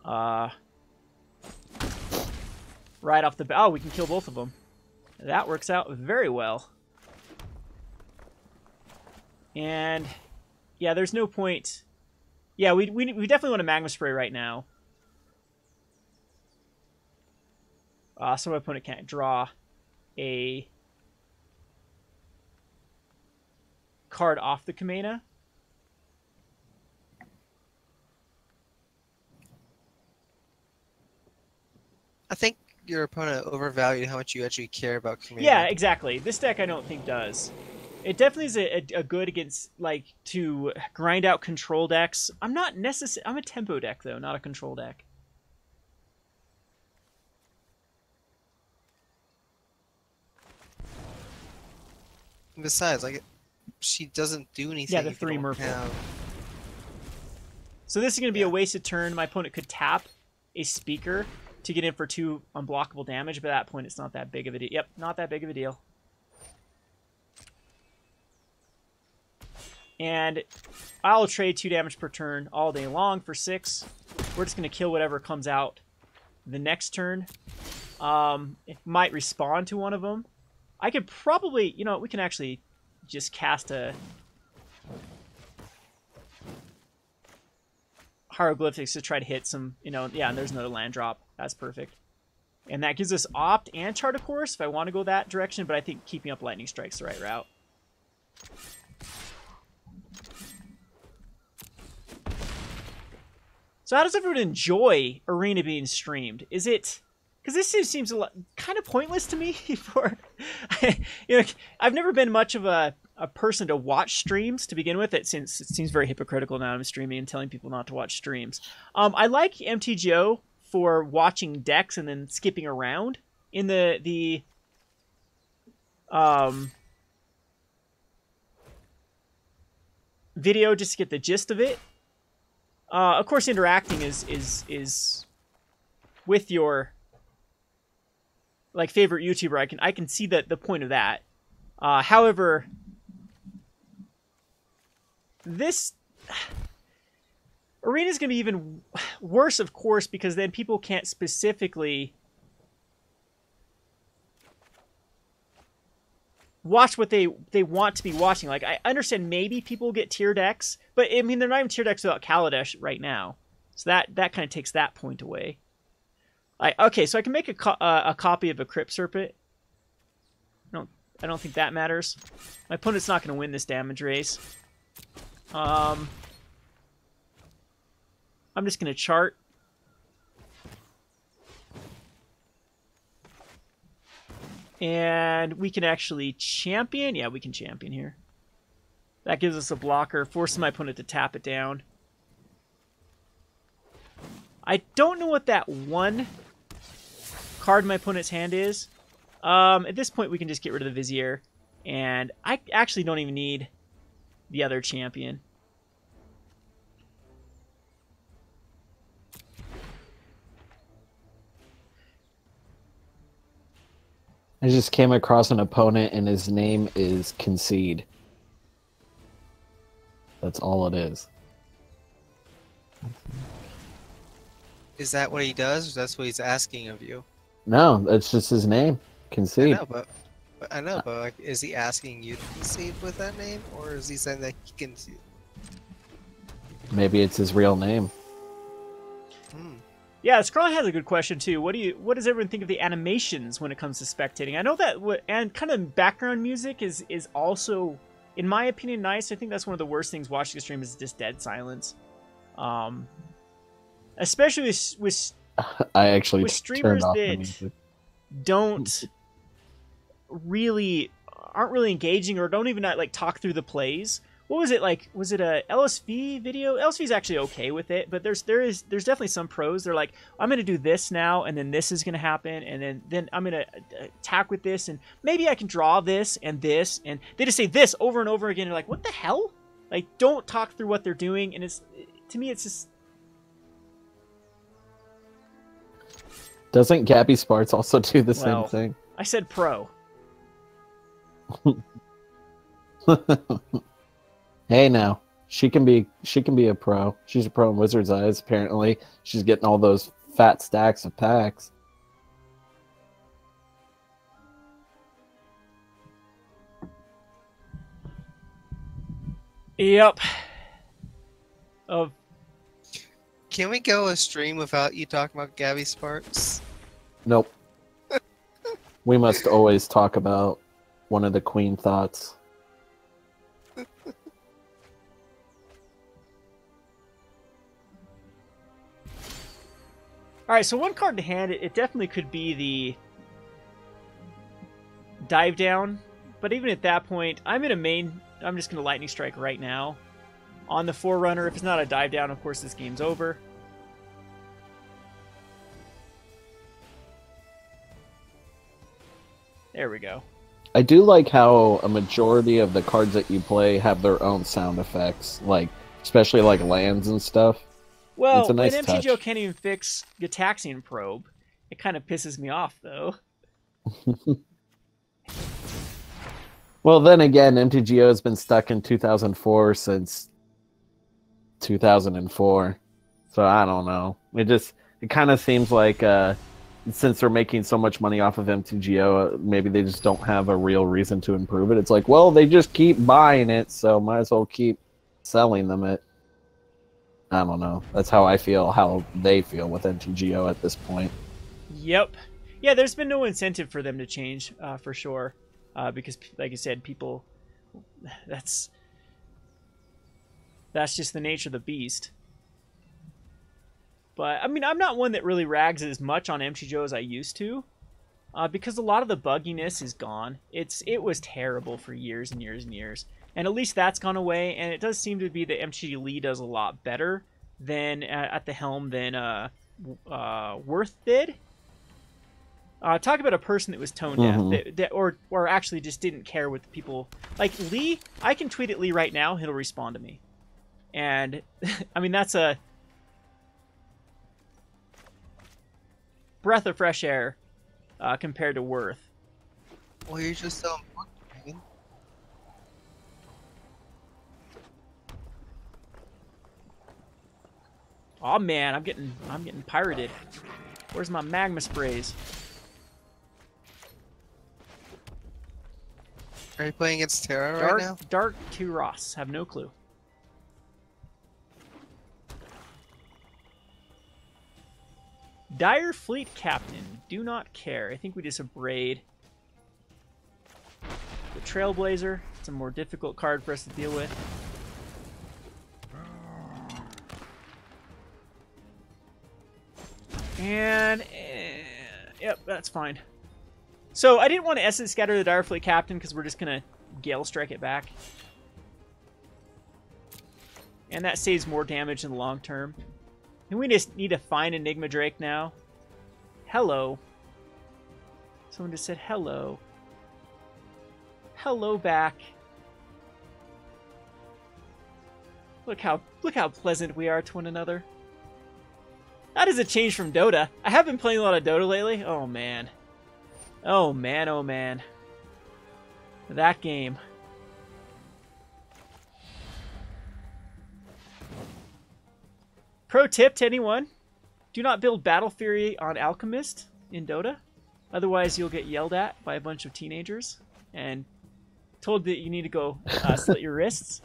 Right off the bat. Oh, we can kill both of them. That works out very well. And yeah, there's no point. Yeah, we definitely want a Magma Spray right now. So my opponent can't draw a card off the Kamena. I think your opponent overvalued how much you actually care about Kamena. Yeah, exactly. This deck I don't think does. It definitely is a good against, like, to grind out control decks. I'm not necessarily... I'm a tempo deck, though, not a control deck. Besides, like, she doesn't do anything. Yeah, the if you 3 don't Merfolk. have- So this is going to be a wasted turn. My opponent could tap a Speaker to get in for 2 unblockable damage, but at that point it's not that big of a deal. Yep, not that big of a deal. And I'll trade 2 damage per turn all day long for 6. We're just going to kill whatever comes out the next turn. It might respond to one of them. I could probably, you know, we can actually just cast a Hieroglyphics to try to hit some, you know, yeah, and there's another land drop. That's perfect. And that gives us Opt and Chart a Course if I want to go that direction, but I think keeping up Lightning Strike's the right route. So how does everyone enjoy Arena being streamed? Is it... because this seems a lot, kind of pointless to me. For you know, I've never been much of a person to watch streams to begin with. It seems very hypocritical now I'm streaming and telling people not to watch streams. I like MTGO for watching decks and then skipping around in the video just to get the gist of it. Of course, interacting is with your like favorite YouTuber, I can see the point of that. However, this Arena is going to be even worse, of course, because then people can't specifically watch what they want to be watching. Like, I understand maybe people get tier decks, but I mean, they're not even tier decks without Kaladesh right now. So that kind of takes that point away. Okay, so I can make a copy of a Crypt Serpent. I don't think that matters. My opponent's not going to win this damage race. I'm just going to chart. And we can actually champion. Yeah, we can champion here. That gives us a blocker, forces my opponent to tap it down. I don't know what that one card in my opponent's hand is. At this point, we can just get rid of the Vizier. And I actually don't even need the other champion. I just came across an opponent and his name is Concede. That's all it is. Is that what he does? Or that's what he's asking of you? No, that's just his name. Concede. I know, but like, is he asking you to concede with that name, or is he saying that he can? Maybe it's his real name. Yeah, Scrawl has a good question too. What does everyone think of the animations when it comes to spectating? I know that and kind of background music is also, in my opinion, nice. I think that's one of the worst things watching a stream is just dead silence. Especially with I actually with streamers turned off the that music. aren't really engaging or don't even like talk through the plays. What was it like? Was it a LSV video? LSV's actually okay with it, but there's definitely some pros. They're like, I'm gonna do this now, and then this is gonna happen, and then I'm gonna attack with this, and maybe I can draw this, and they just say this over and over again. You're like, what the hell? Like, don't talk through what they're doing, and to me, it's just. Doesn't Gabby Sparks also do the same thing? I said pro. Hey, now she can be a pro. She's a pro in Wizard's Eyes. Apparently, she's getting all those fat stacks of packs. Yep. Can we go a stream without you talking about Gabby Sparks? Nope. We must always talk about one of the queen thoughts. All right, so one card to hand, it definitely could be the dive down, but even at that point, I'm just going to Lightning Strike right now on the Forerunner. If it's not a dive down, of course, this game's over. There we go. I do like how a majority of the cards that you play have their own sound effects, like especially like lands and stuff. Well, it's a nice when MTGO touch. can't even fix Gitaxian Probe, it kind of pisses me off, though. Well, then again, MTGO has been stuck in 2004 since 2004, so I don't know. It kind of seems like since they're making so much money off of MTGO, maybe they just don't have a real reason to improve it. It's like, well, they just keep buying it, so might as well keep selling them it. I don't know. That's how I feel, how they feel with MTGO at this point. Yep. Yeah, there's been no incentive for them to change, for sure. Because, like I said, people... That's just the nature of the beast. But, I mean, I'm not one that really rags as much on MTGO as I used to. Because a lot of the bugginess is gone. It was terrible for years and years and years. And at least that's gone away, and it does seem to be that MTG Lee does a lot better than at the helm than Worth did. Talk about a person that was tone deaf, or actually just didn't care what the people like. Lee, I can tweet at Lee right now; he'll respond to me, and I mean that's a breath of fresh air compared to Worth. Well, you're just so important. Oh man, I'm getting pirated. Where's my magma sprays? Are you playing against Terra right now? Dark to Ross. Have no clue. Dire Fleet Captain. Do not care. I think we just abrade. The Trailblazer. It's a more difficult card for us to deal with. And yep, that's fine. So I didn't want to Essence Scatter the Dire Fleet Captain because we're just gonna Gale Strike it back, and that saves more damage in the long term. And we just need to find Enigma Drake now. Hello. Someone just said hello. Hello back. Look how pleasant we are to one another. That is a change from Dota. I have been playing a lot of Dota lately. Oh man. Oh man, oh man. That game. Pro tip to anyone. Do not build Battle Fury on Alchemist in Dota. Otherwise you'll get yelled at by a bunch of teenagers and told that you need to go slit your wrists.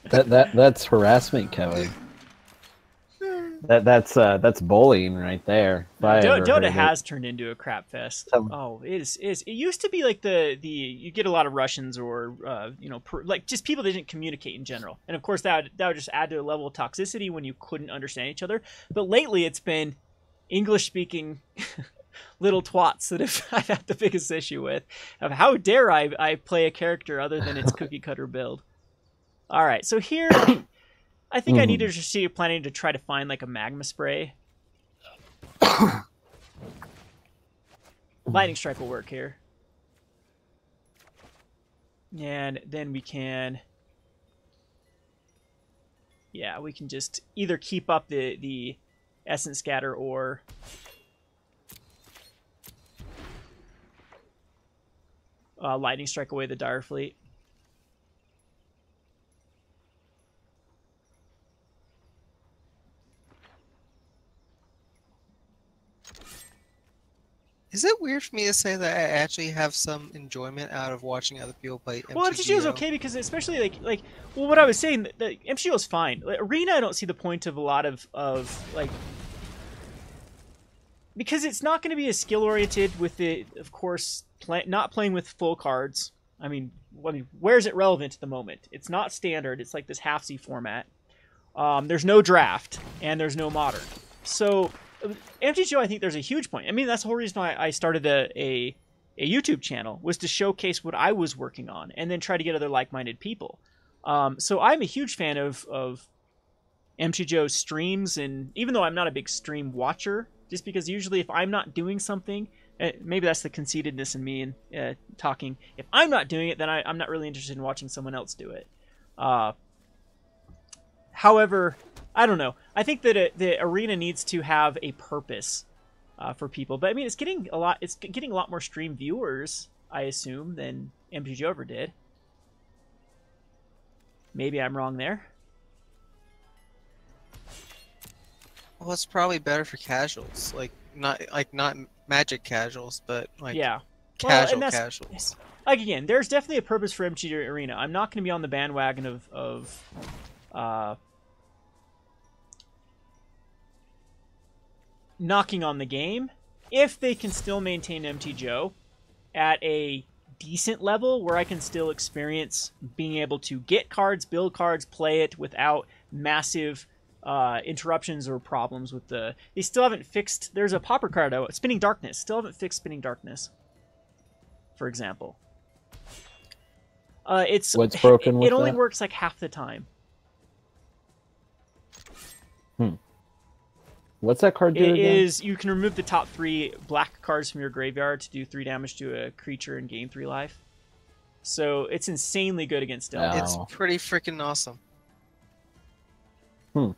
That's harassment, Kevin. That's bullying right there. Dota has turned into a crap fest. Oh, it is. It used to be like the you get a lot of Russians or like just people that didn't communicate in general, and of course that would just add to a level of toxicity when you couldn't understand each other. But lately, it's been English speaking little twats that I've had the biggest issue with. Of how dare I play a character other than its cookie cutter build. All right, so here, I think I need to see planning to try to find like a magma spray. Lightning strike will work here, and then we can, yeah, we can just either keep up the essence scatter or lightning strike away the Dire Fleet. Is it weird for me to say that I actually have some enjoyment out of watching other people play MTGO? Well, MTGO is okay because especially like well, what I was saying, the MTGO is fine. Like, Arena, I don't see the point of a lot of like, because it's not going to be as skill oriented with the, of course, not playing with full cards. I mean, where is it relevant at the moment? It's not standard. It's like this half C format. There's no draft and there's no modern. So MTGO, I think there's a huge point. I mean, that's the whole reason why I started a YouTube channel, was to showcase what I was working on and then try to get other like-minded people. So I'm a huge fan of MTGO streams, and even though I'm not a big stream watcher, just because usually if I'm not doing something, maybe that's the conceitedness in me and talking. If I'm not doing it, then I'm not really interested in watching someone else do it. However, I don't know. I think that the Arena needs to have a purpose for people. But I mean, it's getting a lot more stream viewers, I assume, than MTG ever did. Maybe I'm wrong there. Well, it's probably better for casuals, like not Magic casuals, but like casuals. Like, again, there's definitely a purpose for MTG Arena. I'm not going to be on the bandwagon of knocking on the game if they can still maintain MTGO at a decent level where I can still experience being able to get cards, build cards, play it without massive interruptions or problems with the... They still haven't fixed... There's a popper card out, Spinning Darkness. Still haven't fixed Spinning Darkness, for example. It's what's broken with it only that? works like half the time. What's that card do It again? is, you can remove the top 3 black cards from your graveyard to do 3 damage to a creature and gain 3 life. So it's insanely good against Delta. It's pretty freaking awesome. Hmm.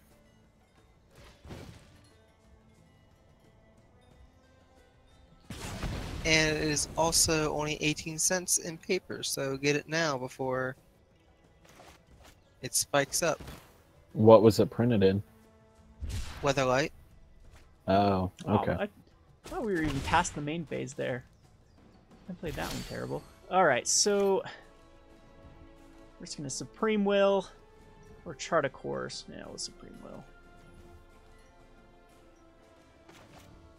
And it is also only 18 cents in paper, so get it now before it spikes up. What was it printed in? Weatherlight. Oh, okay. Oh, I thought we were even past the main phase there. I played that one terrible. All right, so we're just gonna Supreme Will or Chart a Course. Yeah, we'll Supreme Will.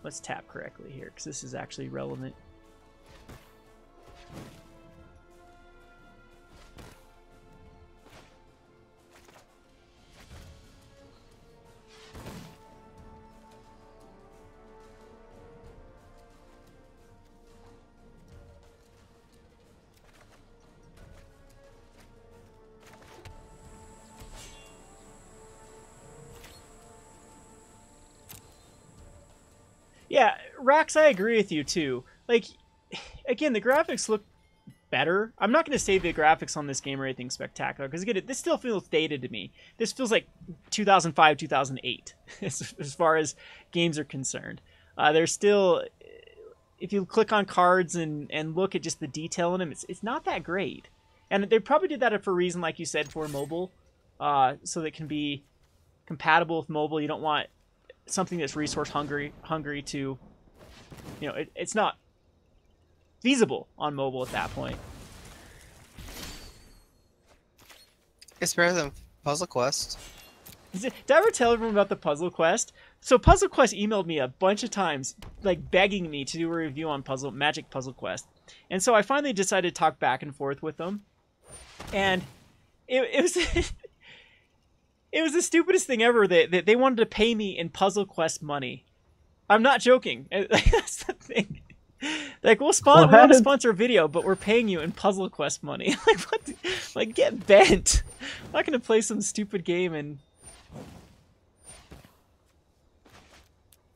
Let's tap correctly here, because this is actually relevant. Yeah, Rax, I agree with you too. Like, again, the graphics look better. I'm not going to say the graphics on this game are anything spectacular, because again, this still feels dated to me. This feels like 2005, 2008, as far as games are concerned. There's still, if you click on cards and look at just the detail in them, it's not that great. And they probably did that for a reason, like you said, for mobile, so that it can be compatible with mobile. You don't want something that's resource hungry to, you know, it's not feasible on mobile at that point. It's better than Puzzle Quest. Did I ever tell everyone about the Puzzle Quest? So Puzzle Quest emailed me a bunch of times, like begging me to do a review on Magic Puzzle Quest, and so I finally decided to talk back and forth with them, and it was it was the stupidest thing ever that they wanted to pay me in Puzzle Quest money. I'm not joking. That's the thing. Like, we want to sponsor a video, but we're paying you in Puzzle Quest money. Like, what? Like, get bent. I'm not going to play some stupid game and...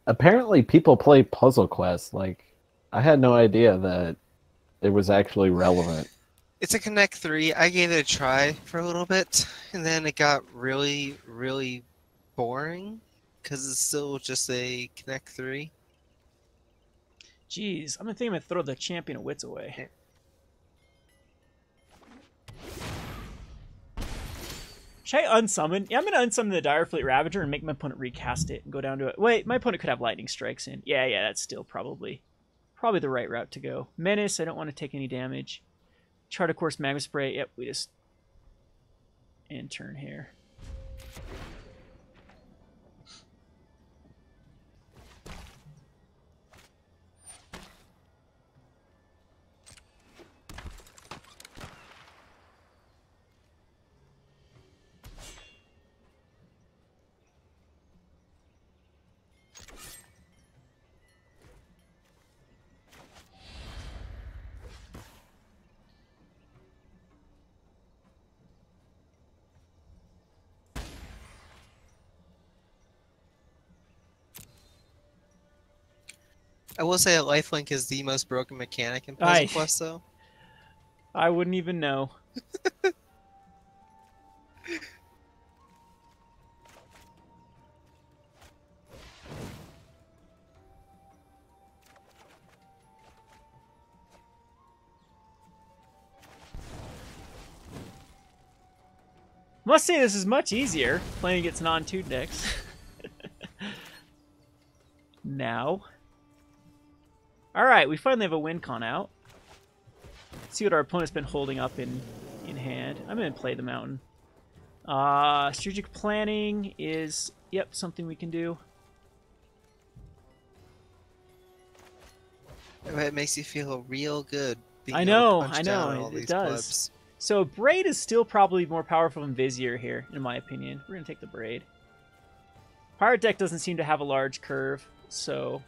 Apparently people play Puzzle Quest. Like, I had no idea that it was actually relevant. It's a Connect 3. I gave it a try for a little bit, and then it got really, really boring, because it's still just a Connect 3. Jeez, I'm going to throw the Champion of Wits away. Okay. Should I unsummon? Yeah, I'm going to unsummon the Direfleet Ravager and make my opponent recast it and go down to it. Wait, my opponent could have Lightning Strikes in. Yeah, that's still probably the right route to go. Menace, I don't want to take any damage. Chart a Course, Magma Spray. Yep, we just end turn here. I will say that lifelink is the most broken mechanic in Puzzle Quest, though. I wouldn't even know. Must say this is much easier playing against non-tuned decks. Now. Alright, we finally have a win con out. Let's see what our opponent's been holding up in hand. I'm going to play the mountain. Strategic planning is, yep, something we can do. It makes you feel real good. I know, it does. Clubs. So Braid is still probably more powerful than Vizier here, in my opinion. We're going to take the Braid. Pirate deck doesn't seem to have a large curve, so...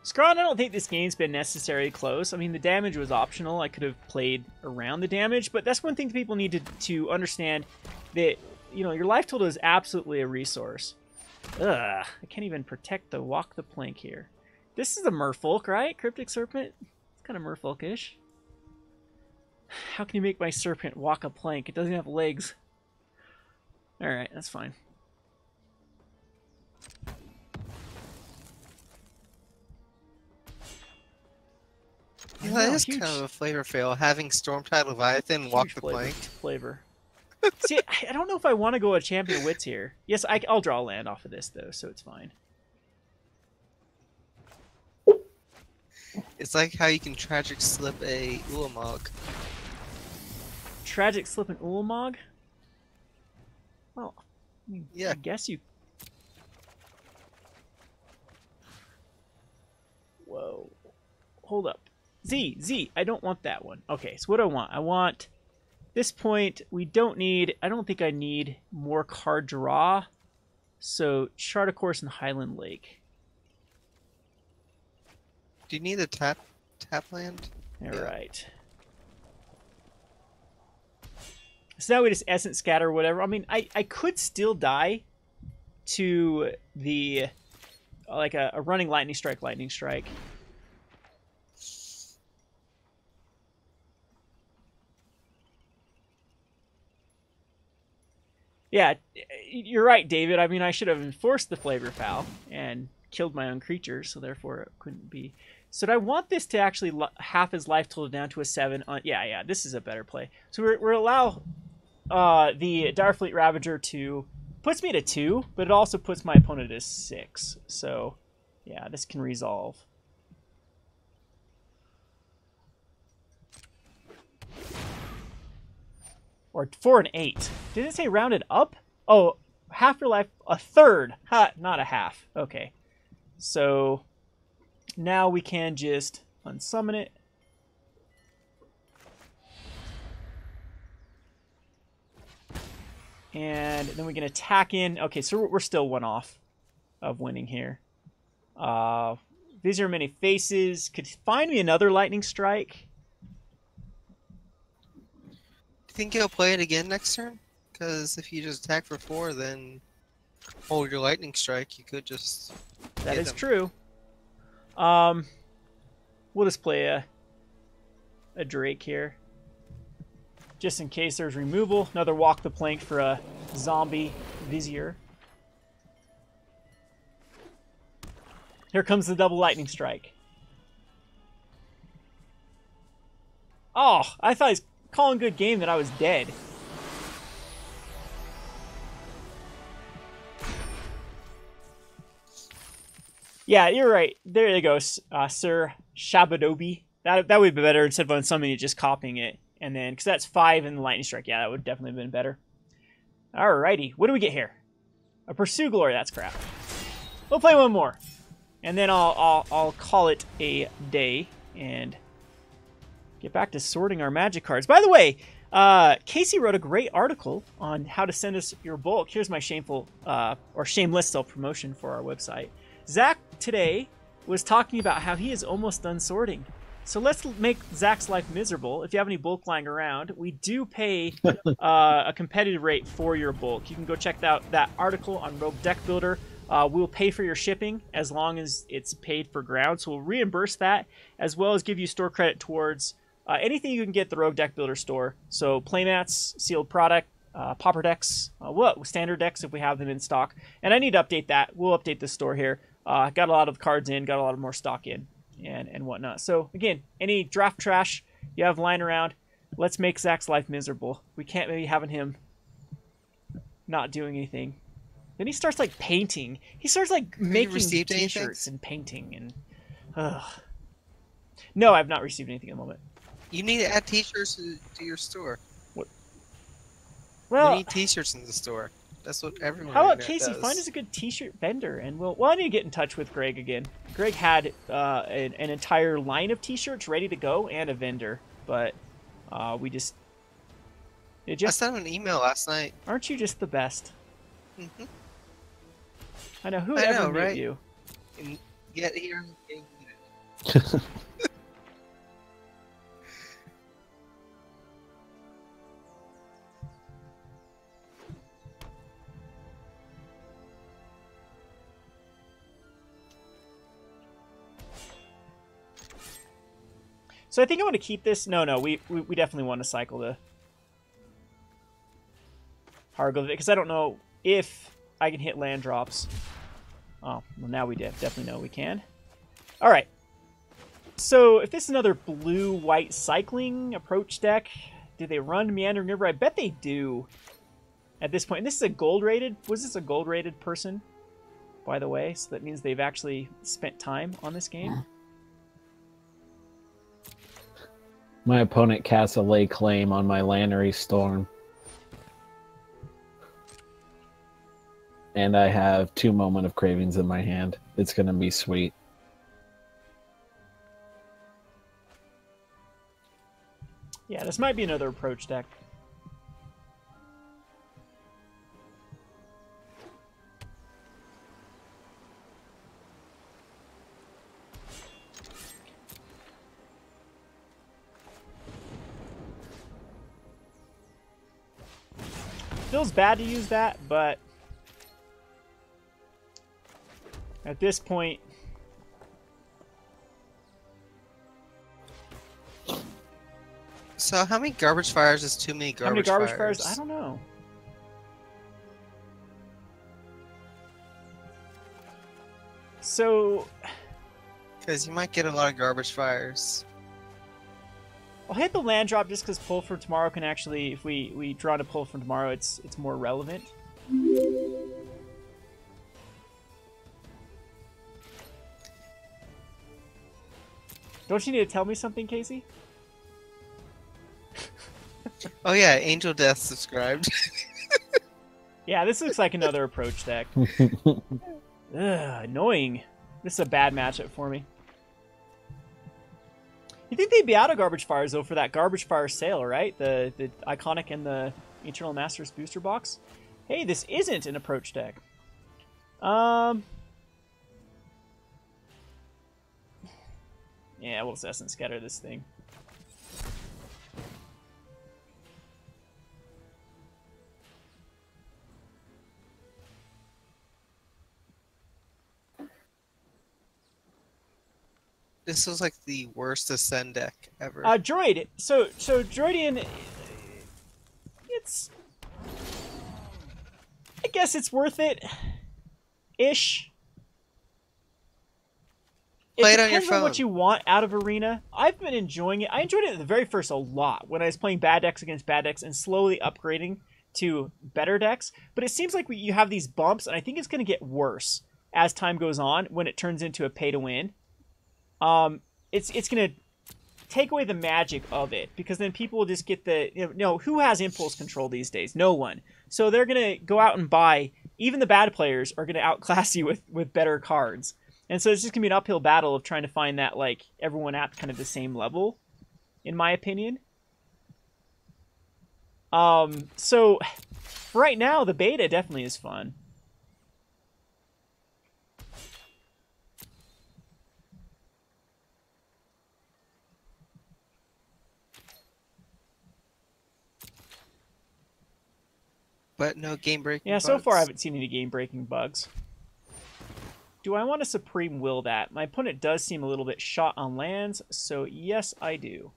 Scrawn, I don't think this game's been necessarily close. I mean, the damage was optional. I could have played around the damage, but that's one thing that people need to understand, that, you know, your life total is absolutely a resource. Ugh, I can't even protect the Walk the Plank here. This is a Merfolk, right? Cryptic Serpent? It's kind of Merfolkish. How can you make my serpent walk a plank? It doesn't have legs. Alright, that's fine. Yeah, that is kind of a flavor fail, having Stormtide Leviathan walk the plank. Flavor. See, I don't know if I want to go a Champion Wits here. Yes, I'll draw land off of this, though, so it's fine. It's like how you can tragic slip a Ulamog. Tragic slip an Ulamog? Well, I mean, yeah. I guess you... Whoa. Hold up. Z, I don't want that one. Okay, so what do I want? I want... This point, we don't need... I don't think I need more card draw. So, Chart a Course and Highland Lake. Do you need a tap land? Alright. So now we just Essence Scatter or whatever. I mean, I could still die to the... like a running Lightning Strike. Yeah, you're right, David. I mean, I should have enforced the Flavor Foul and killed my own creatures, so therefore it couldn't be. So do I want this to actually half his life total down to a 7? Yeah, this is a better play. So we're allow the Direfleet Ravager to... Puts me to 2, but it also puts my opponent at 6. So, yeah, this can resolve. Or 4 and 8. Did it say rounded up? Oh, half your life, a third. Ha, not a half. Okay. So now we can just unsummon it. And then we can attack in. Okay, so we're still 1 off of winning here. These are many faces. Could find me another Lightning Strike. Do you think he'll play it again next turn? Because if you just attack for 4, then hold your Lightning Strike, you could just... That is true. We'll just play a Drake here. Just in case there's removal. Another Walk the Plank for a zombie Vizier. Here comes the double Lightning Strike. Oh, I thought he was calling good game that I was dead. Yeah, you're right. There you go, Sir Shabadobi. That would be better instead of unsummoning it, just copying it. And then, because that's 5 in the Lightning Strike. Yeah, that would definitely have been better. Alrighty, what do we get here? A Pursue Glory, that's crap. We'll play one more. And then I'll call it a day and get back to sorting our Magic cards. By the way, Casey wrote a great article on how to send us your bulk. Here's my shameful or shameless self-promotion for our website. Zach today was talking about how he is almost done sorting. So let's make Zach's life miserable. If you have any bulk lying around, we do pay a competitive rate for your bulk. You can go check out that article on Rogue Deck Builder. We'll pay for your shipping as long as it's paid for ground. So we'll reimburse that, as well as give you store credit towards anything you can get at the Rogue Deck Builder store. So playmats, sealed product, popper decks, standard decks if we have them in stock. And I need to update that. We'll update the store here. Got a lot of cards in, got a lot of more stock in, and whatnot. So again, any draft trash you have lying around, let's make Zach's life miserable. We can't maybe having him not doing anything. Then he starts like painting. He starts like making t-shirts and painting and. No, I've not received anything at the moment. You need to add t-shirts to your store. What? Well, you need t-shirts in the store. That's what everyone. How about Casey? Find us a good t-shirt vendor, and well, I need to get in touch with Greg again. Greg had an entire line of t-shirts ready to go and a vendor, but we just. I sent him an email last night. Aren't you just the best? Mm-hmm. I know. Who ever knew you? And get here. So I think I want to keep this. No, we definitely want to cycle the Hargle because I don't know if I can hit land drops. Oh, well now we definitely know we can. All right. So if this is another blue-white cycling approach deck, do they run Meandering River? I bet they do at this point. And this is a gold-rated. Was this a gold-rated person, by the way? So that means they've actually spent time on this game. My opponent casts a lay claim on my Lannery Storm. And I have 2 Moment of Cravings in my hand. It's going to be sweet. Yeah, this might be another approach deck. Feels bad to use that, but at this point, So how many garbage fires is too many garbage fires? how many garbage fires? I don't know. So, Because you might get a lot of garbage fires. I'll hit the land drop just because pull for tomorrow can actually, if we draw to pull from tomorrow, it's more relevant. Don't you need to tell me something, Casey? Oh yeah, Angel Death subscribed. Yeah, this looks like another approach deck. Ugh, annoying. This is a bad matchup for me. You think they'd be out of garbage fires though for that garbage fire sale, right? The iconic and the Eternal Masters booster box. Hey, this isn't an approach deck. Yeah, we'll Essence Scatter this thing. This was like the worst Ascend deck ever. Droid. So Droidian, it's, I guess it's worth it, ish. Play It it on your depends on what phone. you want out of Arena. I've been enjoying it. I enjoyed it at the very first a lot when I was playing bad decks against bad decks and slowly upgrading to better decks. But it seems like you have these bumps, and I think it's going to get worse as time goes on when it turns into a pay to win. It's going to take away the magic of it because then people will just get the, who has impulse control these days? No one. So they're going to go out and buy, even the bad players are going to outclass you with better cards. And so it's just going to be an uphill battle of trying to find that, like, everyone at kind of the same level, in my opinion. So right now, the beta definitely is fun. But no game breaking. Yeah, so far I haven't seen any game-breaking bugs. Do I want to Supreme Will that? My opponent does seem a little bit shot on lands, so yes, I do.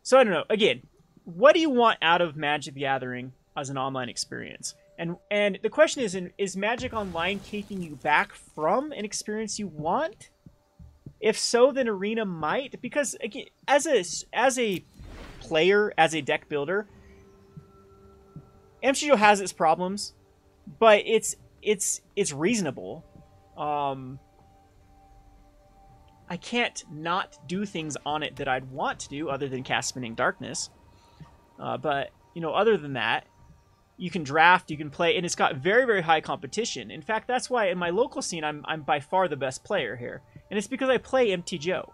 So I don't know. Again, what do you want out of Magic the Gathering as an online experience? And the question is Magic Online taking you back from an experience you want? If so, then Arena might, because again, as a player, as a deck builder, MTGO has its problems, but it's reasonable. I can't not do things on it that I'd want to do other than cast Spinning Darkness. But other than that, you can draft, you can play, and it's got very, very high competition. In fact, that's why in my local scene, I'm by far the best player here. And it's because I play MTGO.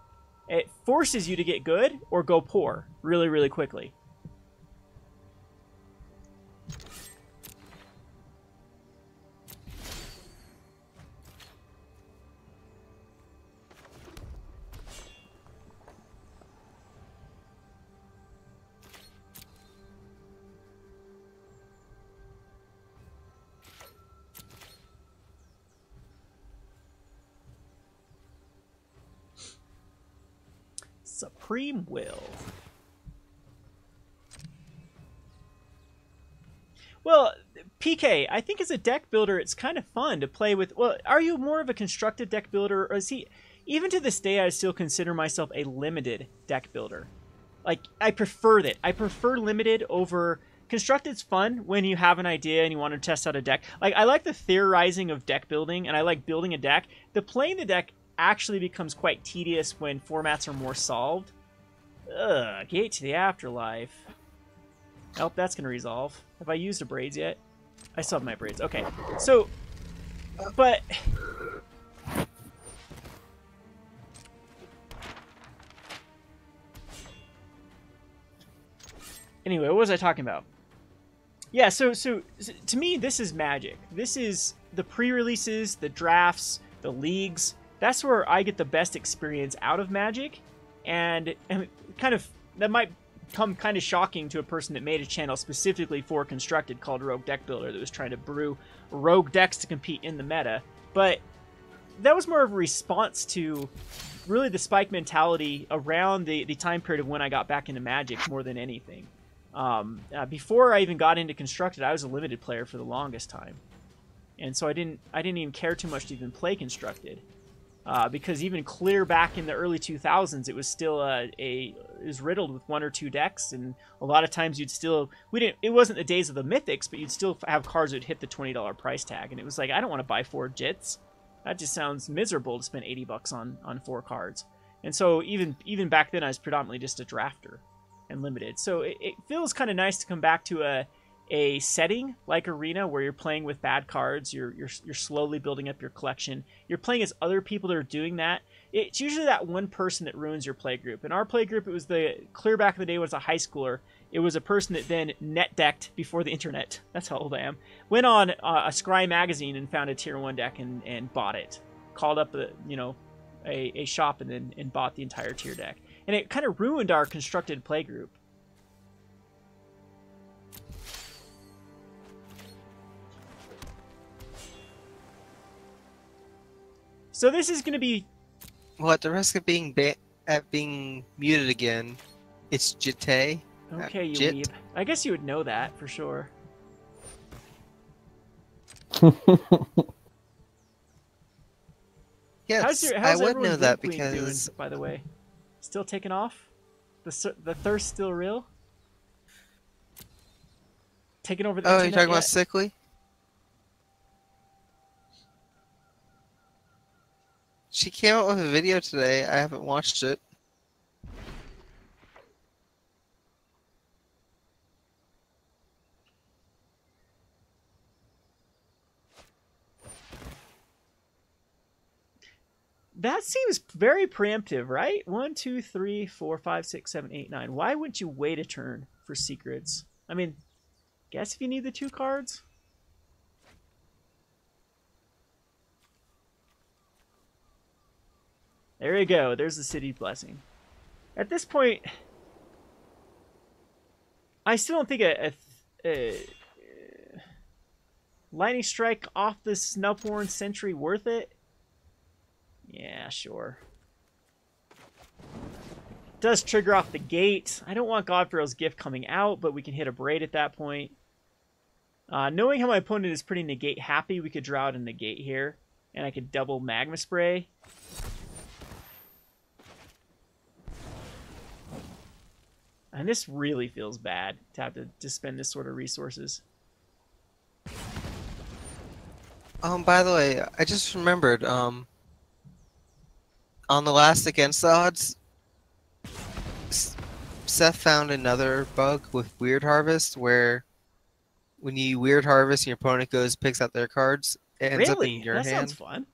It forces you to get good or go poor really, really quickly. Supreme Will. Well, PK, I think as a deck builder, it's kind of fun to play with. Well, are you more of a constructed deck builder, or is he? Even to this day, I still consider myself a limited deck builder. Like, I prefer that. I prefer limited over constructed's fun when you have an idea and you want to test out a deck. Like, I like the theorizing of deck building, and I like building a deck. The playing the deck actually becomes quite tedious when formats are more solved. Ugh, Gate to the Afterlife. Oh, that's going to resolve. Have I used a Braids yet? I still have my Braids. Okay, so, but... Anyway, what was I talking about? Yeah, so to me, this is Magic. This is the pre-releases, the drafts, the leagues. That's where I get the best experience out of Magic. And kind of, that might come kind of shocking to a person that made a channel specifically for Constructed called Rogue Deck Builder that was trying to brew rogue decks to compete in the meta. But that was more of a response to really the spike mentality around the time period of when I got back into Magic more than anything. Before I even got into Constructed, I was a limited player for the longest time. And so I didn't even care too much to even play Constructed. Because even clear back in the early 2000s, it was still it was riddled with one or two decks, and a lot of times you'd still it wasn't the days of the mythics, but you'd still have cards that would hit the $20 price tag, and it was like, I don't want to buy 4 Jits. That just sounds miserable to spend $80 on 4 cards. And so even back then, I was predominantly just a drafter and limited. So it feels kind of nice to come back to a setting like Arena where you're playing with bad cards, you're slowly building up your collection, you're playing as other people that are doing that. It's usually that one person that ruins your play group. In our play group, it was clear back in the day was a high schooler. It was a person that then net decked before the internet. That's how old I am. Went on a Scry magazine and found a tier 1 deck and bought it. Called up a shop and bought the entire tier deck. And it kind of ruined our Constructed play group. So this is going to be... Well, at the risk of being muted again, it's Jite. Okay, you Jit. weeb. I guess you would know that for sure. Yes, how's I would everyone's know that Blink Queen because... doing, by the way? Still taking off? The thirst still real? Taking over the Oh, internet you're talking yet? about Sickly? She came out with a video today. I haven't watched it. That seems very preemptive, right? 1, 2, 3, 4, 5, 6, 7, 8, 9. Why wouldn't you wait a turn for secrets? I mean, guess if you need the 2 cards. There you go. There's the City's Blessing. At this point, I still don't think a Lightning Strike off the Snubhorn Sentry worth it. Yeah, sure. Does trigger off the gate. I don't want Godfarrow's Gift coming out, but we can hit a Braid at that point. Knowing how my opponent is pretty negate happy, we could draw out a negate here, and I could double Magma Spray. And this really feels bad to have to spend this sort of resources. By the way, I just remembered, on the last Against the Odds, Seth found another bug with Weird Harvest where when you Weird Harvest and your opponent picks out their cards, it ends up in your hand. That sounds fun.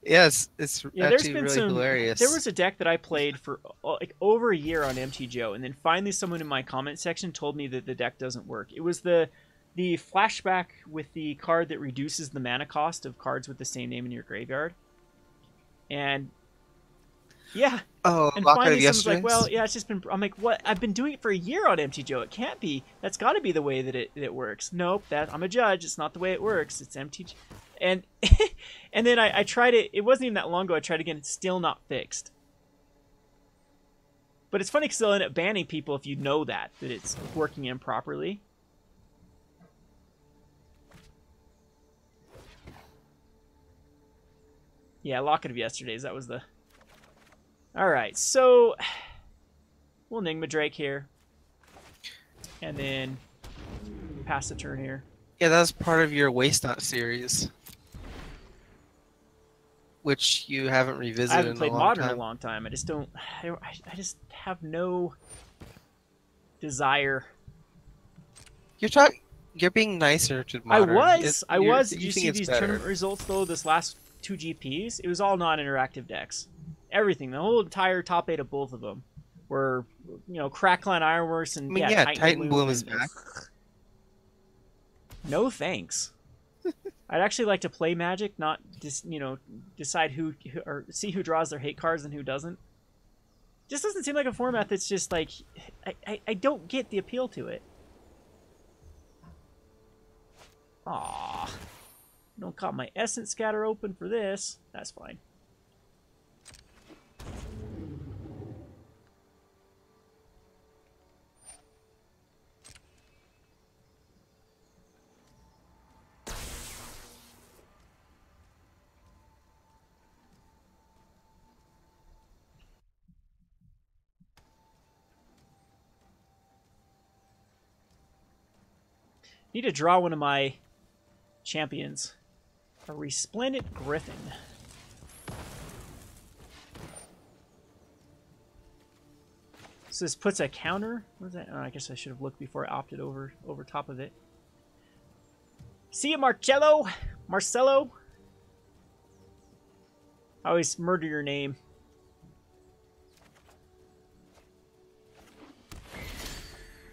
Yes, it's actually really hilarious. There was a deck that I played for like over a year on MTGO, and then finally someone in my comment section told me that the deck doesn't work. It was the flashback with the card that reduces the mana cost of cards with the same name in your graveyard. And yeah. Oh, and finally someone's like, well, yeah, it's just been... I'm like, what? I've been doing it for a year on MTGO. It can't be. That's got to be the way that it works. Nope, I'm a judge. It's not the way it works. It's MTGO. And and then I tried it. It wasn't even that long ago. I tried again. It's still not fixed. But it's funny because they'll end up banning people if you know that it's working improperly. Yeah, Locket of Yesterday's, that was the... Alright, so... We'll Enigma Drake here. And then pass the turn here. Yeah, that was part of your Waste Not series, which you haven't revisited I haven't in played a long Modern time. in a long time. I just don't... I just have no desire. You're being nicer to Modern. I was. Did you see it's these better. tournament results, though, this last 2 GPs? It was all non-interactive decks. Everything. The whole entire top 8 of both of them were, you know, Crackline Ironworks and, I mean, yeah, Titan Bloom and, is back. No thanks. I'd actually like to play Magic, not just, you know, decide who or see who draws their hate cards and who doesn't. Just doesn't seem like a format that's just like I don't get the appeal to it. Aww. Don't got my Essence Scatter open for this. That's fine. Need to draw one of my champions. A Resplendent Griffin. So this puts a counter. What is that? Oh, I guess I should have looked before I opted over top of it. See you, Marcello. I always murder your name.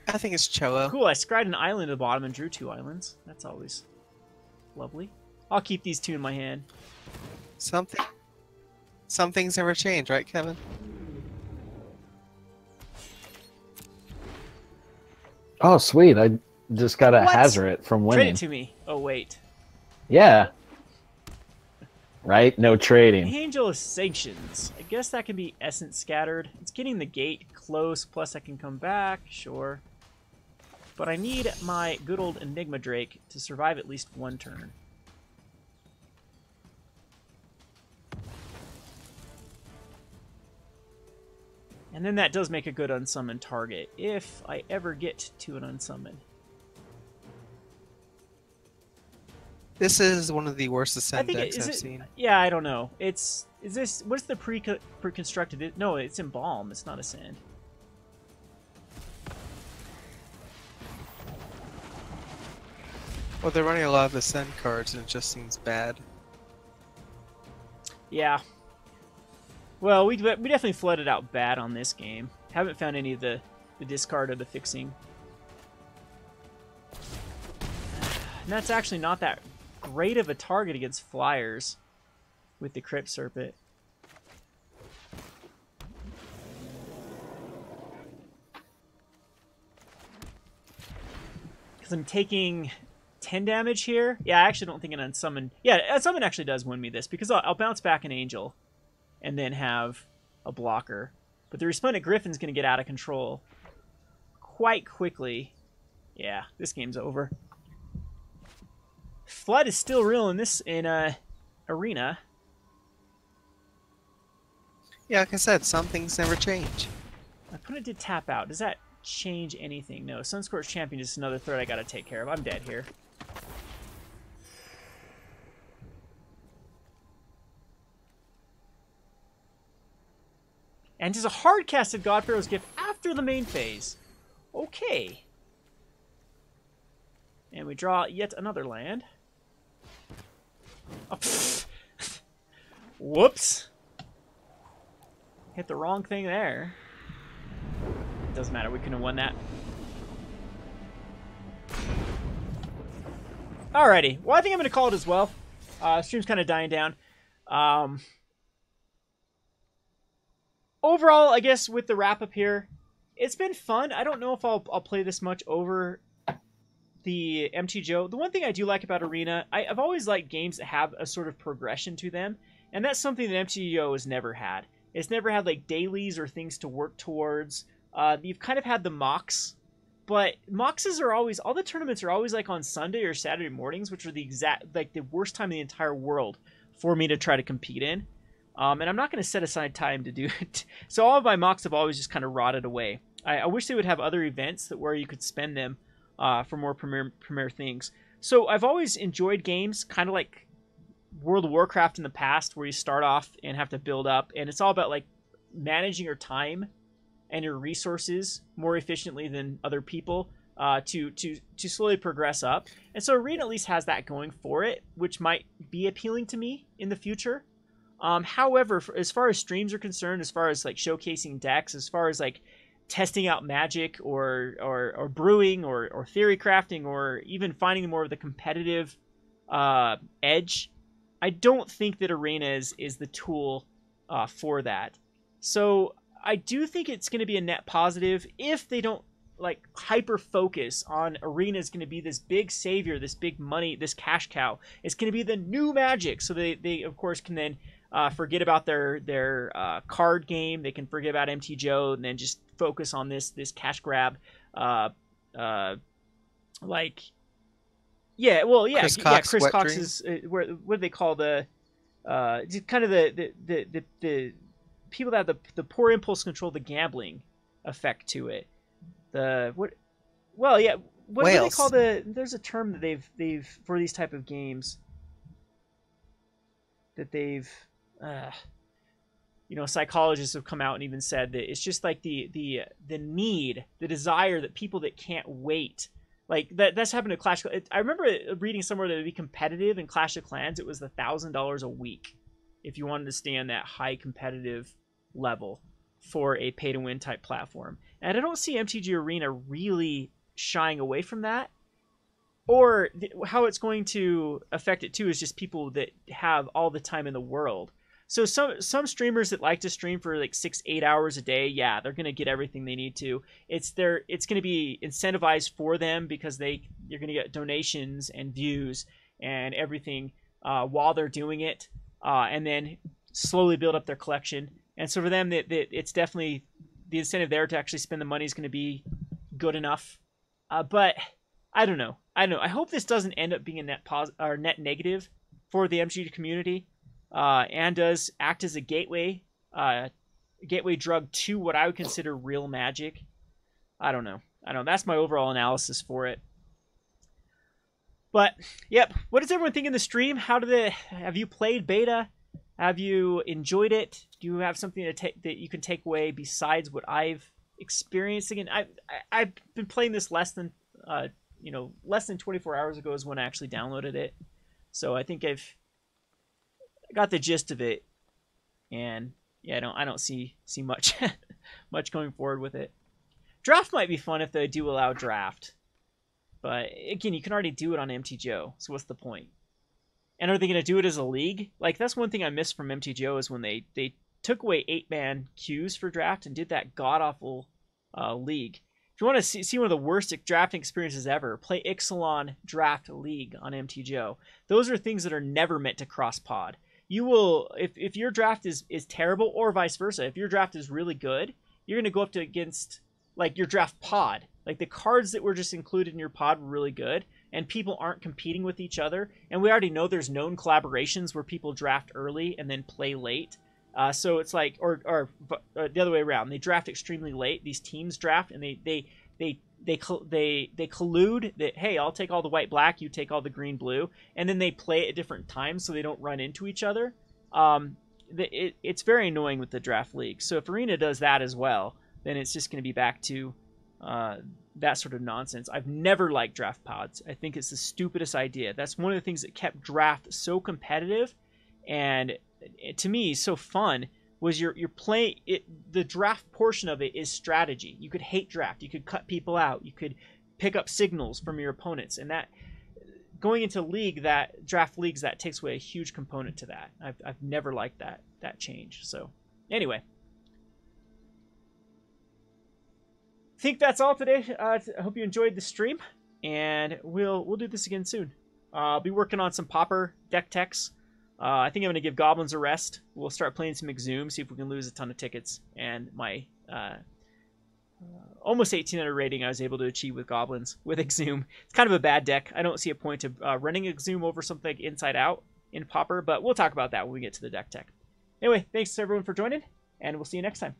I think it's Cello. Cool, I scried an island at the bottom and drew 2 islands. That's always lovely. I'll keep these 2 in my hand. Some things never change, right, Kevin? Oh, sweet. I just got a What? Hazoret from winning. Trade it to me. Oh, wait. Yeah. Right? No trading. Angel of Sanctions. I guess that can be Essence Scattered. It's getting the gate close, plus I can come back. Sure. But I need my good old Enigma Drake to survive at least 1 turn. And then that does make a good unsummon target, if I ever get to an unsummon. This is one of the worst Ascend I think decks I've seen. Yeah, I don't know. Is this... What's the pre-constructed... No, it's Embalm. It's not Ascend. Well, they're running a lot of Ascend cards, and it just seems bad. Yeah. Well, we definitely flooded out bad on this game. Haven't found any of the discard or the fixing. And that's actually not that great of a target against flyers with the Crypt Serpent. Because I'm taking 10 damage here. Yeah, I actually don't think an unsummon... Yeah, unsummon actually does win me this, because I'll bounce back an Angel and then have a blocker. But the Resplendent Griffin's going to get out of control quite quickly. Yeah, this game's over. Flood is still real in this arena. Yeah, like I said, some things never change. My opponent did tap out. Does that change anything? No. Sunscorched Champion is another threat I got to take care of. I'm dead here. And just a hard-casted God Pharaoh's Gift after the main phase. Okay. And we draw yet another land. Oh, whoops. Hit the wrong thing there. It doesn't matter. We couldn't have won that. Alrighty. Well, I think I'm going to call it as well. Stream's kind of dying down. Overall, I guess with the wrap-up here, it's been fun. I don't know if I'll play this much over the MTGO. The one thing I do like about Arena, I've always liked games that have a sort of progression to them, and that's something that MTGO has never had. It's never had like dailies or things to work towards. You've kind of had the mocks, but moxes are always, all the tournaments are always like on Sunday or Saturday mornings, which are the exact, like the worst time in the entire world for me to try to compete in. And I'm not going to set aside time to do it. So all of my mocks have always just kind of rotted away. I wish they would have other events where you could spend them for more premier things. So I've always enjoyed games kind of like World of Warcraft in the past, where you start off and have to build up, and it's all about like managing your time and your resources more efficiently than other people to slowly progress up. And so Arena at least has that going for it, which might be appealing to me in the future. However, as far as streams are concerned, as far as like showcasing decks, as far as like testing out Magic or brewing or theory crafting, or even finding more of the competitive edge, I don't think that Arena is the tool for that. So I do think it's going to be a net positive if they don't like hyper focus on Arena is going to be this big savior, this big money, this cash cow. It's going to be the new Magic. So they of course can then forget about their card game. They can forget about MTGO and then just focus on this cash grab. Like, yeah, well, yeah, Chris Cox is what do they call the kind of the people that have the poor impulse control, the gambling effect to it. What do they call there's a term that they've for these type of games that they've psychologists have come out and even said that it's just like the need, the desire that people that can't wait, like that's happened to Clash. I remember reading somewhere that it'd be competitive in Clash of Clans. It was $1,000 a week if you wanted to stay on that high competitive level for a pay-to-win type platform. And I don't see MTG Arena really shying away from that. Or how it's going to affect it too is just people that have all the time in the world. So some streamers that like to stream for like 6-8 hours a day, yeah, they're going to get everything they need to. It's going to be incentivized for them because you're going to get donations and views and everything while they're doing it, and then slowly build up their collection. And so for them, it's definitely the incentive there to actually spend the money is going to be good enough. But I don't know. I hope this doesn't end up being a net negative for the MTG community, and does act as a gateway drug to what I would consider real Magic. I don't know. That's my overall analysis for it. But yep, what does everyone think in the stream? Have you played beta? Have you enjoyed it? Do you have something that you can take away besides what I've experienced? Again, I've been playing this less than 24 hours ago is when I actually downloaded it. So I think I got the gist of it, and yeah, I don't see much much going forward with it. Draft might be fun if they do allow draft, but again, you can already do it on MTGO, so what's the point? And are they going to do it as a league? Like, that's one thing I missed from MTGO is when they took away 8-man queues for draft and did that god-awful league. If you want to see one of the worst drafting experiences ever, play Ixalan Draft League on MTGO. Those are things that are never meant to cross-pod. You will, if your draft is terrible, or vice versa, if your draft is really good, you're going to go up against like your draft pod. Like the cards that were just included in your pod were really good, and people aren't competing with each other. And we already know there's known collaborations where people draft early and then play late. So it's like, or the other way around. They draft extremely late. These teams draft, and they collude that, hey, I'll take all the white black, you take all the green blue, and then they play at different times so they don't run into each other. It's very annoying with the draft league. So if Arena does that as well, then it's just going to be back to that sort of nonsense. I've never liked draft pods. I think it's the stupidest idea. That's one of the things that kept draft so competitive and to me so fun was you're playing it. The draft portion of it is strategy. You could hate draft. You could cut people out. You could pick up signals from your opponents, and that going into draft leagues, that takes away a huge component to that. I've never liked that change. So anyway, I think that's all today. I hope you enjoyed the stream, and we'll do this again soon. I'll be working on some Pauper deck techs I think I'm going to give Goblins a rest. We'll start playing some Exhume, see if we can lose a ton of tickets. And my almost 1800 rating I was able to achieve with Goblins with Exhume. It's kind of a bad deck. I don't see a point of running Exhume over something like Inside Out in Pauper, but we'll talk about that when we get to the deck tech. Anyway, thanks everyone for joining, and we'll see you next time.